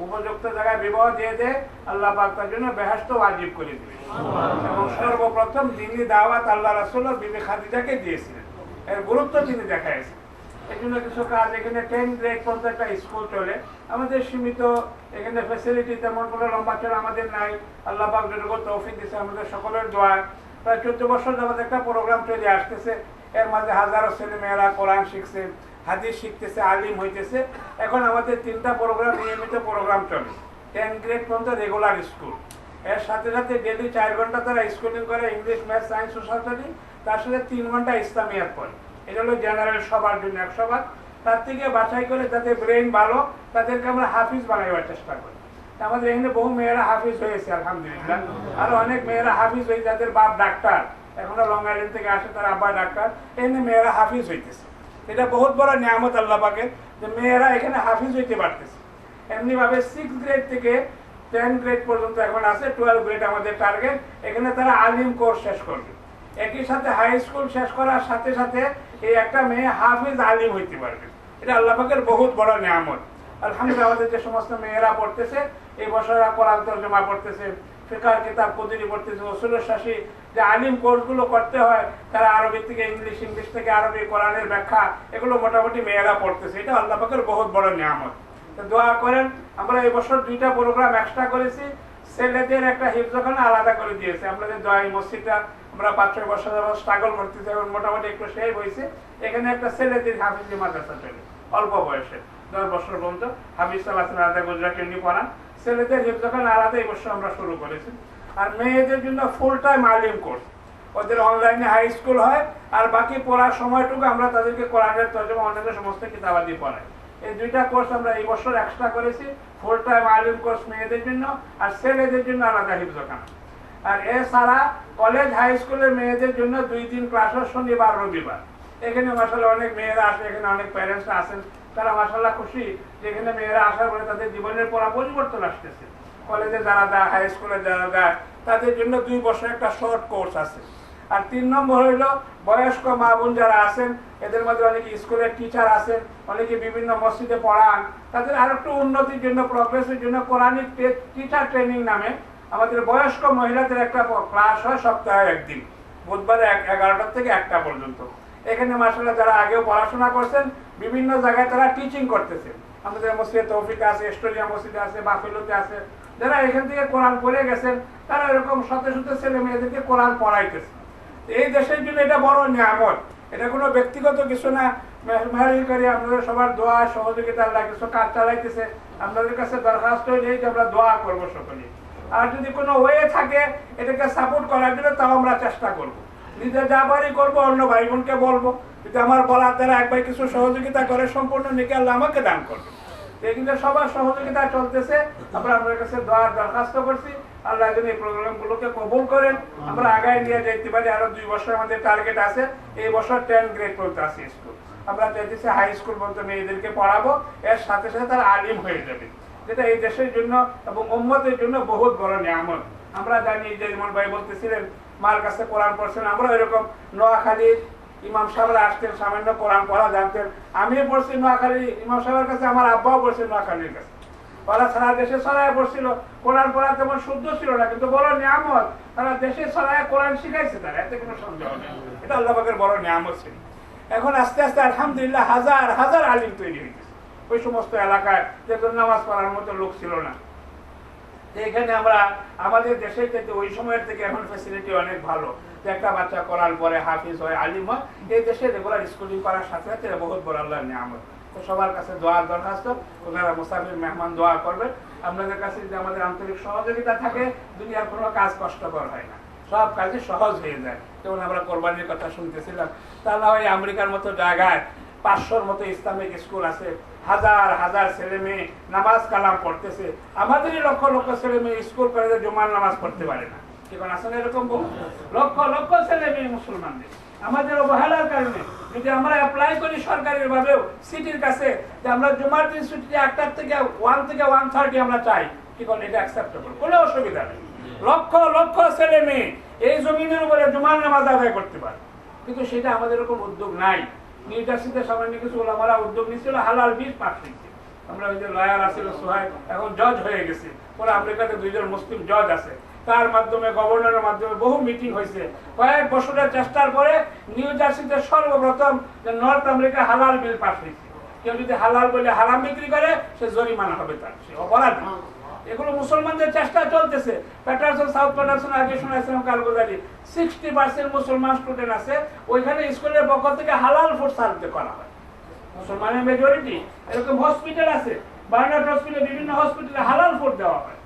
উপযুক্ত জায়গায় বিবাহ দিয়ে দেয়, আল্লাহ পাক তার জন্য বেহেশত ওয়াজিব করে দিবে। এবং সর্বপ্রথম দ্বীনি দাওয়াত আল্লাহ রাসূল বিবি খাদিজাকে দিয়েছিলেন, এর গুরুত্ব তিনি দেখাইছেন। এই জন্য কিছু কাজ এখানে 10 গ্রেড পর্যন্ত একটা স্কুল চলে, আমাদের সীমিত এখানে ফ্যাসিলিটি তেমন কোনো লম্বা চড়া আমাদের নাই। আল্লাহ পাক যতটুকু তৌফিক দিয়েছে আমাদের সকলের দোয়া। প্রায় 14 বছর যাবত একটা প্রোগ্রাম চলে আসতেছে, এর মাঝে হাজারো ছেলে মেয়েরা কোরআন শিখছে, হাদিস শিখতেছে, আলিম হইতেছে। এখন আমাদের 3টা প্রোগ্রাম, নিয়মিত প্রোগ্রাম চলে, 10 গ্রেড পর্যন্ত রেগুলার স্কুল। এর সাথে সাথে ডেলি 4 ঘন্টা তারা স্কুলিং করে, English, math, science, social study, তার সাথে 3 ঘন্টা ইসলামিয়াত পড়ে। এটা হলো জেনারেল সবার জন্য 100 ভাগ। তার থেকে বাছাই করে যাদের ব্রেন ভালো তাদেরকে আমরা হাফিজ বানাইবার চেষ্টা করি। আমাদের এখানে বহু মেয়েরা হাফিজ হয়েছে আলহামদুলিল্লাহ, আরো অনেক মেয়েরা হাফিজ হয়ে যাদের বাপ ডাক্তার, এখনো লং আইল্যান্ড থেকে আসে তার আব্বা ডাক্তার, এখানে মেয়েরা হাফিজ হইতেছে। এটা বহুত বড় নিয়ামত আল্লাহ পাকের যে মেয়েরা এখানে হাফিজ হইতে পারতেছে। এমনি ভাবে 6 গ্রেড থেকে 10 গ্রেড পর্যন্ত এখন আছে, 12 গ্রেড আমাদের টার্গেট। এখানে তারা আলিম কোর্স শেষ করবে, একই সাথে হাই স্কুল শেষ করার সাথে সাথে এই একটা মেয়ে হাফিজ আলিম হইতে পারবে। এটা আল্লাহ পাকের বহুত বড় নিয়ামত। আলহামদুলিল্লাহ আমাদের যে সমস্ত মেয়েরা পড়তেছে এই বছর কোরআন তরজমা পড়তেছে, ফিকহের কিতাব কুদরি পড়তেছে, উসুলুল শাসি যে আলিম কোর্সগুলো করতে হয়, তারা আরবি থেকে ইংলিশ, ইংলিশ থেকে আরবি, কোরআনের ব্যাখ্যা, এগুলো মোটামুটি মেয়েরা পড়তেছে। এটা আল্লাহ পাকের বহুত বড় নিয়ামত। তো দোয়া করেন। আমরা এই বছর 2টা প্রোগ্রাম এক্সট্রা করেছি, ছেলেদের একটা হিফজখানা আলাদা করে দিয়েছে। আপনাদের দোয়া মসজিদটা আমরা 5-6 বছর স্ট্রাগল করতেছি, এখন মোটামুটি একটু সেভ হয়েছে। এখানে একটা ছেলেদের হাফিজি মাদ্রাসা চলে, অল্প বয়সে 10 বছর পর্যন্ত হাফিজ সালাত আলাদা গুজরাটি উনি পড়ান। ছেলেদের হিফজখানা আলাদা এই বছর আমরা শুরু করেছি। আর মেয়েদের জন্য ফুল টাইম আলিম কোর্স, ওদের অনলাইনে হাই স্কুল হয়, আর বাকি পড়ার সময়টুকু আমরা তাদেরকে কোরআনের তরজমা, অন্যান্য সমস্ত কিতাবাদি পড়াই। এই 2টা কোর্স আমরা এই বছর এক্সট্রা করেছি, ফুল টাইম আলিম কোর্স মেয়েদের জন্য, আর ছেলেদের জন্য আলাদা হিফজখানা। আর এছাড়া কলেজ হাই স্কুলের মেয়েদের জন্য 2 দিন ক্লাস হয়, শনিবার রবিবার। এখানে মাশাআল্লাহ অনেক মেয়েরা আসে, এখানে অনেক প্যারেন্টস আছেন, তারা মাশাআল্লাহ খুশি যে এখানে মেয়েরা আসার পরে তাদের জীবনের পড়া পরিবর্তন আসতেছে। কলেজে যারা দেয়, হাই স্কুলে যারা দেয়, তাদের জন্য 2 বছর একটা শর্ট কোর্স আছে। আর 3 নম্বর হইল বয়স্ক মা বোন যারা আছেন, এদের মধ্যে অনেকে স্কুলের টিচার আছেন, অনেকে বিভিন্ন মসজিদে পড়ান, তাদের আর একটু উন্নতির জন্য, প্রগ্রেসের জন্য কোরআনিক টিচার ট্রেনিং নামে আমাদের বয়স্ক মহিলাদের একটা ক্লাস হয় সপ্তাহে 1 দিন, বুধবারে 11টা থেকে 1টা পর্যন্ত। এখানে মাশাআল্লাহ যারা আগেও পড়াশোনা করছেন, বিভিন্ন জায়গায় তারা টিচিং করতেছে। আমাদের মসজিদে তৌফিক আছে, এস্টোরিয়া মসজিদে আছে, বাফেলোতে আছে, যারা এখান থেকে কোরআন পড়ে গেছেন, তারা এরকম শত শত ছেলে মেয়েদেরকে কোরআন পড়াইতেছে। এই দেশের জন্য এটা বড় নিয়ামত, এটা কোনো ব্যক্তিগত কিছু না। মেহরবানি করে আপনাদের সবার দোয়া সহযোগিতা, আল্লাহ কিছু কাজ চালাইতেছে। আপনাদের কাছে দরখাস্ত হইলে যে আমরা দোয়া করবো সকলে, আর যদি কোনো ওয়ে থাকে এটাকে সাপোর্ট করার জন্য, তাও আমরা চেষ্টা করবো। নিজে যা বাড়ি করবো, অন্য ভাই বোনকে বলবো, যদি আমার বলার দ্বারা এক ভাই কিছু সহযোগিতা করে, সম্পূর্ণ নিকে আল্লাহ আমাকে দান করবে। এগুলো সবার সহযোগিতা চলতেছে। আমরা আপনাদের কাছে দোয়ার দরখাস্ত করছি, আল্লাহ যেন এই প্রোগ্রামগুলোকে কবুল করেন, আমরা আগায় নিয়ে যেতে পারি। আরো 2 বছর আমাদের টার্গেট আছে, এই বছর 10 গ্রেড পর্যন্ত আছে স্কুল। আমরা চাইতেছি হাই স্কুল পর্যন্ত মেয়েদেরকে পড়াবো, এর সাথে সাথে তারা আলিম হয়ে যাবে, যেটা এই দেশের জন্য এবং উম্মতের জন্য বহুত বড় নিয়ামত। আমরা জানি যে ইমাম ভাই বলতেছিলেন মার কাছে কোরআন পড়ছেন, আমরা এরকম নোয়াখালী ইমাম সাহেবরা আসতেন, সামান্য কোরআন পড়া জানতেন। আমিও পড়ছি নোয়াখালী ইমাম সাহেবের কাছে, আমার আব্বাও পড়ছে নোয়াখালীর কাছে। ওরা সারা দেশে ছড়ায় পড়ছিল, কোরআন পড়া তেমন শুদ্ধ ছিল না, কিন্তু বড় নিয়ামত, তারা দেশে ছড়ায় কোরআন শিখাইছে, তারা এতে কোনো সন্দেহ নেই। এটা আল্লাহ পাকের বড় নিয়ামত ছিল। এখন আস্তে আস্তে আলহামদুলিল্লাহ হাজার হাজার আলিম তৈরি হয়েছে ওই সমস্ত এলাকায়, যেহেতু নামাজ পড়ার মতো লোক ছিল না। এখানে আমরা আমাদের দেশে থেকে ওই সময়ের থেকে এখন ফ্যাসিলিটি অনেক ভালো, যে একটা বাচ্চা কোরআন পড়ে, হাফিজ হয়, আলিম হয়, এই দেশে রেগুলার স্কুলিং করার সাথে সাথে বহুত বড় আল্লাহর নিয়ামত। তো সবার কাছে দোয়ার দরখাস্ত, ওনারা মুসাফির মেহমান দোয়া করবেন। আপনাদের কাছে যদি আমাদের আন্তরিক সহযোগিতা থাকে, দুনিয়ার কোনো কাজ কষ্টকর হয় না, সব কাজই সহজ হয়ে যায়। যেমন আমরা কোরবানির কথা শুনতেছিলাম, তাহলে ওই আমেরিকার মতো জায়গায় 500-র মতো ইসলামিক স্কুল আছে, হাজার হাজার ছেলে মেয়ে নামাজ কালাম পড়তেছে। আমাদেরই লক্ষ লক্ষ ছেলে মেয়ে স্কুল কলেজে জুমার নামাজ পড়তে পারে না, এখন আসলে এরকম বহু লক্ষ লক্ষ ছেলে মেয়ে মুসলমানদের আমাদের অবহেলার কারণে যদি আমরা অ্যাপ্লাই করি সরকারের ভাবেও সিটির কাছে যে আমরা জুমার দিন ছুটি 1টা থেকে 1 থেকে 1:30 আমরা চাই, কি বলেন, এটা অ্যাকসেপ্টেবল, কোনো অসুবিধা নেই। লক্ষ লক্ষ ছেলে মেয়ে এই জমিনের উপরে জুমার নামাজ আদায় করতে পারে, কিন্তু সেটা আমাদের এরকম উদ্যোগ নাই। নিউ জার্সিতে সামান্য কিছু ওলামারা উদ্যোগ নিয়েছিল, হালাল বীজ পাস দিচ্ছে। আমরা ওই যে লয়ার আছিল সোহাইব, এখন জজ হয়ে গেছে, পরে আমেরিকাতে 2 জন মুসলিম জজ আছে, তার মাধ্যমে গভর্নরের মাধ্যমে বহু মিটিং হয়েছে। কয়েক বছরের চেষ্টার পরে নিউ জার্সিতে সর্বপ্রথম যে নর্থ আমেরিকা হালাল বিল পাস হয়েছে। কেউ যদি হালাল বলে হারাম বিক্রি করে সে জরিমানা হবে, তার সে অপরাধী। এগুলো মুসলমানদের চেষ্টা চলতেছে। প্যাটারসন, সাউথ প্যাটারসন আগে শোনাইছিলাম কালগুজারি, 60% মুসলমান স্টুডেন্ট আছে, ওইখানে স্কুলের পক্ষ থেকে হালাল ফুড সার্ভ করা হয়। মুসলমানের মেজরিটি। এরকম হসপিটাল আছে, বার্নার্ড হসপিটালে, বিভিন্ন হসপিটালে হালাল ফুড দেওয়া হয়।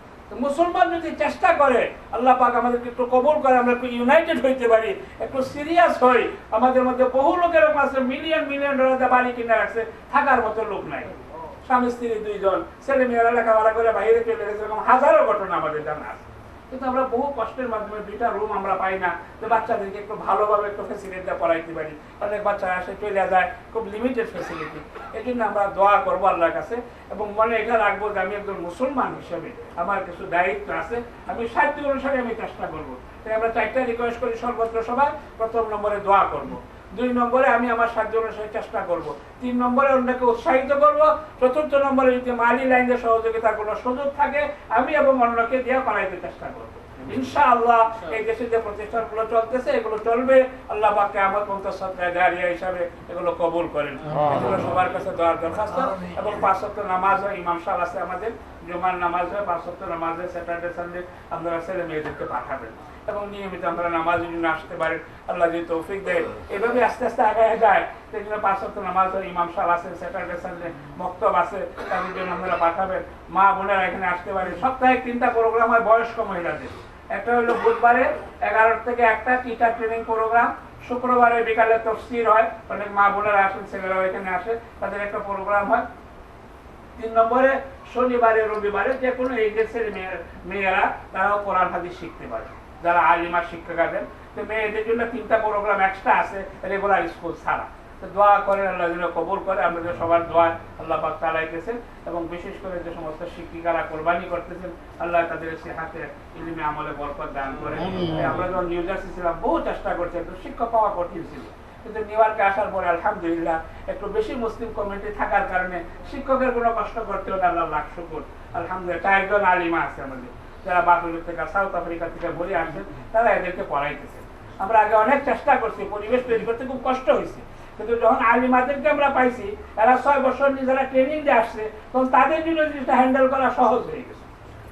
মুসলমান যদি চেষ্টা করে, আল্লাহ পাক আমাদেরকে একটু কবুল করে, আমরা একটু ইউনাইটেড হইতে পারি, একটু সিরিয়াস হই। আমাদের মধ্যে বহু লোকের আছে মিলিয়ন মিলিয়ন ডলার বাড়ি কিনে রাখছে, থাকার মতো লোক নাই, স্বামী স্ত্রী 2 জন, ছেলে মেয়েরা লেখাপড়া করে বাইরে চলে গেছে, এরকম হাজারো ঘটনা আমাদের জানা আছে। কিন্তু আমরা বহু কষ্টের মাধ্যমে 2টা রুম আমরা পাই না যে বাচ্চাদেরকে একটু ভালোভাবে একটু ফেসিলিটি পড়াইতে পারি। অনেক বাচ্চা আসে চলে যায়, খুব লিমিটেড ফেসিলিটি। এই জন্য আমরা দোয়া করবো আল্লাহর কাছে, এবং মনে এটা রাখবো যে আমি একজন মুসলমান হিসেবে আমার কিছু দায়িত্ব আছে, আমি সাধ্য অনুসারে আমি চেষ্টা করবো। তাই আমরা 4টা রিকোয়েস্ট করি সর্বত্র সবাই। প্রথম নম্বরে দোয়া করবো, 2 নম্বরে আমি আমার সাধ্য অনুসারে চেষ্টা করব, 3 নম্বরে অন্যকে উৎসাহিত করব, 4র্থ নম্বরে যদি মালি লাইনের সহযোগিতার কোনো সুযোগ থাকে আমি এবং অন্যকে দিয়ে করাইতে চেষ্টা করব। ইনশাআল্লাহ এই দেশে যে প্রতিষ্ঠানগুলো চলতেছে এগুলো চলবে। আল্লাহ পাক কিয়ামত পর্যন্ত সদকায়ে জারিয়া হিসাবে এগুলো কবুল করেন। এগুলো সবার কাছে দোয়ার দরখাস্ত। এবং 5 ওয়াক্ত নামাজ হয়, ইমাম সাহেব আছে আমাদের, জুমার নামাজ হয়, 5 ওয়াক্ত নামাজ হয়, স্যাটারডে সানডে আপনারা ছেলে মেয়েদেরকে পাঠাবেন এবং নিয়মিত আমরা নামাজের জন্য আসতে পারি, আল্লাহ যদি তৌফিক দেয়। এভাবে আস্তে আস্তে আগায় যায়। সেই জন্য 5 ওয়াক্ত নামাজ হয়, ইমাম সাহেব আছে, স্যাটারডে সানডে মক্তব আছে, তাদের জন্য আপনারা পাঠাবেন। মা বোনেরা এখানে আসতে পারে। সপ্তাহে 3টা প্রোগ্রাম হয় বয়স্ক মহিলাদের। একটা হলো বুধবারে 11 থেকে 1টা টিচার ট্রেনিং প্রোগ্রাম, শুক্রবারে বিকালে তাফসীর হয়, অনেক মা বোনেরা আসেন, ছেলেরাও এখানে আসে, তাদের একটা প্রোগ্রাম হয়। 3 নম্বরে শনিবারে রবিবারে যে কোনো এইজের মেয়েরা তারাও কোরআন হাদিস শিখতে পারে, যারা আলিমা শিক্ষিকাদের। তো মেয়েদের জন্য 3টা প্রোগ্রাম এক্সট্রা আছে রেগুলার স্কুল ছাড়া। তো দোয়া করেন, আল্লাহ যেন কবুল করে। আমাদের সবার দোয়া আল্লাহ পাক চালাইতেছেন, এবং বিশেষ করে যে সমস্ত শিক্ষিকারা কোরবানি করতেছেন আল্লাহ তাদের হাতে ইলমে আমলে বরকত দান করেন। আমরা যখন নিউ জার্সি ছিলাম বহু চেষ্টা করছি, একটু শিক্ষক পাওয়া কঠিন ছিল, কিন্তু নিউ ইয়র্কে আসার পরে আলহামদুলিল্লাহ একটু বেশি মুসলিম কমিউনিটি থাকার কারণে শিক্ষকের কোনো কষ্ট করতে হলে আল্লাহ লাখ শুকর। আলহামদুলিল্লাহ 4 জন আলিমা আছে আমাদের, যারা বাফেলো থেকে, সাউথ আফ্রিকা থেকে ঘুরে আসছেন, তারা এদেরকে পড়াইতেছে। আমরা আগে অনেক চেষ্টা করছি, পরিবেশ তৈরি করতে খুব কষ্ট হয়েছে, কিন্তু যখন আলিমাদেরকে আমরা পাইছি, এরা 6 বছর নিজেরা ট্রেনিং দিয়ে আসছে, তখন তাদের জন্য জিনিসটা হ্যান্ডেল করা সহজ হয়ে গেছে।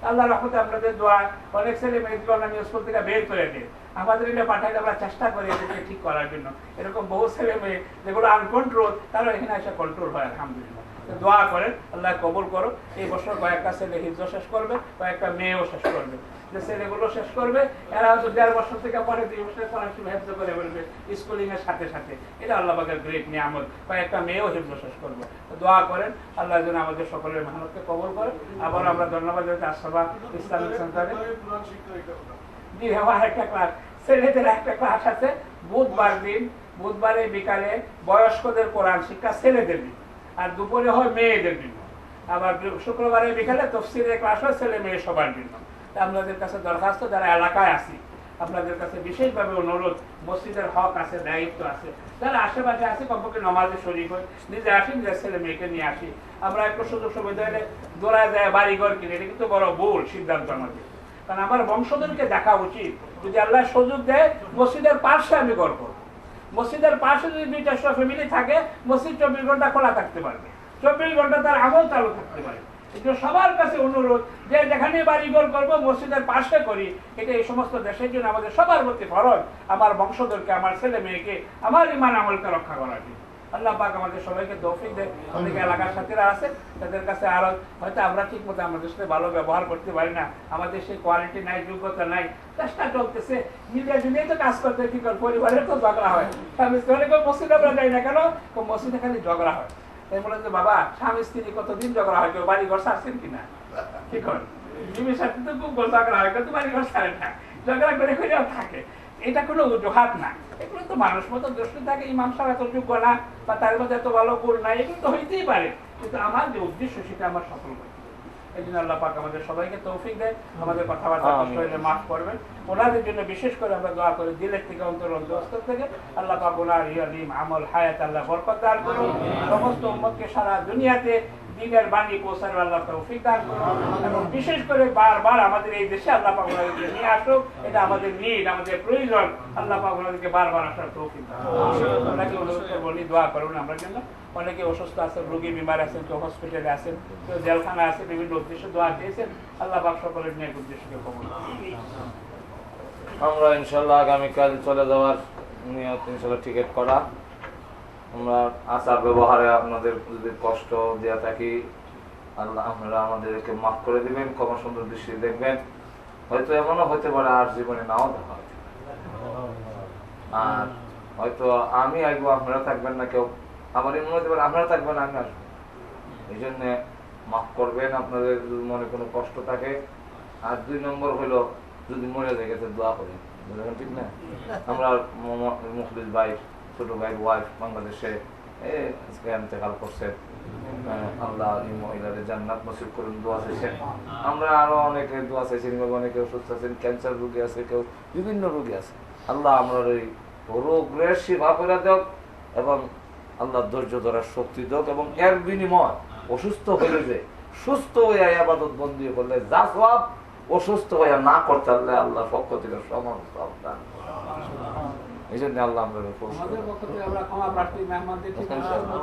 আল্লাহ রহমতে আপনাদের দোয়া, অনেক ছেলে মেয়েদেরকে আমি স্কুল থেকে বের করে দিই, আমাদের এনে পাঠাইলে আমরা চেষ্টা করি এদেরকে ঠিক করার জন্য। এরকম বহু ছেলে মেয়ে যেগুলো আনকন্ট্রোল, তারা এখানে এসে কন্ট্রোল হয় আলহামদুলিল্লাহ। দোয়া করেন, আল্লাহ কবুল করো। এই বছর কয়েকটা ছেলে হিফজ শেষ করবে, কয়েকটা মেয়েও শেষ করবে। যে ছেলেগুলো শেষ করবে এরা হয়তো 1.5 বছর থেকে পরে 2 বছর পড়াশোনা হিফজ করে ফেলবে স্কুলিং এর সাথে সাথে। এটা আল্লাহ পাকের গ্রেট নিয়ামত। কয়েকটা মেয়েও হিফজ শেষ করবে। তো দোয়া করেন, আল্লাহ যেন আমাদের সকলের মেহনতকে কবুল করে। আবার আমরা ধন্যবাদ দিতে আশরাফ ইসলামিক সেন্টারে জি আমার একটা ক্লাস, ছেলেদের একটা ক্লাস আছে বুধবার দিন, বুধবারে বিকালে বয়স্কদের কোরআন শিক্ষা ছেলেদের দিন, আর দুপুরে হয় মেয়েদের জন্য। আবার শুক্রবারে বিকালে তাফসীরের ক্লাস হয় ছেলে মেয়ে সবার জন্য। আপনাদের কাছে দরখাস্ত, যারা এলাকায় আছি আপনাদের কাছে বিশেষভাবে অনুরোধ, মসজিদের হক আছে, দায়িত্ব আছে, যারা আশেপাশে আছে কমপক্ষে নামাজে শরীক হয়, নিজে আসি, নিজের ছেলে মেয়েকে নিয়ে আসি। আমরা একটু সুযোগ সুবিধা হলে দৌড়ায় যায় বাড়ি ঘর কিনে, এটা কিন্তু বড় ভুল সিদ্ধান্ত আমাদের। কারণ আমার বংশধরকে দেখা উচিত, যদি আল্লাহ সুযোগ দেয় মসজিদের পাশে আমি ঘর করবো। মসজিদের পাশে যদি 2-4 ফ্যামিলি থাকে, মসজিদ 24 ঘন্টা খোলা থাকতে পারবে, 24 ঘন্টা তার আমল চালু থাকতে পারে। এটা সবার কাছে অনুরোধ যে যেখানে বাড়িঘর করবো মসজিদের পাশে করি। এটা এই সমস্ত দেশের জন্য আমাদের সবার প্রতি ফরজ, আমার বংশধরকে, আমার ছেলে মেয়েকে, আমার ইমান আমলকে রক্ষা করার জন্য। আল্লাহ পাক আমাদের সবাইকে তৌফিক দেয়। অনেক এলাকার সাথীরা আছে, তাদের কাছে আরো হয়তো আমরা ঠিক মতো আমাদের সাথে ভালো ব্যবহার করতে পারি না, আমাদের সেই কোয়ালিটি নাই, যোগ্যতা নাই, চেষ্টা চলতেছে। মিলিয়ে জুলিয়ে তো কাজ করতে, কি কর, পরিবারের তো ঝগড়া হয়। স্বামী স্ত্রী মসজিদে আমরা যাই না কেন, মসজিদে খালি ঝগড়া হয়। তাই বলেন যে বাবা স্বামী স্ত্রী কতদিন ঝগড়া হয়, কেউ বাড়ি ঘর ছাড়ছেন কিনা, কি করেন, জীবের সাথে তো খুব ঝগড়া হয়, কিন্তু বাড়ি ঘর ছাড়ে না, ঝগড়া করে করেও থাকে। এটা কোনো অজুহাত না, এগুলো তো মানুষ মতো দোষ থাকে, ইমাম সাহেব এত যোগ্য না বা তার মধ্যে এত ভালো গুণ নাই, এগুলো তো হইতেই পারে, কিন্তু আমার যে উদ্দেশ্য সেটা আমার সফল করতে হবে। এই জন্য আল্লাহ পাক আমাদের সবাইকে তৌফিক দেয়, আমাদের কথাবার্তা কষ্ট হলে মাফ করবেন। ওনাদের জন্য বিশেষ করে আমরা দোয়া করি দিলের থেকে অন্তর অন্তঃস্থল থেকে, আল্লাহ পাক ওনার ইলম আমল হায়াত আল্লাহ বরকত দান করুন, সমস্ত উম্মতকে সারা দুনিয়াতে দ্বীনের বাণী পৌঁছানোর আল্লাহ তৌফিক দান করুন, এবং বিশেষ করে বারবার আমাদের এই দেশে আল্লাহ পাক ওনাদেরকে নিয়ে আসুক, এটা আমাদের নিড, আমাদের প্রয়োজন। আল্লাহ পাক ওনাদেরকে বারবার আসার তৌফিক দান করুন। ওনাকে অনুরোধ বলি দোয়া করুন আমার জন্য। অনেকে অসুস্থ আছেন, রোগী বিমার আছেন, কেউ হসপিটালে আছেন, কেউ জেলখানা আছে, বিভিন্ন উদ্দেশ্যে দোয়া চেয়েছেন। আল্লাহ পাক সকলের নিয়ে উদ্দেশ্যকে কবুল করুন। আমরা ইনশাল্লাহ আগামীকাল চলে যাওয়ার নিয়ত ইনশাল্লাহ টিকিট করা। আমরা আচার ব্যবহারে আপনাদের যদি কষ্ট দেওয়া থাকি, আল্লাহ আপনারা আমাদেরকে মাফ করে দিবেন, ক্ষমা সুন্দর দৃষ্টি দেখবেন। হয়তো এমনও হতে পারে আর জীবনে নাও দেখা হয়, আর হয়তো আমি আসবো আপনারা থাকবেন না, কেউ আবার এমন হতে পারে আপনারা থাকবেন আমি আসবো। এই জন্য মাফ করবেন আপনাদের যদি মনে কোনো কষ্ট থাকে। আর 2 নম্বর হলো যদি মরে যায় গেছে দোয়া করি, ঠিক না? আমরা মুখলিস ভাই, ছোট ভাই ওয়াইফ বাংলাদেশে ইন্তেকাল করছেন, আল্লাহ এই মহিলাদের জান্নাত নসিব করুন, দোয়া চাইছেন। আমরা আরো অনেকে দোয়া চাইছেন, অনেকে অসুস্থ আছেন, ক্যান্সার রোগী আছে, কেউ বিভিন্ন রোগী আছে। আল্লাহ আমরা এই রোগের সেবা করে দেখ, এবং আল্লাহ ধৈর্য ধরার শক্তি দেখ, এবং এর বিনিময় অসুস্থ হইলে যে সুস্থ হইয়া ইবাদত বন্দী করলে যা সওয়াব, অসুস্থ হইয়া না করতে পারলে আল্লাহ পক্ষ থেকে সমান সওয়াব দান। এই জন্য আল্লাহ আমরা আমাদের পক্ষ থেকে আমরা ক্ষমা প্রার্থী, মেহমানদের ঠিক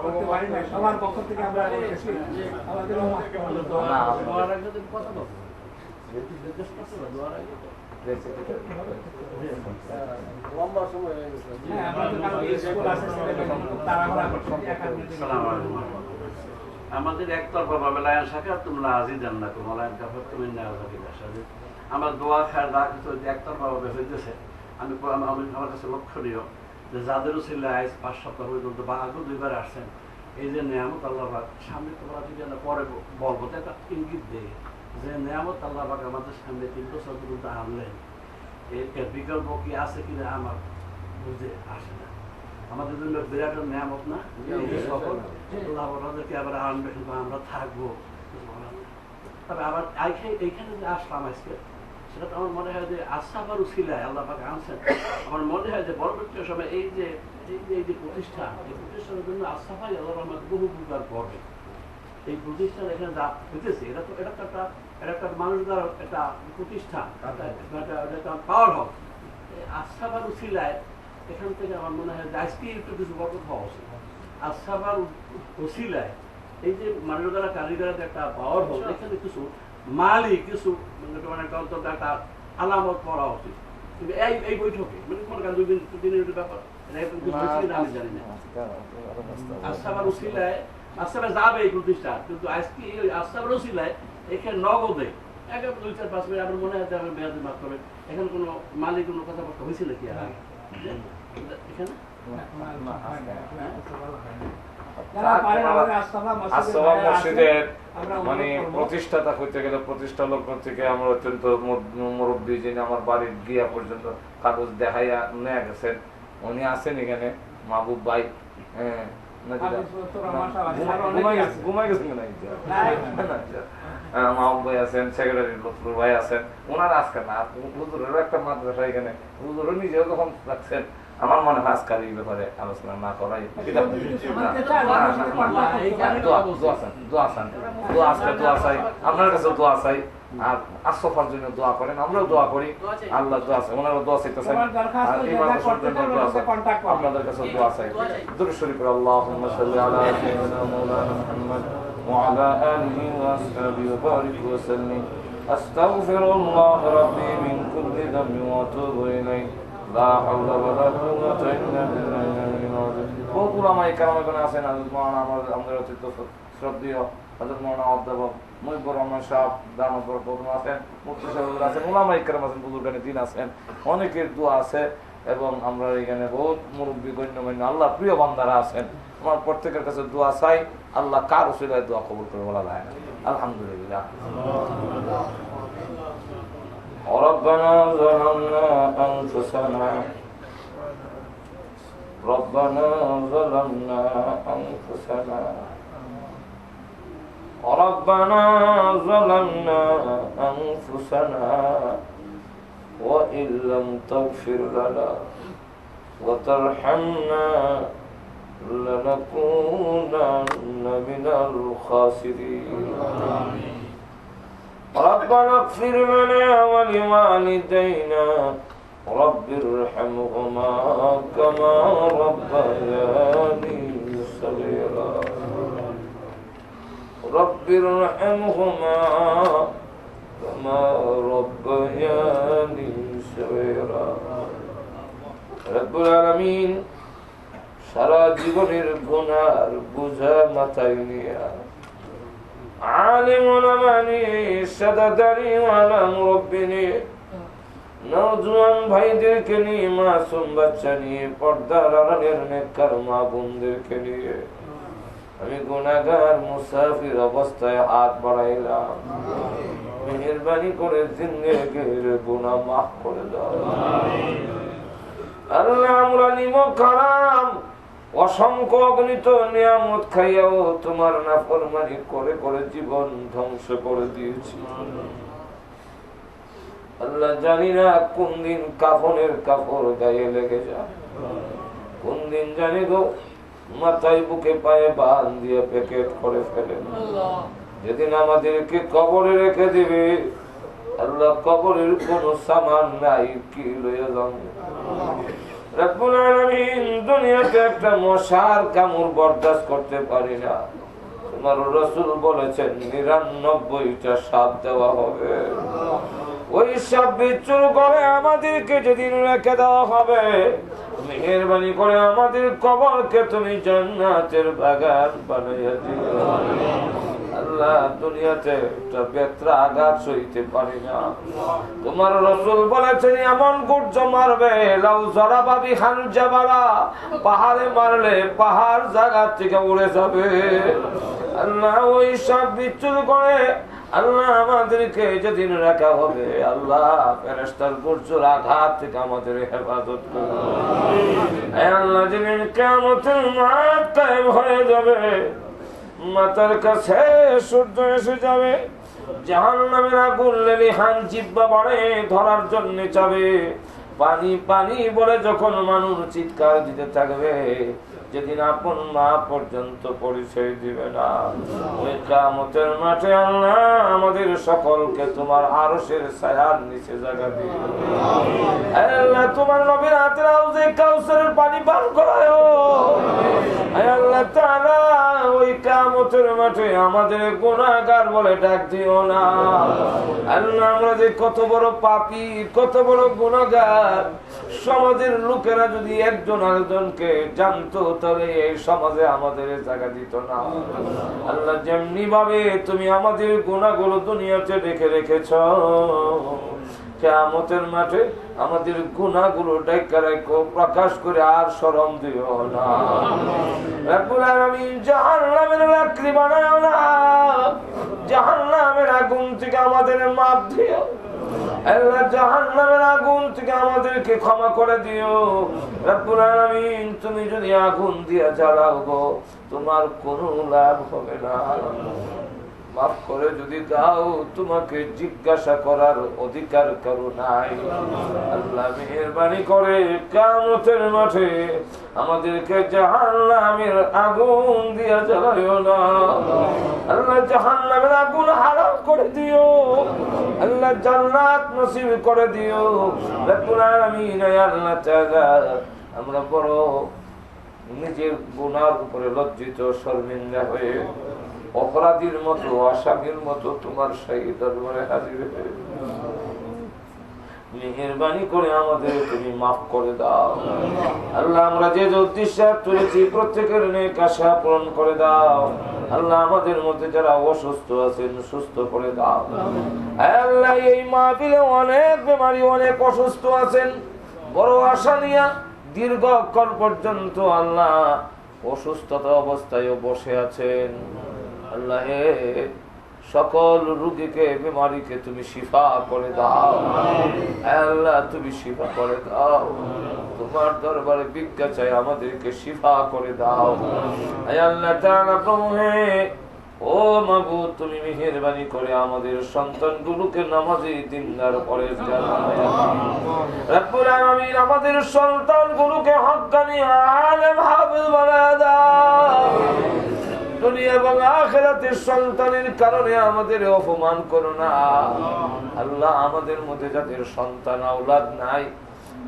করতে পারি না, সবার পক্ষ থেকে আমরা বলতেছি আমাদের আমাদের একতরফা ভাবে লায়ন শাখা তোমরা আজি জান্নাত মালায়ন কাফার তুমি না যাবে আসলে আমার দোয়া খায় যা কিছু একতরফা ভাবে হইতেছে। আমি আমার কাছে লক্ষণীয় যে যাদেরও ছেলে আজ 5 সপ্তাহ পর্যন্ত বা আগেও 2বার আসছেন, এই যে নিয়ামত আল্লাহ পাক সামনে তোমরা যদি পরে বলবো তো একটা ইঙ্গিত দেয় যে নিয়ামত আল্লাহ পাক আমাদের সামনে 3 বছর পর্যন্ত আনলেন, এর বিকল্প কি আছে কিনা আমার বুঝে আসে না। আমাদের জন্য বিরাট নিয়ামত না, আমাদেরকে আবার আনবে, কিন্তু আমরা থাকবো। তবে আবার এইখানে যে আসলাম আজকে, সেটা তো আমার মনে হয় যে আসাবার উসিলায় আল্লাহ পাক আনছেন। আমার মনে হয় যে পরবর্তী সময় এই যে প্রতিষ্ঠান, এই প্রতিষ্ঠানের জন্য আসাফাই আল্লাহ রহমান বহু উপকার করবে। এই প্রতিষ্ঠান এখানে যা হইতেছে, এটা একটা মানুষ দ্বারা একটা প্রতিষ্ঠান, একটা পাওয়ার হাউস। আসাবার উসিলায় এখান থেকে আমার মনে হয় যে আজকে একটু কিছু বরকত হওয়া উচিত। আসাবার উসিলায় এই যে মানুষ দ্বারা কারিগরের একটা পাওয়ার হাউস, এখানে কিছু মালিক কিছু মানে একটা আলামত করা উচিত। কিন্তু এই বৈঠকে মানে কোন কাজ 2 দিনের ব্যাপার, আমি জানি না। আসাবার উসিলায় আসাবে যাবে এই প্রতিষ্ঠান, কিন্তু আজকে এই আসাবার উসিলায় এখানে নগদে 1-2-4-5 মিনিট আমার মনে হয় আমার মেয়াদের মাধ্যমে এখানে কোনো মালিক কোনো কথাবার্তা হয়েছে নাকি আর আগে এখানে মসজিদের মানে প্রতিষ্ঠাতা হইতে গেলে প্রতিষ্ঠা লগ্ন থেকে আমরা অত্যন্ত মুরব্বী, যিনি আমার বাড়ির গিয়া পর্যন্ত কাগজ দেখাইয়া নিয়ে গেছেন, উনি আছেন এখানে, মাহবুব ভাই। ঘুমাই গেছেন মাহবুব ভাই আছেন, সেক্রেটারি লক্ষ্মণ ভাই আছেন, ওনারা আজকে না, হুজুরেরও একটা মাদ্রাসা এখানে, হুজুরও নিজেও যখন রাখছেন, আমার মনে হয় আজকাল এই ব্যাপারে আলোচনা না করাই আপনার কাছে দোয়া চাই, আর আশরাফার জন্য দোয়া করেন, আমরাও দোয়া করি, আল্লাহ দোয়া চাই, ওনারা দোয়া চাইতেছেন, আর এই মানুষের জন্য দোয়া চাই, আপনাদের কাছে দোয়া চাই। দুরূদ শরীফ আল্লাহুম্মা সাল্লি আলা সাইয়্যিদিনা মাওলানা মুহাম্মদ ওয়া আলা আলিহি ওয়া আসহাবিহি ওয়া বারিক ওয়া সাল্লিম। আস্তাগফিরুল্লাহ রাব্বি মিন কুল্লি যামবিন ওয়া আতুবু ইলাইহি। লা হাওলা ওয়া লা কুওয়াতা ইল্লা বিল্লাহিল আযীম। বহু উলামায়ে কেরাম আছেন, আমাদের অতীত শ্রদ্ধেয় হযরত মাওলানা অধ্যাপক মুজিবুর রহমান সাহেব দামাত বরকতুল্লাহ আছেন, মুফতি সাহেব আছেন, উলামায়ে কেরাম আছেন, বুজুর্গানে দিন আছেন, অনেকের দোয়া আছে, এবং আমরা এখানে বহুত মুরব্বী গণ্যমান্য আল্লাহ প্রিয় বান্দারা আছেন। আমার প্রত্যেকের কাছে দোয়া চাই, আল্লাহ কার উসিলায় দোয়া কবুল করে বলা যায় না। আলহামদুলিল্লাহ। ربنا ظلمنا أنفسنا ربنا ظلمنا أنفسنا ربنا ظلمنا أنفسنا وإن لم تغفر لنا وترحمنا لنكونن من الخاسرين ربنا اغفر لنا ولوالدينا رب ارحمهما كما ربياني صغيرا رب ارحمهما كما ربياني صغيرا رب العالمين সারা জীবনের গুনার বোঝা মাথায় নিয়ে আলিম ওলামা নিয়ে সাদাদারি ওয়ালা মুরব্বি নিয়ে নওজোয়ান ভাইদেরকে নিয়ে মাসুম বাচ্চা নিয়ে পর্দার আড়ালের নেককার মা বোনদেরকে নিয়ে আমি গুনাহগার মুসাফির অবস্থায় হাত বাড়াইলাম মেহেরবানি করে জিন্দেগির গুনাহ মাফ করে দাও আল্লাহ আমরা নিমক হারাম অসংখ্য অগণিত নিয়ামত খাইয়াও তোমার নাফরমানি করে করে জীবন ধ্বংস করে দিয়েছি আল্লাহ জানি না কোন দিন কাফনের কাপড় গায়ে লেগে যায় কোন দিন জানি গো মাথায় বুকে পায়ে বাঁধ দিয়ে প্যাকেট করে ফেলে যেদিন আমাদেরকে কবরে রেখে দিবে আল্লাহ কবরের কোন সামান নাই কি লইয়া যাবে রব্বুল আলামিন দুনিয়াতে একটা মশার কামড় বরদাস্ত করতে পারি না তোমার রাসূল বলেছেন ৯৯টা সাপ দেওয়া হবে ওই সাপ বিচ্ছুর করে আমাদেরকে যেদিন রেখে দেওয়া হবে মেহেরবানি করে আমাদের কবরকে তুমি জান্নাতের বাগান বানাইয়া দিও আল্লাহ দুনিয়াতে একটা বেত্রা আঘাত সইতে পারি না তোমার রাসূল বলেছেন এমন গুর্জ মারবে লাউ জরাবাবি খান জাবালা পাহাড়ে মারলে পাহাড় জায়গা থেকে উড়ে যাবে আল্লাহ ওই সব বিচ্ছুর করে আল্লাহ আমাদেরকে যেদিন রাখা হবে আল্লাহ ফেরেশতার গুর্জর আঘাত থেকে আমাদের হেফাজত করো আল্লাহ যেদিন কিয়ামতের মাঠ কায়েম হয়ে যাবে মাথার কাছে সূর্য এসে যাবে জাহান্নামের আগুন লেলিহান জিহ্বা বাড়ে ধরার জন্য যাবে পানি পানি বলে যখন মানুষ চিৎকার দিতে থাকবে যেদিন আপন মা পর্যন্ত পরিচয় দিবে না ওই কিয়ামতের মাঠে আল্লাহ আমাদের সকলকে তোমার আরশের ছায়ার নিচে জায়গা দিও আল্লাহ তোমার নবীর হাতের হাউজে কাউসারের পানি পান করায়ো আল্লাহ তাআলা ওই কিয়ামতের মাঠে আমাদের গুনাহগার বলে ডাক দিও না আল্লাহ আমরা যে কত বড় পাপী কত বড় গুনাহগার সমাজের লোকেরা যদি একজন আরেকজনকে জানতো তবে এই সমাজে আমাদের জায়গা দিত না আল্লাহ যেমনি ভাবে তুমি আমাদের গুনাহগুলো দুনিয়াতে রেখে রেখেছো কিয়ামতের মাঠে আমাদের গুনাহগুলো ডাইকা রাখো প্রকাশ করে আর শরম দিও না রব্বুল আলামিন জাহান্নামের লাকড়ি বানাও না জাহান্নামের আগুন থেকে আমাদের মাপ দিও আল্লাহ জাহান্নামের আগুন থেকে আমাদেরকে ক্ষমা করে দিও রব্বুল আলামিন তুমি যদি আগুন দিয়ে জ্বালাও গো তোমার কোনো লাভ হবে না মাফ করে যদি দাও তোমাকে জিজ্ঞাসা করার অধিকার কারো নাই আল্লাহ মেহেরবানি করে কিয়ামতের মাঠে আমাদেরকে জাহান্নামের আগুন দিয়ে জ্বালায়ো না আল্লাহ জাহান্নামের আগুন হারাম করে দিও আল্লাহ জান্নাত নসিব করে দিও রব্বুল আলামিন আল্লাহ তাআলা আমরা বড় নিজের গুনার উপরে লজ্জিত শর্মিন্দা হয়ে অপরাধীর মতো আসামির মতো তোমার শাহী দরবারে হাজির হয়ে মেহেরবানি করে আমাদের তুমি মাফ করে দাও আল্লাহ আমরা যে উদ্দেশ্য তুলেছি প্রত্যেকের নেক আশা পূরণ করে দাও আল্লাহ আমাদের মধ্যে যারা অসুস্থ আছেন সুস্থ করে দাও আল্লাহ এই মাহফিলে অনেক বেমারি অনেক অসুস্থ আছেন বড় আশা নিয়ে দীর্ঘক্ষণ পর্যন্ত আল্লাহ অসুস্থতা অবস্থায় বসে আছেন আল্লাহ সকল রোগীকে বিমারীকে তুমি শিফা করে দাও আল্লাহ তুমি শিফা করে দাও তোমার দরবারে ভিক্ষা চাই আমাদেরকে শিফা করে দাও আল্লাহ তাআলা প্রভু হে ও মাবুদ তুমি মেহেরবানি করে আমাদের সন্তানগুলোকে নামাজি দিনদার পরেজগার বানায়া দাও রব্বুল আলামিন আমাদের সন্তানগুলোকে হক্কানি আলেম হাফেজ বানায়া দাও দুনিয়া এবং আখিরাতের সন্তানের কারণে আমাদের অপমান করো না আল্লাহ আমাদের মধ্যে যাদের সন্তান আওলাদ নাই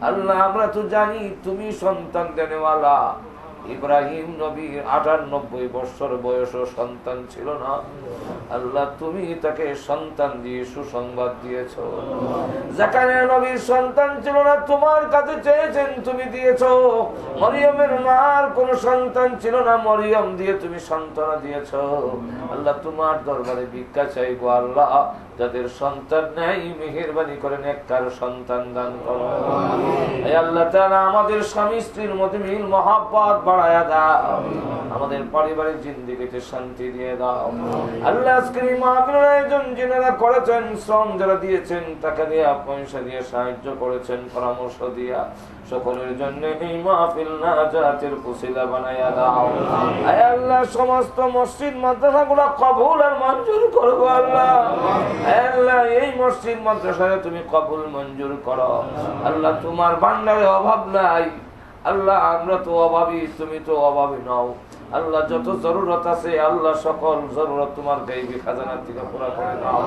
আল্লাহ আমরা তো জানি তুমি সন্তান দেনেওয়ালা ইব্রাহিম নবীর ৯৮ বছর বয়সও সন্তান ছিল না আল্লাহ তুমি তাকে সন্তান দিয়ে সুসংবাদ দিয়েছো জাকারিয়া নবীর সন্তান ছিল না তোমার কাছে চেয়েছেন তুমি দিয়েছো মরিয়মের মার কোনো সন্তান ছিল না মরিয়ম দিয়ে তুমি সন্তান দিয়েছো আল্লাহ তোমার দরবারে ভিক্ষা চাইবো আল্লাহ যাদের সন্তান নেই মেহেরবানি করে নেককার সন্তান দান করো হে আল্লাহ তাআলা আমাদের স্বামী স্ত্রীর মধ্যে মিল মহব্বত বাড়ায়া দাও আমাদের পারিবারিক জিন্দেগিতে শান্তি দিয়ে দাও আল্লাহ আজকের এই মাহফিলের আয়োজন যারা করেছেন শ্রম যারা দিয়েছেন টাকা দিয়ে পয়সা দিয়ে সাহায্য করেছেন পরামর্শ দিয়া সকলের জন্য এই মাহফিল নাজাতের ওসিলা বানায়া দাও হে আল্লাহ সমস্ত মসজিদ মাদ্রাসাগুলো কবুল আর মঞ্জুর করো আল্লাহ হে আল্লাহ এই মসজিদ মাদ্রাসায় তুমি কবুল মঞ্জুর করো আল্লাহ তোমার ভান্ডারে অভাব নাই আল্লাহ আমরা তো অভাবী তুমি তো অভাবী নও আল্লাহ যত জরুরত আছে আল্লাহ সকল জরুরত তোমার গায়বী খাজানার থেকে পুরা করে দাও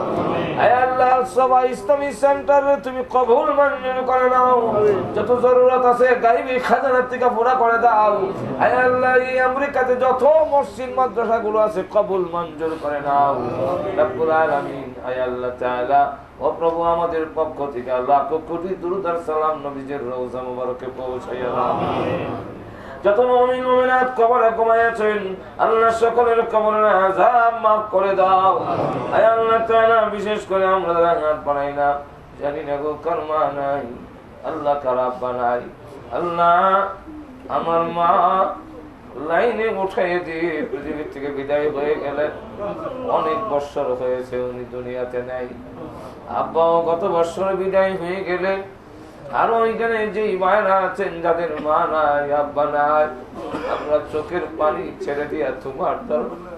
হে আল্লাহ সবাই ইসলামী সেন্টারে তুমি কবুল মঞ্জুর করে নাও যত জরুরত আছে গায়বী খাজানার থেকে পুরা করে দাও হে আল্লাহ এই আমেরিকাতে যত মসজিদ মাদ্রাসাগুলো আছে কবুল মঞ্জুর করে নাও রব্বুল আলামিন হে আল্লাহ তাআলা ও প্রভু আমাদের পক্ষ থেকে লাখ কোটি দুরূদ আর সালাম নবীজির রওজা মুবারকে পৌঁছাইয়া দাও যত মুমিন মুমিনাত কবরে ঘুমাইয়াছেন আল্লাহ সকলের কবরের আযাব মাফ করে দাও হে আল্লাহ তাআলা বিশেষ করে আমরা যারা হাত বানাই না জানি না গো কর্মা নাই আল্লাহ খারাপ বানাই আল্লাহ আমার মা লাইনে উঠাই দিয়ে পৃথিবী থেকে বিদায় হয়ে গেলেন অনেক বছর হয়েছে উনি দুনিয়াতে নাই আব্বাও গত বছর বিদায় হয়ে গেলেন আরো ওইখানে যে মায়েরা আছেন যাদের মা নাই আব্বা নাই আমরা চোখের পানি ছেড়ে দিয়া তোমার দরবারে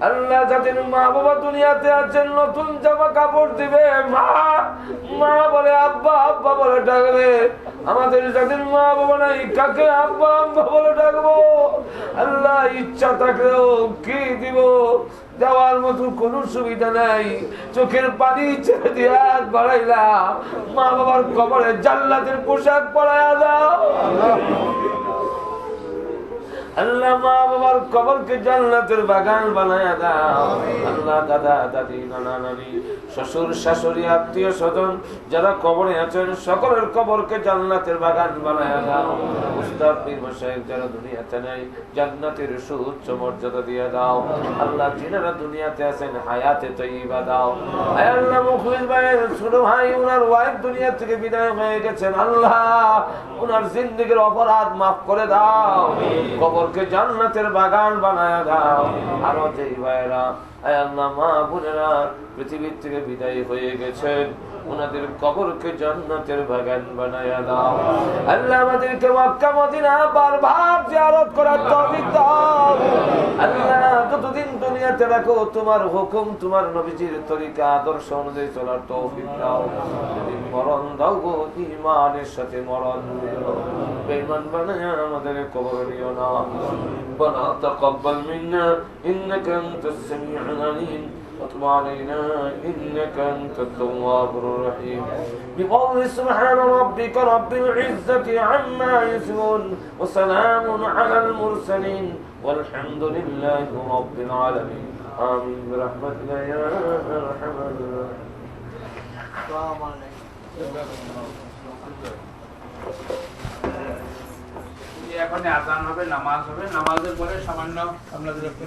আল্লাহ যাদের মা বাবা দুনিয়াতে আছেন নতুন জামা কাপড় দিবে মা মা বলে আব্বা আব্বা বলে ডাকবে আমাদের যাদের মা বাবা নাই কাকে আব্বা আব্বা বলে ডাকবো আল্লাহ ইচ্ছা থাকলেও কি দিব দেওয়ার মতো কোনো সুবিধা নাই চোখের পানি ছেড়ে দিয়া গড়াইলাম মা বাবার কবরে জান্নাতের পোশাক পরায়া দাও আল্লাহ মা বাবার কবরকে জান্নাতের বাগান বানায়া দাও আল্লাহ দাদা দাদি নানা নানি শ্বশুর শাশুড়ি আত্মীয় স্বজন যারা কবরে আছেন সকলের কবরকে জান্নাতের বাগান বানায়া দাও উস্তাদ পীর মাশায়েখ যারা দুনিয়াতে নাই জান্নাতের সুউচ্চ মর্যাদা দিয়ে দাও আল্লাহ যিনারা দুনিয়াতে আছেন হায়াতে তয়্যিবা দাও হে আল্লাহ মুখলিস ভাইয়ের ছোট ভাই ওনার ওয়াইফ দুনিয়া থেকে বিদায় হয়ে গেছেন আল্লাহ ওনার জিন্দেগীর অপরাধ মাফ করে দাও কবরকে জান্নাতের বাগান বানায়া দাও আরো যেই ভাইরা আয় আল্লাহ মা বোনেরা পৃথিবীর থেকে বিদায় হয়ে গেছেন ওনাদের কবরকে জান্নাতের বাগান বানায়া দাও আল্লাহ আমাদেরকে মক্কা মদিনা বারবার জিয়ারত করার তৌফিক দাও আল্লাহ যতদিন দুনিয়াতে রাখো তোমার হুকুম তোমার নবীজির তরিকা আদর্শ অনুযায়ী চলার তৌফিক দাও যদি মরণ দাও গো ঈমানের সাথে মরণ দিও বেঈমান বানায়া আমাদের কবর নিও না ربنا تقبل منا إنك أنت السميع العليم وتب علينا إنك أنت التواب الرحيم بقول سبحان ربك رب العزة عما يصفون وسلام على المرسلين والحمد لله رب العالمين آمين برحمتك يا أرحم এখন আযান হবে নামাজ হবে নামাজের পরে সামান্য আপনাদের একটু